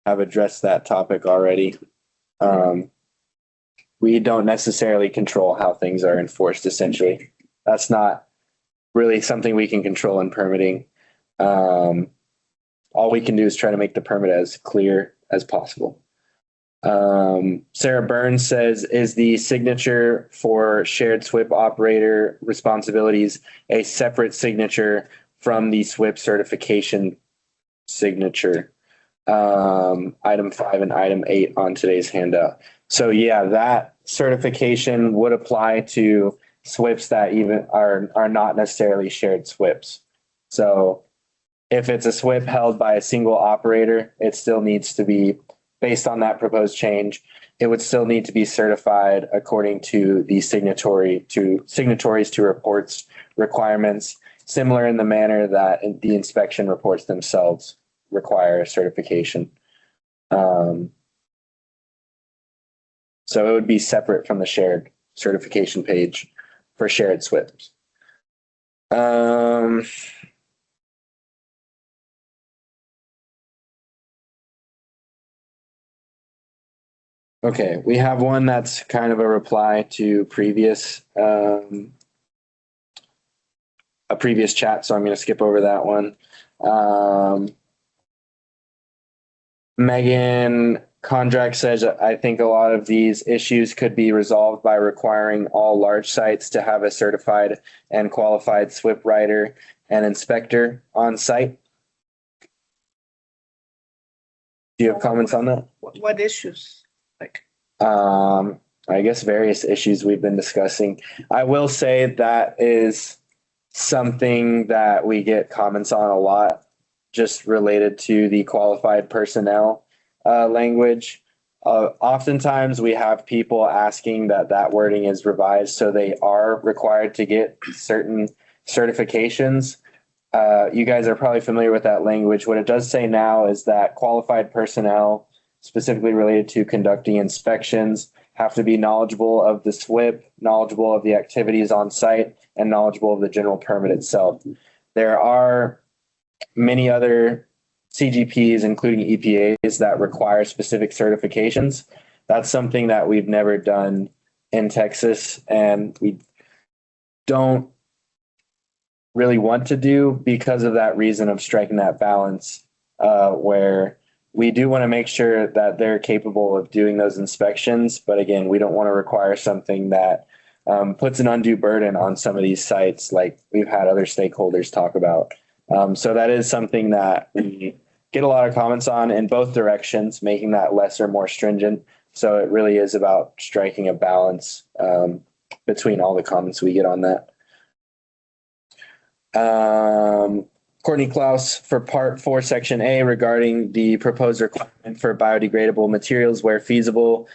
have addressed that topic already. We don't necessarily control how things are enforced, essentially. That's not really something we can control in permitting. All we can do is try to make the permit as clear as possible. Sarah Burns says, is the signature for shared SWIP operator responsibilities a separate signature from the SWIP certification signature? Item 5 and item 8 on today's handout. So yeah, that certification would apply to SWIPs that even are not necessarily shared SWIPs. So if it's a SWIP held by a single operator, it still needs to be, based on that proposed change, it would still need to be certified according to the signatories to reports requirements, similar in the manner that the inspection reports themselves require a certification. So it would be separate from the shared certification page for shared SWIPs. Okay, we have one that's kind of a reply to a previous chat, so I'm going to skip over that one. Megan Kondrak says, I think a lot of these issues could be resolved by requiring all large sites to have a certified and qualified SWIP writer and inspector on site. Do you have comments on that?
What issues?
I guess various issues we've been discussing. I will say that is something that we get comments on a lot, just related to the qualified personnel language. Oftentimes we have people asking that wording is revised so they are required to get certain certifications. You guys are probably familiar with that language. What it does say now is that qualified personnel, specifically related to conducting inspections, have to be knowledgeable of the SWIP, knowledgeable of the activities on site, and knowledgeable of the general permit itself. There are many other CGPs, including EPAs, that require specific certifications. That's something that we've never done in Texas, and we don't really want to do because of that reason of striking that balance where we do want to make sure that they're capable of doing those inspections. But again, we don't want to require something that puts an undue burden on some of these sites, like we've had other stakeholders talk about. So that is something that we get a lot of comments on in both directions, making that less or more stringent. So it really is about striking a balance between all the comments we get on that. Courtney Klaus for Part 4, Section A regarding the proposed requirement for biodegradable materials where feasible.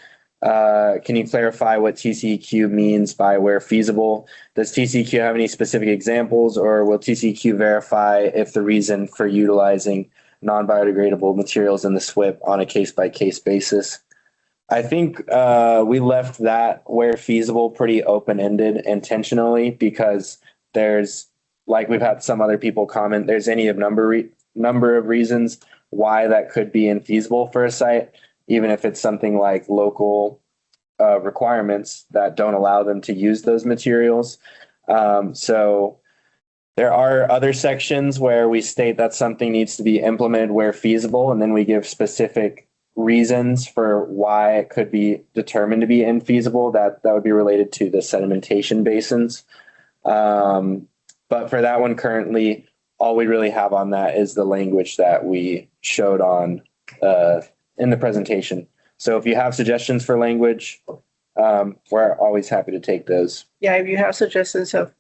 Can you clarify what TCEQ means by where feasible? Does TCEQ have any specific examples, or will TCEQ verify if the reason for utilizing non-biodegradable materials in the SWIP on a case-by-case basis? I think we left that where feasible pretty open-ended intentionally because there's, like we've had some other people comment, there's any number of reasons why that could be infeasible for a site, even if it's something like local requirements that don't allow them to use those materials. So there are other sections where we state that something needs to be implemented where feasible, and then we give specific reasons for why it could be determined to be infeasible. That would be related to the sedimentation basins. But for that one currently, all we really have on that is the language that we showed on in the presentation. So if you have suggestions for language, we're always happy to take those.
Yeah, if you have suggestions of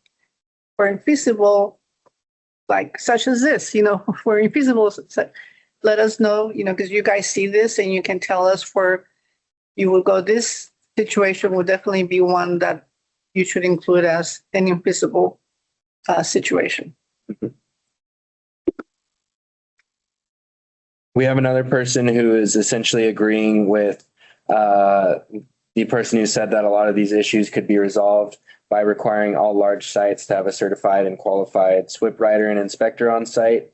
for infeasible, like such as this, for infeasible, let us know, because you guys see this and you can tell us where you will go. This situation will definitely be one that you should include as an infeasible situation.
Mm-hmm. We have another person who is essentially agreeing with the person who said that a lot of these issues could be resolved by requiring all large sites to have a certified and qualified SWIP writer and inspector on site.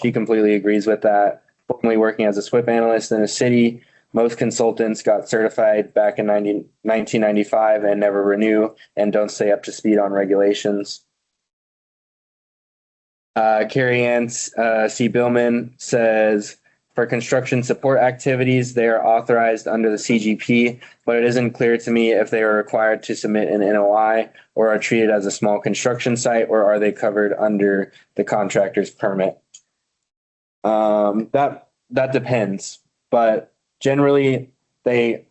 She completely agrees with that. Formerly working as a SWIP analyst in a city, most consultants got certified back in 1995 and never renew and don't stay up to speed on regulations. Carrie Ann C. Billman says, for construction support activities, they are authorized under the CGP, but it isn't clear to me if they are required to submit an NOI or are treated as a small construction site, or are they covered under the contractor's permit? That depends, but generally they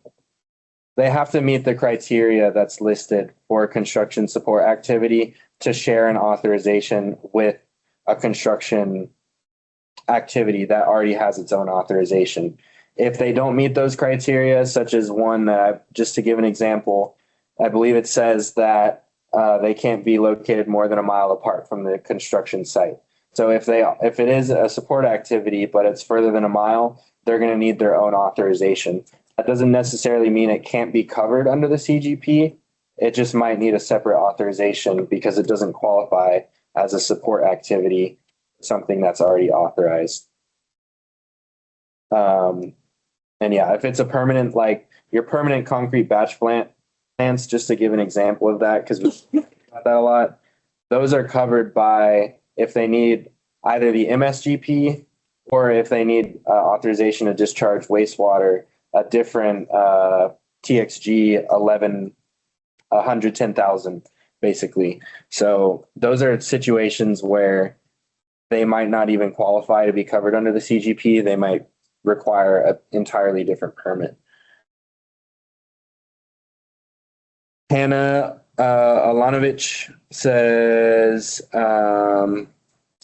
have to meet the criteria that's listed for construction support activity to share an authorization with a construction activity that already has its own authorization. If they don't meet those criteria, such as one that, just to give an example, I believe it says that they can't be located more than a mile apart from the construction site. So if it is a support activity, but it's further than a mile, they're going to need their own authorization. That doesn't necessarily mean it can't be covered under the CGP. It just might need a separate authorization because it doesn't qualify as a support activity, something that's already authorized. And yeah, if it's a permanent, like your permanent concrete batch plants, just to give an example of that, because we talk about that a lot, those are covered by, if they need either the MSGP or if they need authorization to discharge wastewater, a different TXG 110,000, basically. So those are situations where they might not even qualify to be covered under the CGP. They might require an entirely different permit. Hannah Alanovich says,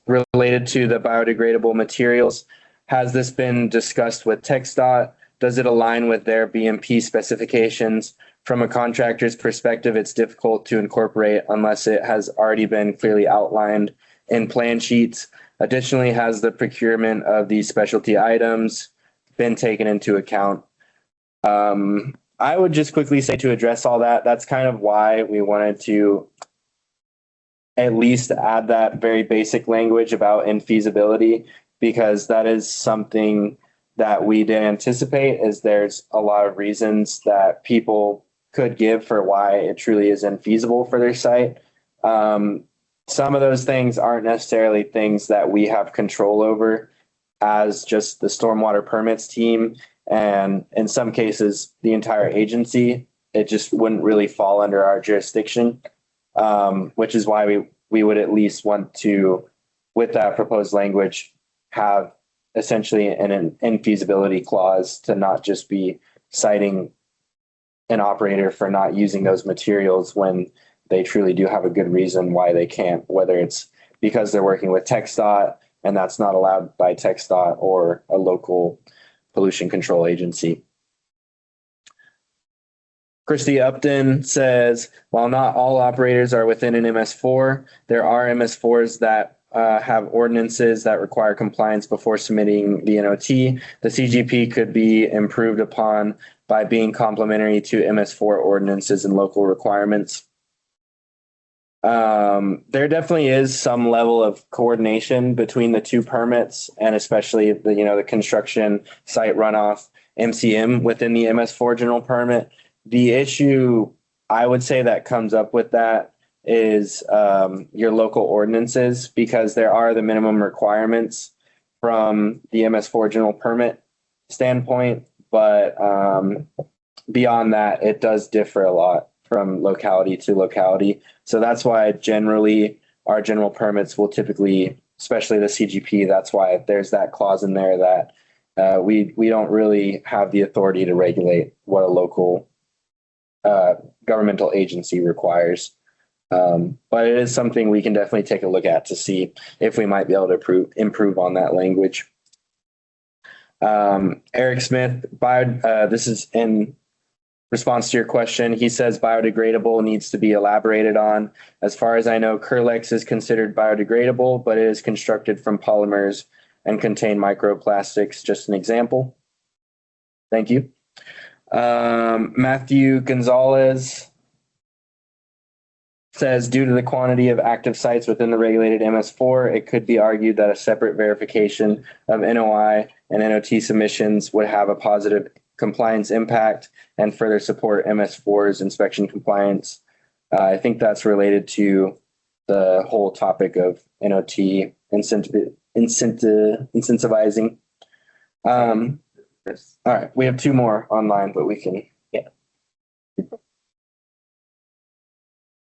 related to the biodegradable materials, has this been discussed with TxDOT? Does it align with their BMP specifications? From a contractor's perspective, it's difficult to incorporate unless it has already been clearly outlined in plan sheets. Additionally, has the procurement of these specialty items been taken into account? I would just quickly say, to address all that, that's kind of why we wanted to at least add that very basic language about infeasibility, because that is something that we didn't anticipate, is there's a lot of reasons that people could give for why it truly is infeasible for their site. Some of those things aren't necessarily things that we have control over as just the stormwater permits team. And in some cases, the entire agency, it just wouldn't really fall under our jurisdiction, which is why we would at least want to, with that proposed language, have essentially an infeasibility clause to not just be citing an operator for not using those materials when they truly do have a good reason why they can't, whether it's because they're working with TxDOT, and that's not allowed by TxDOT or a local pollution control agency. Christy Upton says, while not all operators are within an MS4, there are MS4s that have ordinances that require compliance before submitting the NOT. The CGP could be improved upon by being complementary to MS4 ordinances and local requirements. There definitely is some level of coordination between the two permits, and especially the construction site runoff MCM within the MS4 general permit. The issue I would say that comes up with that is your local ordinances, because there are the minimum requirements from the MS4 general permit standpoint, but beyond that, it does differ a lot from locality to locality. So that's why generally our general permits will typically, especially the CGP, that's why there's that clause in there that we don't really have the authority to regulate what a local governmental agency requires. But it is something we can definitely take a look at to see if we might be able to improve on that language. Eric Smith, this is in response to your question. He says biodegradable needs to be elaborated on. As far as I know, Curlex is considered biodegradable, but it is constructed from polymers and contain microplastics. Just an example. Thank you. Matthew Gonzalez says, due to the quantity of active sites within the regulated MS4, it could be argued that a separate verification of NOI and NOT submissions would have a positive compliance impact and further support MS4's inspection compliance. I think that's related to the whole topic of NOT incentivizing. All right, we have two more online, but we can, yeah.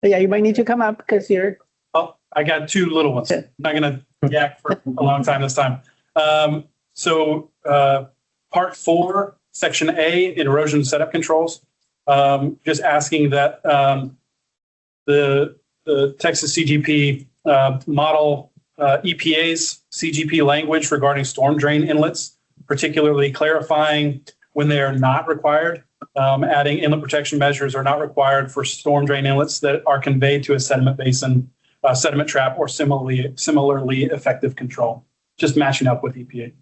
Yeah, you might need to come up because you're.
Oh, I got two little ones. I'm not going to yak for a long time this time. Part 4, Section A, erosion setup controls. Just asking that the Texas CGP model EPA's CGP language regarding storm drain inlets, particularly clarifying when they are not required. Adding inlet protection measures are not required for storm drain inlets that are conveyed to a sediment basin, sediment trap, or similarly effective control. Just matching up with EPA.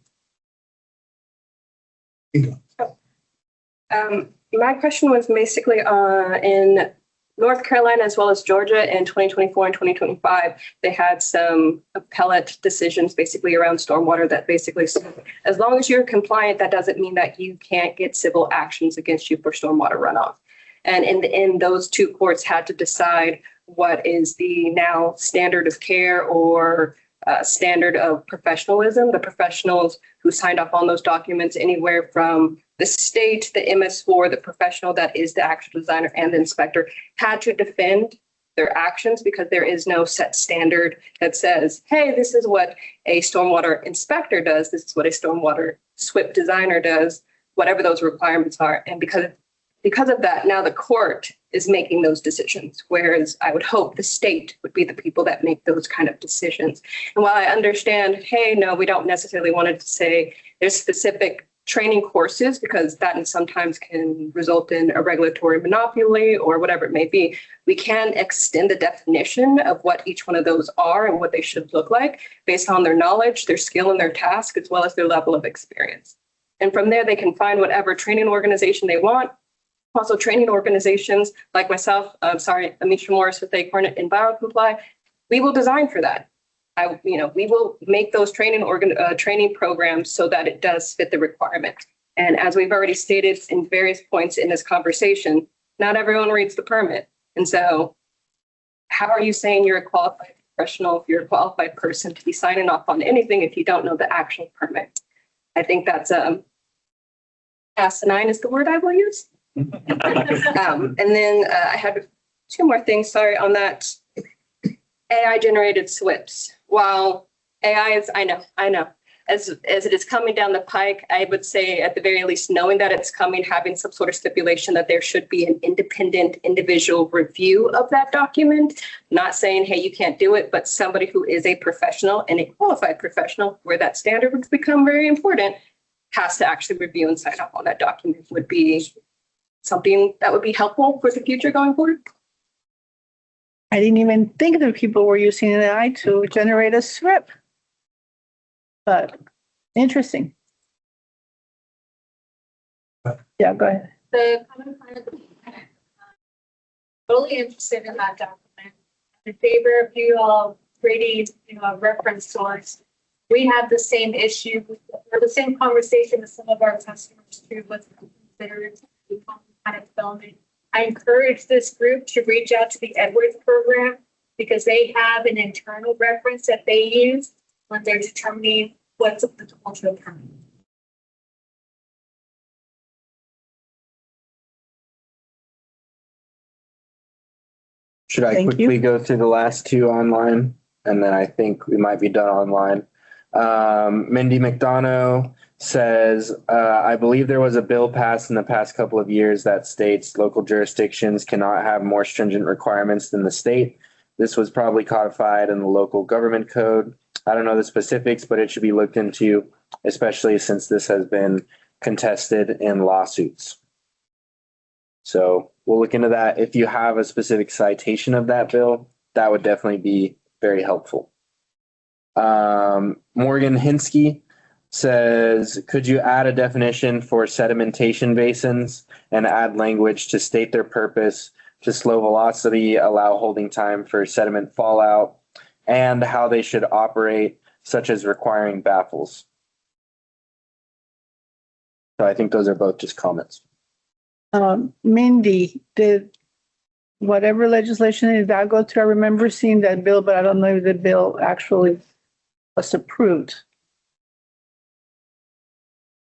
My question was basically in North Carolina as well as Georgia in 2024 and 2025, they had some appellate decisions basically around stormwater that basically said, as long as you're compliant, that doesn't mean that you can't get civil actions against you for stormwater runoff. And in the end, those two courts had to decide what is the now standard of care or standard of professionalism. The professionals who signed off on those documents, anywhere from the state, the MS4, the professional that is the actual designer, and the inspector, had to defend their actions because there is no set standard that says, hey, this is what a stormwater inspector does. This is what a stormwater SWIP designer does, whatever those requirements are. And because of that, now the court is making those decisions, whereas I would hope the state would be the people that make those kind of decisions. And while I understand, hey, no, we don't necessarily want to say there's specific training courses, because that sometimes can result in a regulatory monopoly or whatever it may be, we can extend the definition of what each one of those are and what they should look like based on their knowledge, their skill, and their task, as well as their level of experience. And from there, they can find whatever training organization they want. Also, training organizations like myself, Amisha Morris with Acorn and BioComply, we will design for that. We will make those training programs so that it does fit the requirement. And as we've already stated in various points in this conversation, not everyone reads the permit. And so how are you saying you're a qualified professional, if you're a qualified person to be signing off on anything if you don't know the actual permit? I think that's asinine is the word I will use. And then I had two more things, sorry, on that AI generated SWIPs. While AI is, I know,
as it is coming down the pike, I would say at the very least, knowing that it's coming, having some sort of stipulation that there should be an independent individual review of that document. Not saying, hey, you can't do it, but somebody who is a professional and a qualified professional, where that standard would become very important, has to actually review and sign off on that document would be something that would be helpful for the future going forward.
I didn't even think that people were using AI to generate a script. But interesting. Yeah, go ahead.
The common plan, totally interested in that document. In favor of you all creating, a reference source. We have the same issue or the same conversation with some of our customers too, what's considered kind of development. I encourage this group to reach out to the Edwards program because they have an internal reference that they use when they're determining what's the cultural permit.
Should I
Thank
quickly go through the last two online? And then I think we might be done online. Mindy McDonough says, I believe there was a bill passed in the past couple of years that states local jurisdictions cannot have more stringent requirements than the state. This was probably codified in the local government code. I don't know the specifics, but it should be looked into, especially since this has been contested in lawsuits. So we'll look into that. If you have a specific citation of that bill, that would definitely be very helpful. Morgan Hinsky says, could you add a definition for sedimentation basins and add language to state their purpose, to slow velocity, allow holding time for sediment fallout, and how they should operate, such as requiring baffles? So I think those are both just comments.
Mindy, did whatever legislation did that go through? I remember seeing that bill, but I don't know if the bill actually was approved.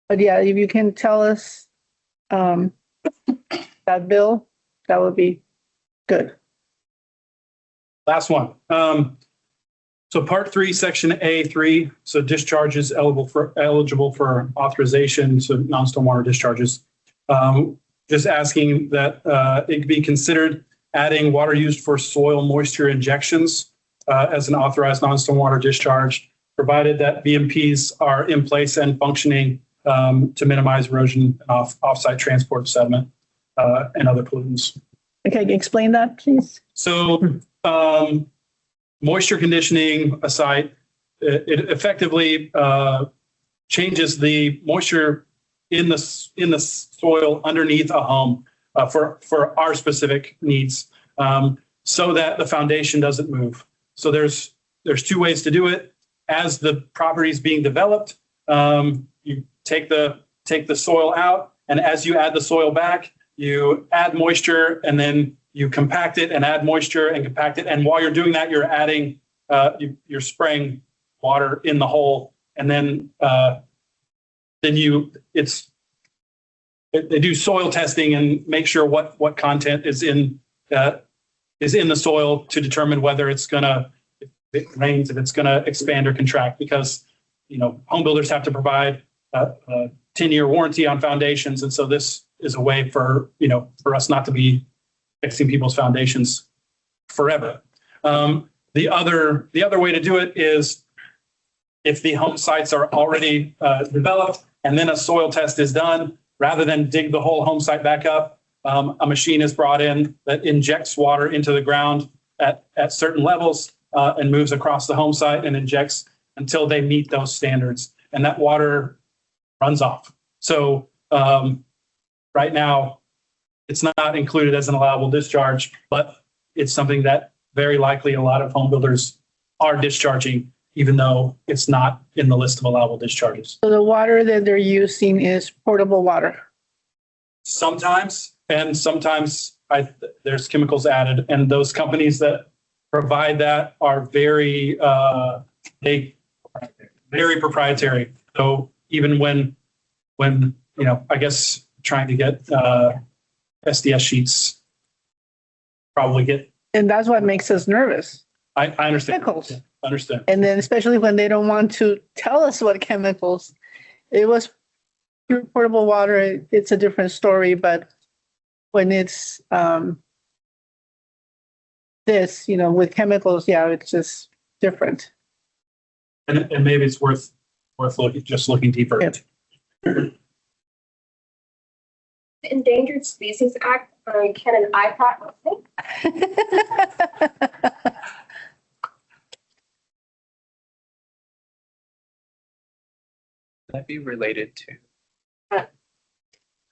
But yeah, if you can tell us that bill, that would be good.
Last one. So part 3, section A3, so discharges eligible for authorization, so non-stormwater discharges. Just asking that it be considered adding water used for soil moisture injections as an authorized non-stormwater discharge, provided that BMPs are in place and functioning to minimize erosion and off-site transport of sediment and other pollutants.
Okay, explain that, please.
So moisture conditioning a site, it effectively changes the moisture in the soil underneath a home for our specific needs, so that the foundation doesn't move. So there's 2 ways to do it. As the property is being developed, you take the soil out, and as you add the soil back, you add moisture, and then you compact it and add moisture and compact it. And while you're doing that, you're adding, you're spraying water in the hole, and then they do soil testing and make sure what content is in the soil to determine whether it's gonna, if it rains, if it's gonna expand or contract, because home builders have to provide a 10-year warranty on foundations, and so this is a way for us not to be fixing people's foundations forever. The other way to do it is if the home sites are already developed and then a soil test is done, rather than dig the whole home site back up, a machine is brought in that injects water into the ground at certain levels and moves across the home site and injects until they meet those standards, and that water runs off. So right now, it's not included as an allowable discharge, but it's something that very likely a lot of home builders are discharging, even though it's not in the list of allowable discharges.
So the water that they're using is portable water.
Sometimes, and sometimes there's chemicals added, and those companies that provide that are very proprietary. So even when I guess trying to get SDS sheets probably get.
And that's what makes us nervous.
I understand.
chemicals.
Understand.
And then especially when they don't want to tell us what chemicals, it was pure potable water. It's a different story, but when it's this, with chemicals, yeah, it's just different.
And maybe it's worth looking deeper.
Yep.
The Endangered Species Act, can an IPAC
That be related to?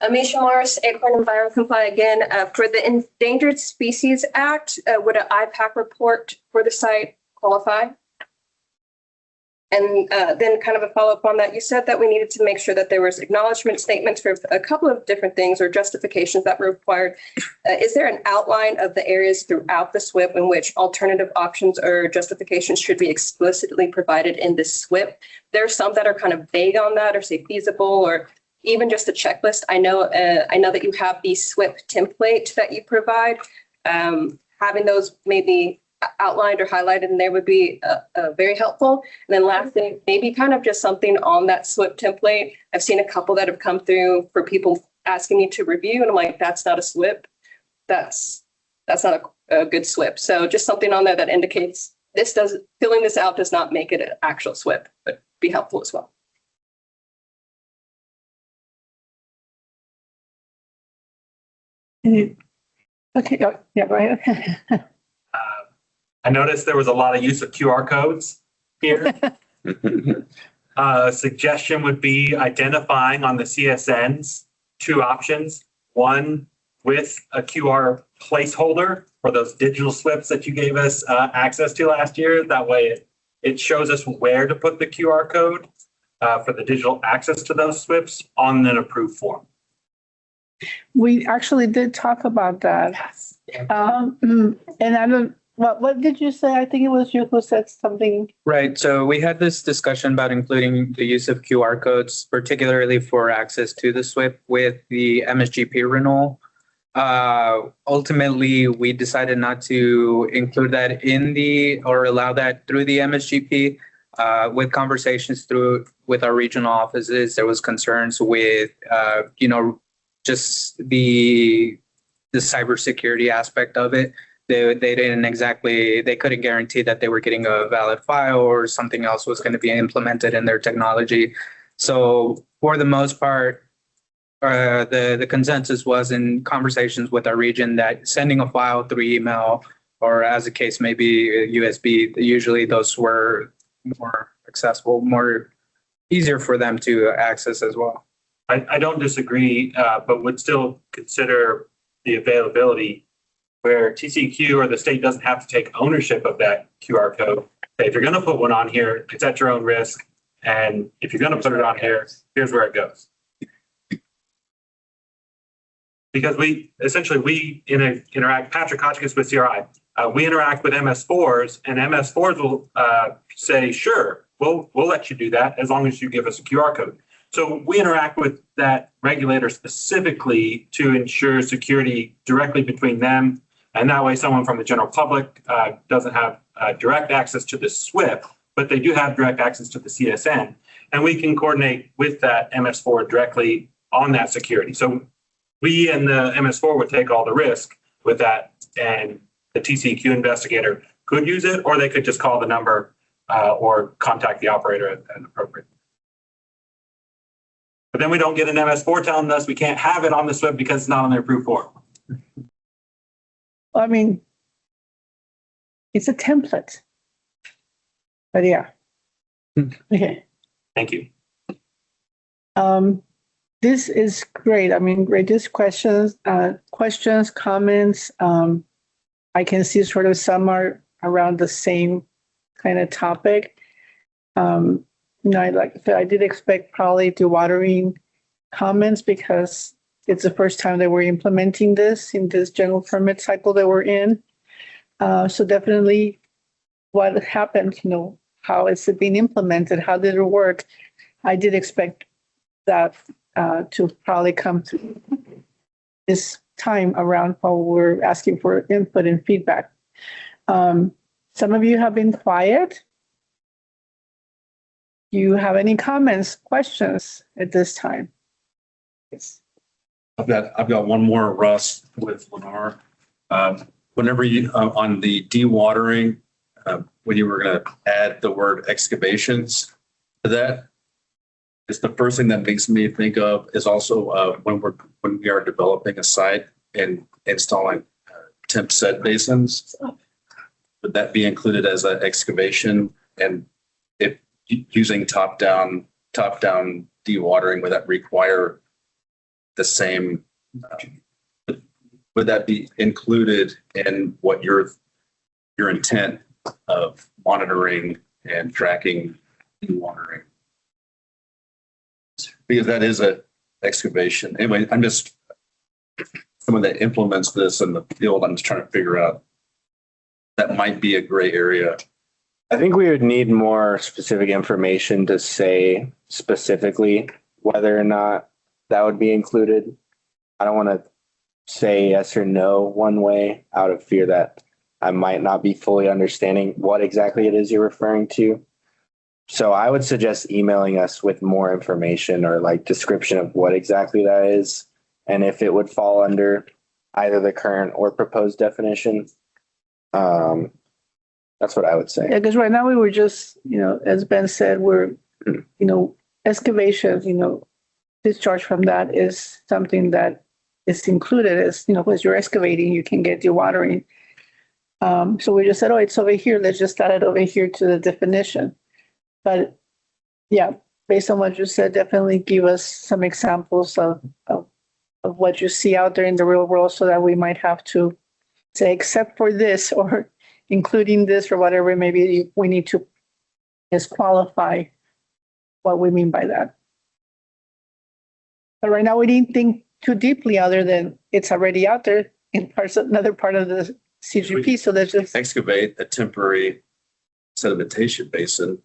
Amisha Morris, Acorn Enviro Comply again. For the Endangered Species Act, would an IPAC report for the site qualify? And then kind of a follow-up on that, you said that we needed to make sure that there was acknowledgement statements for a couple of different things or justifications that were required. Is there an outline of the areas throughout the SWIP in which alternative options or justifications should be explicitly provided in the SWIP? There are some that are kind of vague on that or say feasible or even just a checklist. I know that you have the SWIP template that you provide. Having those maybe outlined or highlighted in there would be very helpful. And then last thing, maybe kind of just something on that SWIP template. I've seen a couple that have come through for people asking me to review, and I'm like, that's not a SWIP. That's not a good SWIP. So just something on there that indicates filling this out does not make it an actual SWIP, but be helpful as well.
Okay, yeah, go ahead.
I noticed there was a lot of use of QR codes here. Suggestion would be identifying on the CSNs 2 options. One with a QR placeholder for those digital SWIPs that you gave us access to last year. That way it shows us where to put the QR code for the digital access to those SWIPs on an approved form.
We actually did talk about that.
Yes.
And I don't, what did you say? I think it was you who said something.
Right. So we had this discussion about including the use of QR codes, particularly for access to the SWIP with the MSGP renewal. Ultimately, we decided not to include that or allow that through the MSGP. With conversations with our regional offices, there was concerns with, just the cybersecurity aspect of it. They couldn't guarantee that they were getting a valid file or something else was going to be implemented in their technology. So for the most part, the consensus was in conversations with our region that sending a file through email or as the case may be USB, usually those were more accessible, more easier for them to access as well.
I don't disagree, but would still consider the availability where TCEQ or the state doesn't have to take ownership of that QR code. If you're going to put one on here, it's at your own risk. And if you're going to put it on here, here's where it goes. Because we interact, Patrick Hotchkiss with CRI, we interact with MS4s, and MS4s will say, sure, we'll let you do that as long as you give us a QR code. So we interact with that regulator specifically to ensure security directly between them. And that way someone from the general public doesn't have direct access to the SWIP, but they do have direct access to the CSN. And we can coordinate with that MS4 directly on that security. So we and the MS4 would take all the risk with that, and the TCEQ investigator could use it, or they could just call the number or contact the operator at appropriate. But then we don't get an MS4 telling us we can't have it on the SWIP because it's not on their approved form.
I mean, it's a template. But yeah. Okay.
Thank you.
This is great. I mean, great. Just questions, comments. I can see sort of some are around the same kind of topic. I did expect probably dewatering comments because it's the first time that we're implementing this in this general permit cycle that we're in. So definitely what happened, how is it being implemented? How did it work? I did expect that to probably come through this time around while we're asking for input and feedback. Some of you have been quiet. Do you have any comments, questions at this time? Yes.
I've got one more, Russ, with Lennar. Whenever you, on the dewatering, when you were going to add the word excavations to that, it's the first thing that makes me think of is also when we are developing a site and installing temp set basins. Would that be included as an excavation? And if using top-down dewatering, would that require the same? Would that be included in what your intent of monitoring and tracking dewatering? Because that is a excavation. Anyway, I'm just someone that implements this in the field. I'm just trying to figure out that might be a gray area.
I think we would need more specific information to say specifically whether or not that would be included. I don't want to say yes or no one way out of fear that I might not be fully understanding what exactly it is you're referring to. So I would suggest emailing us with more information or like description of what exactly that is and if it would fall under either the current or proposed definition. That's what I would say.
Yeah, because right now we were just, as Ben said, we're, excavation, discharge from that is something that is included as, as you're excavating, you can get dewatering. So we just said, oh, it's over here. Let's just add it over here to the definition. But yeah, based on what you said, definitely give us some examples of what you see out there in the real world so that we might have to say, except for this or including this or whatever, maybe we need to just qualify what we mean by that. But right now we didn't think too deeply other than it's already out there in another part of the CGP. So there's just
excavate a temporary sedimentation basin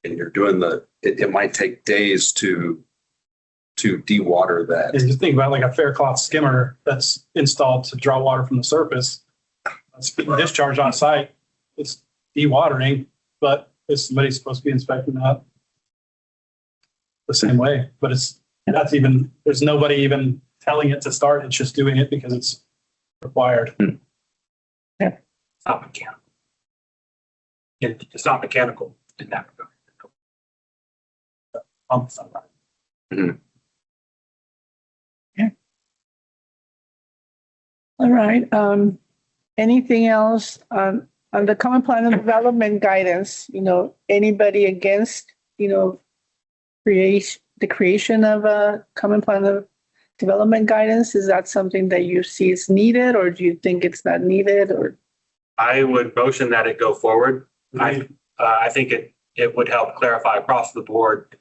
and you're doing it might take days to dewater that.
And just think about like a Faircloth skimmer that's installed to draw water from the surface. It's being discharged on site. It's dewatering, but is somebody supposed to be inspecting that the same way? But there's nobody even telling it to start. It's just doing it because it's required.
Yeah.
It's not mechanical. It's not mechanical in that regard. Pumps are right.
Mm-hmm.
Yeah. All right. Anything else on the common plan of development guidance? Anybody against, the creation of a common plan of development guidance? Is that something that you see is needed, or do you think it's not needed? Or
I would motion that it go forward. I think it would help clarify across the board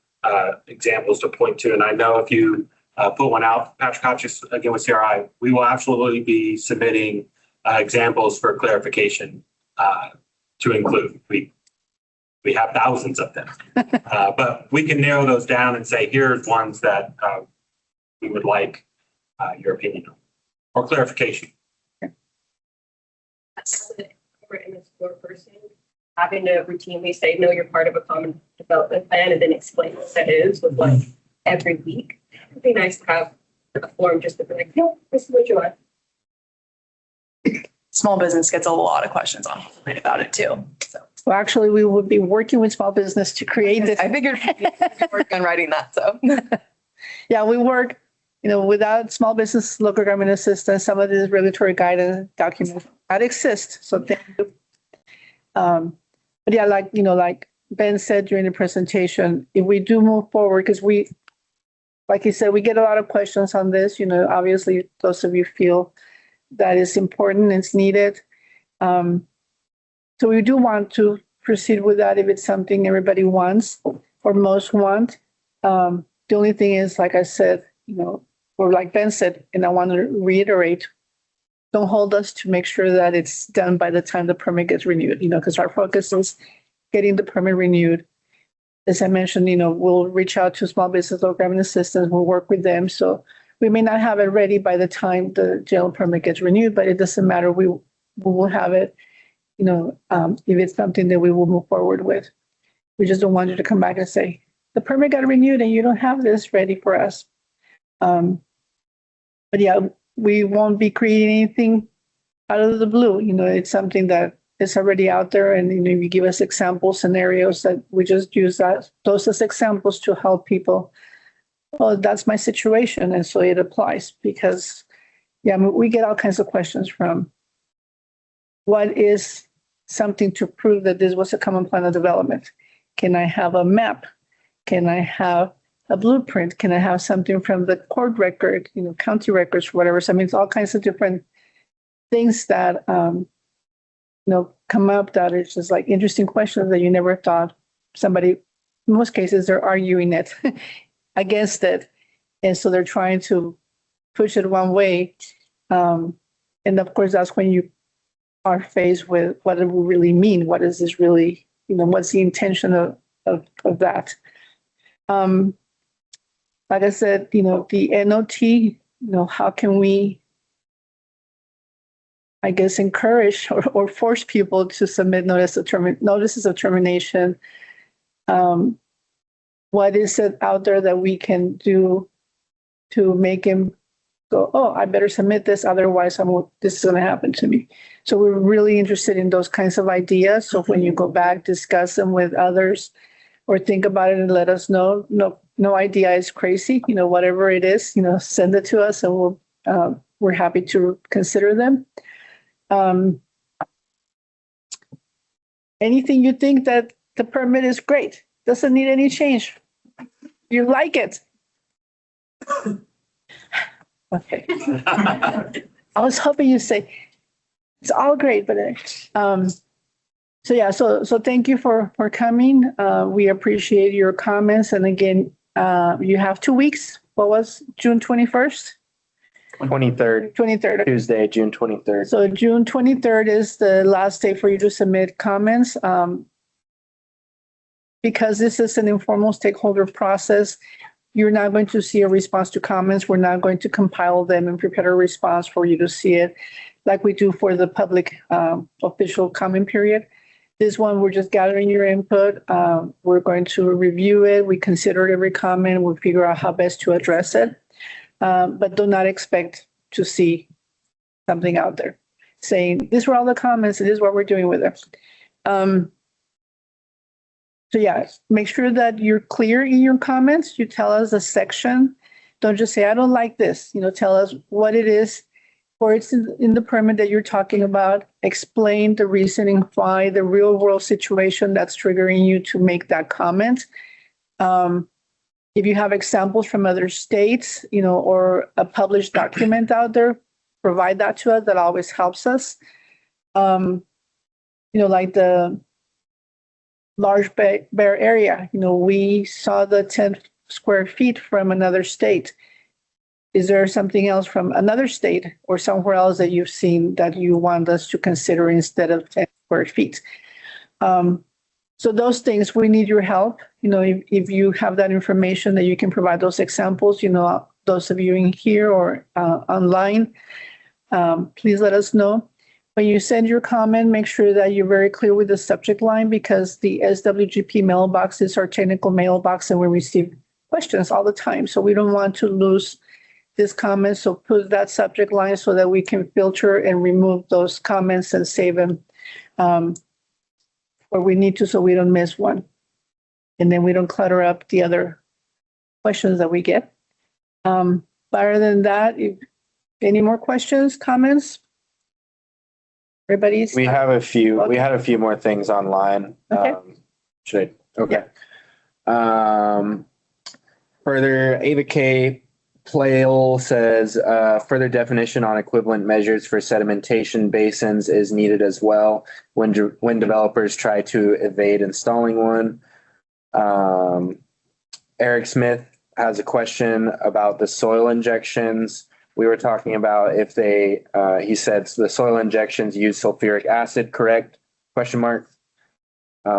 examples to point to. And I know if you put one out, Patrick Hotchkiss, again with CRI, we will absolutely be submitting examples for clarification to include. We have thousands of them, but we can narrow those down and say, here's ones that we would like your opinion on or clarification.
As an MS4 person, having to routinely say, no, you're part of a common development plan and then explain what that is with like every week. It'd be nice to have a form just to be like, no, this is what you want.
Small business gets a lot of questions online about it too. So.
Well, actually, we would be working with small business to create this.
I figured you'd work on writing that. So
yeah, we work, without small business local government assistance, some of these regulatory guidance documents that exist. So thank you. But yeah, like Ben said during the presentation, if we do move forward, because like you said, we get a lot of questions on this, obviously those of you feel that is important, it's needed. So we do want to proceed with that if it's something everybody wants or most want. The only thing is, like I said, or like Ben said, and I want to reiterate, don't hold us to make sure that it's done by the time the permit gets renewed, because our focus is getting the permit renewed. As I mentioned, we'll reach out to small business local government assistance, we'll work with them. So we may not have it ready by the time the general permit gets renewed, but it doesn't matter. We will have it, if it's something that we will move forward with. We just don't want you to come back and say, the permit got renewed and you don't have this ready for us. But yeah, we won't be creating anything out of the blue. It's something that is already out there. And you give us example scenarios that we just use those as examples to help people. Well, that's my situation. And so it applies because, we get all kinds of questions from what is something to prove that this was a common plan of development? Can I have a map? Can I have a blueprint? Can I have something from the court record, county records, whatever? So, it's all kinds of different things that, come up that it's just like interesting questions that you never thought somebody, in most cases, they're arguing it against it. And so they're trying to push it one way. And of course, that's when you are faced with what do we really mean? What is this really, what's the intention of that? Like I said, the NOT, how can we, I guess, encourage or force people to submit notices of termination? What is it out there that we can do to make him go, oh, I better submit this, otherwise this is going to happen to me. So we're really interested in those kinds of ideas. So when you go back, discuss them with others or think about it and let us know. No idea is crazy. Whatever it is, send it to us and we're happy to consider them. Anything you think that the permit is great, doesn't need any change, you like it. Okay. I was hoping you'd say it's all great, but so thank you for coming. We appreciate your comments. And again, you have 2 weeks. What was June 21st?
23rd.
23rd.
Tuesday, June 23rd.
So June 23rd is the last day for you to submit comments. Because this is an informal stakeholder process, you're not going to see a response to comments. We're not going to compile them and prepare a response for you to see it like we do for the public official comment period. This one, we're just gathering your input. We're going to review it. We consider every comment. We'll figure out how best to address it. But do not expect to see something out there saying, these were all the comments and this is what we're doing with it. So make sure that you're clear in your comments. You tell us a section. Don't just say, I don't like this. Tell us what it is, or it's in the permit that you're talking about. Explain the reasoning why, the real world situation that's triggering you to make that comment. If you have examples from other states, or a published document out there, provide that to us. That always helps us. Like the large bear area, we saw the 10 square feet from another state. Is there something else from another state or somewhere else that you've seen that you want us to consider instead of 10 square feet? So those things, we need your help. If you have that information that you can provide those examples, those of you in here or online, please let us know. When you send your comment, make sure that you're very clear with the subject line, because the SWGP mailbox is our technical mailbox and we receive questions all the time. So we don't want to lose this comment. So put that subject line so that we can filter and remove those comments and save them where we need to, so we don't miss one. And then we don't clutter up the other questions that we get. But other than that, any more questions, comments?
We have a few. Okay. We had a few more things online.
Okay.
Okay. Further, Ava K. Plale says further definition on equivalent measures for sedimentation basins is needed as well when developers try to evade installing one. Eric Smith has a question about the soil injections. We were talking about if they, he said the soil injections use sulfuric acid, correct? Question mark. I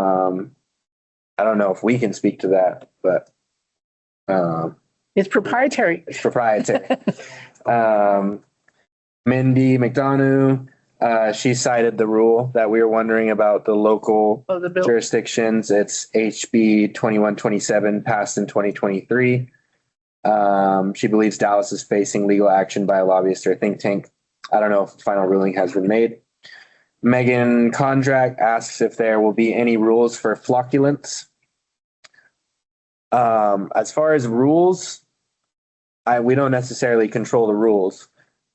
don't know if we can speak to that, but.
It's proprietary.
It's proprietary. Mindy McDonough, She cited the rule that we were wondering about the local
of the bill.
jurisdictions. It's HB 2127 passed in 2023. She believes Dallas is facing legal action by a lobbyist or think tank. I don't know if the final ruling has been made. Megan Kondrak asks if there will be any rules for flocculants. As far as rules, we don't necessarily control the rules.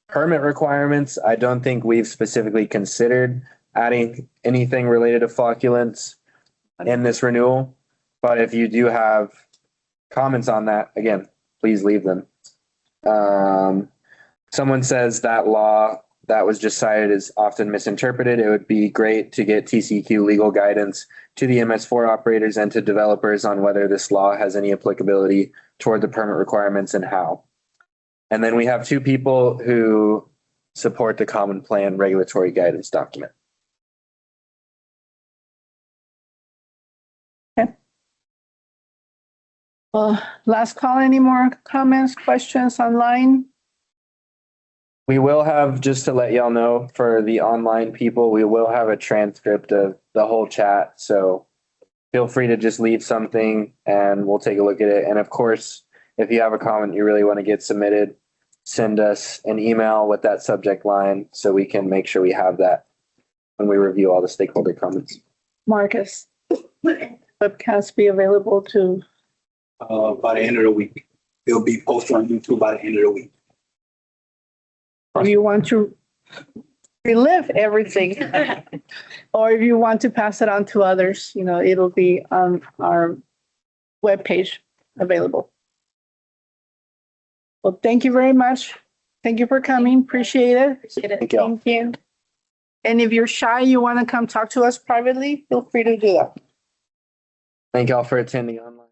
Permit requirements, I don't think we've specifically considered adding anything related to flocculants in this renewal. But if you do have comments on that, again, please leave them. Someone says that law that was just cited is often misinterpreted. It would be great to get TCEQ legal guidance to the MS4 operators and to developers on whether this law has any applicability toward the permit requirements and how. And then we have two people who support the common plan regulatory guidance document.
Okay. Last call, any more comments, questions online?
We will have, just to let y'all know, for the online people, we will have a transcript of the whole chat. So feel free to just leave something and we'll take a look at it. And of course, if you have a comment you really want to get submitted, send us an email with that subject line so we can make sure we have that when we review all the stakeholder comments.
Marcus, webcast be available to?
By the end of the week. It'll be posted on YouTube by the end of the week.
If you want to relive everything, or if you want to pass it on to others, it'll be on our webpage available. Well, thank you very much. Thank you for coming. Appreciate it.
Appreciate it.
Thank you.
Thank you. And if you're shy, you want to come talk to us privately, feel free to do that.
Thank y'all for attending online.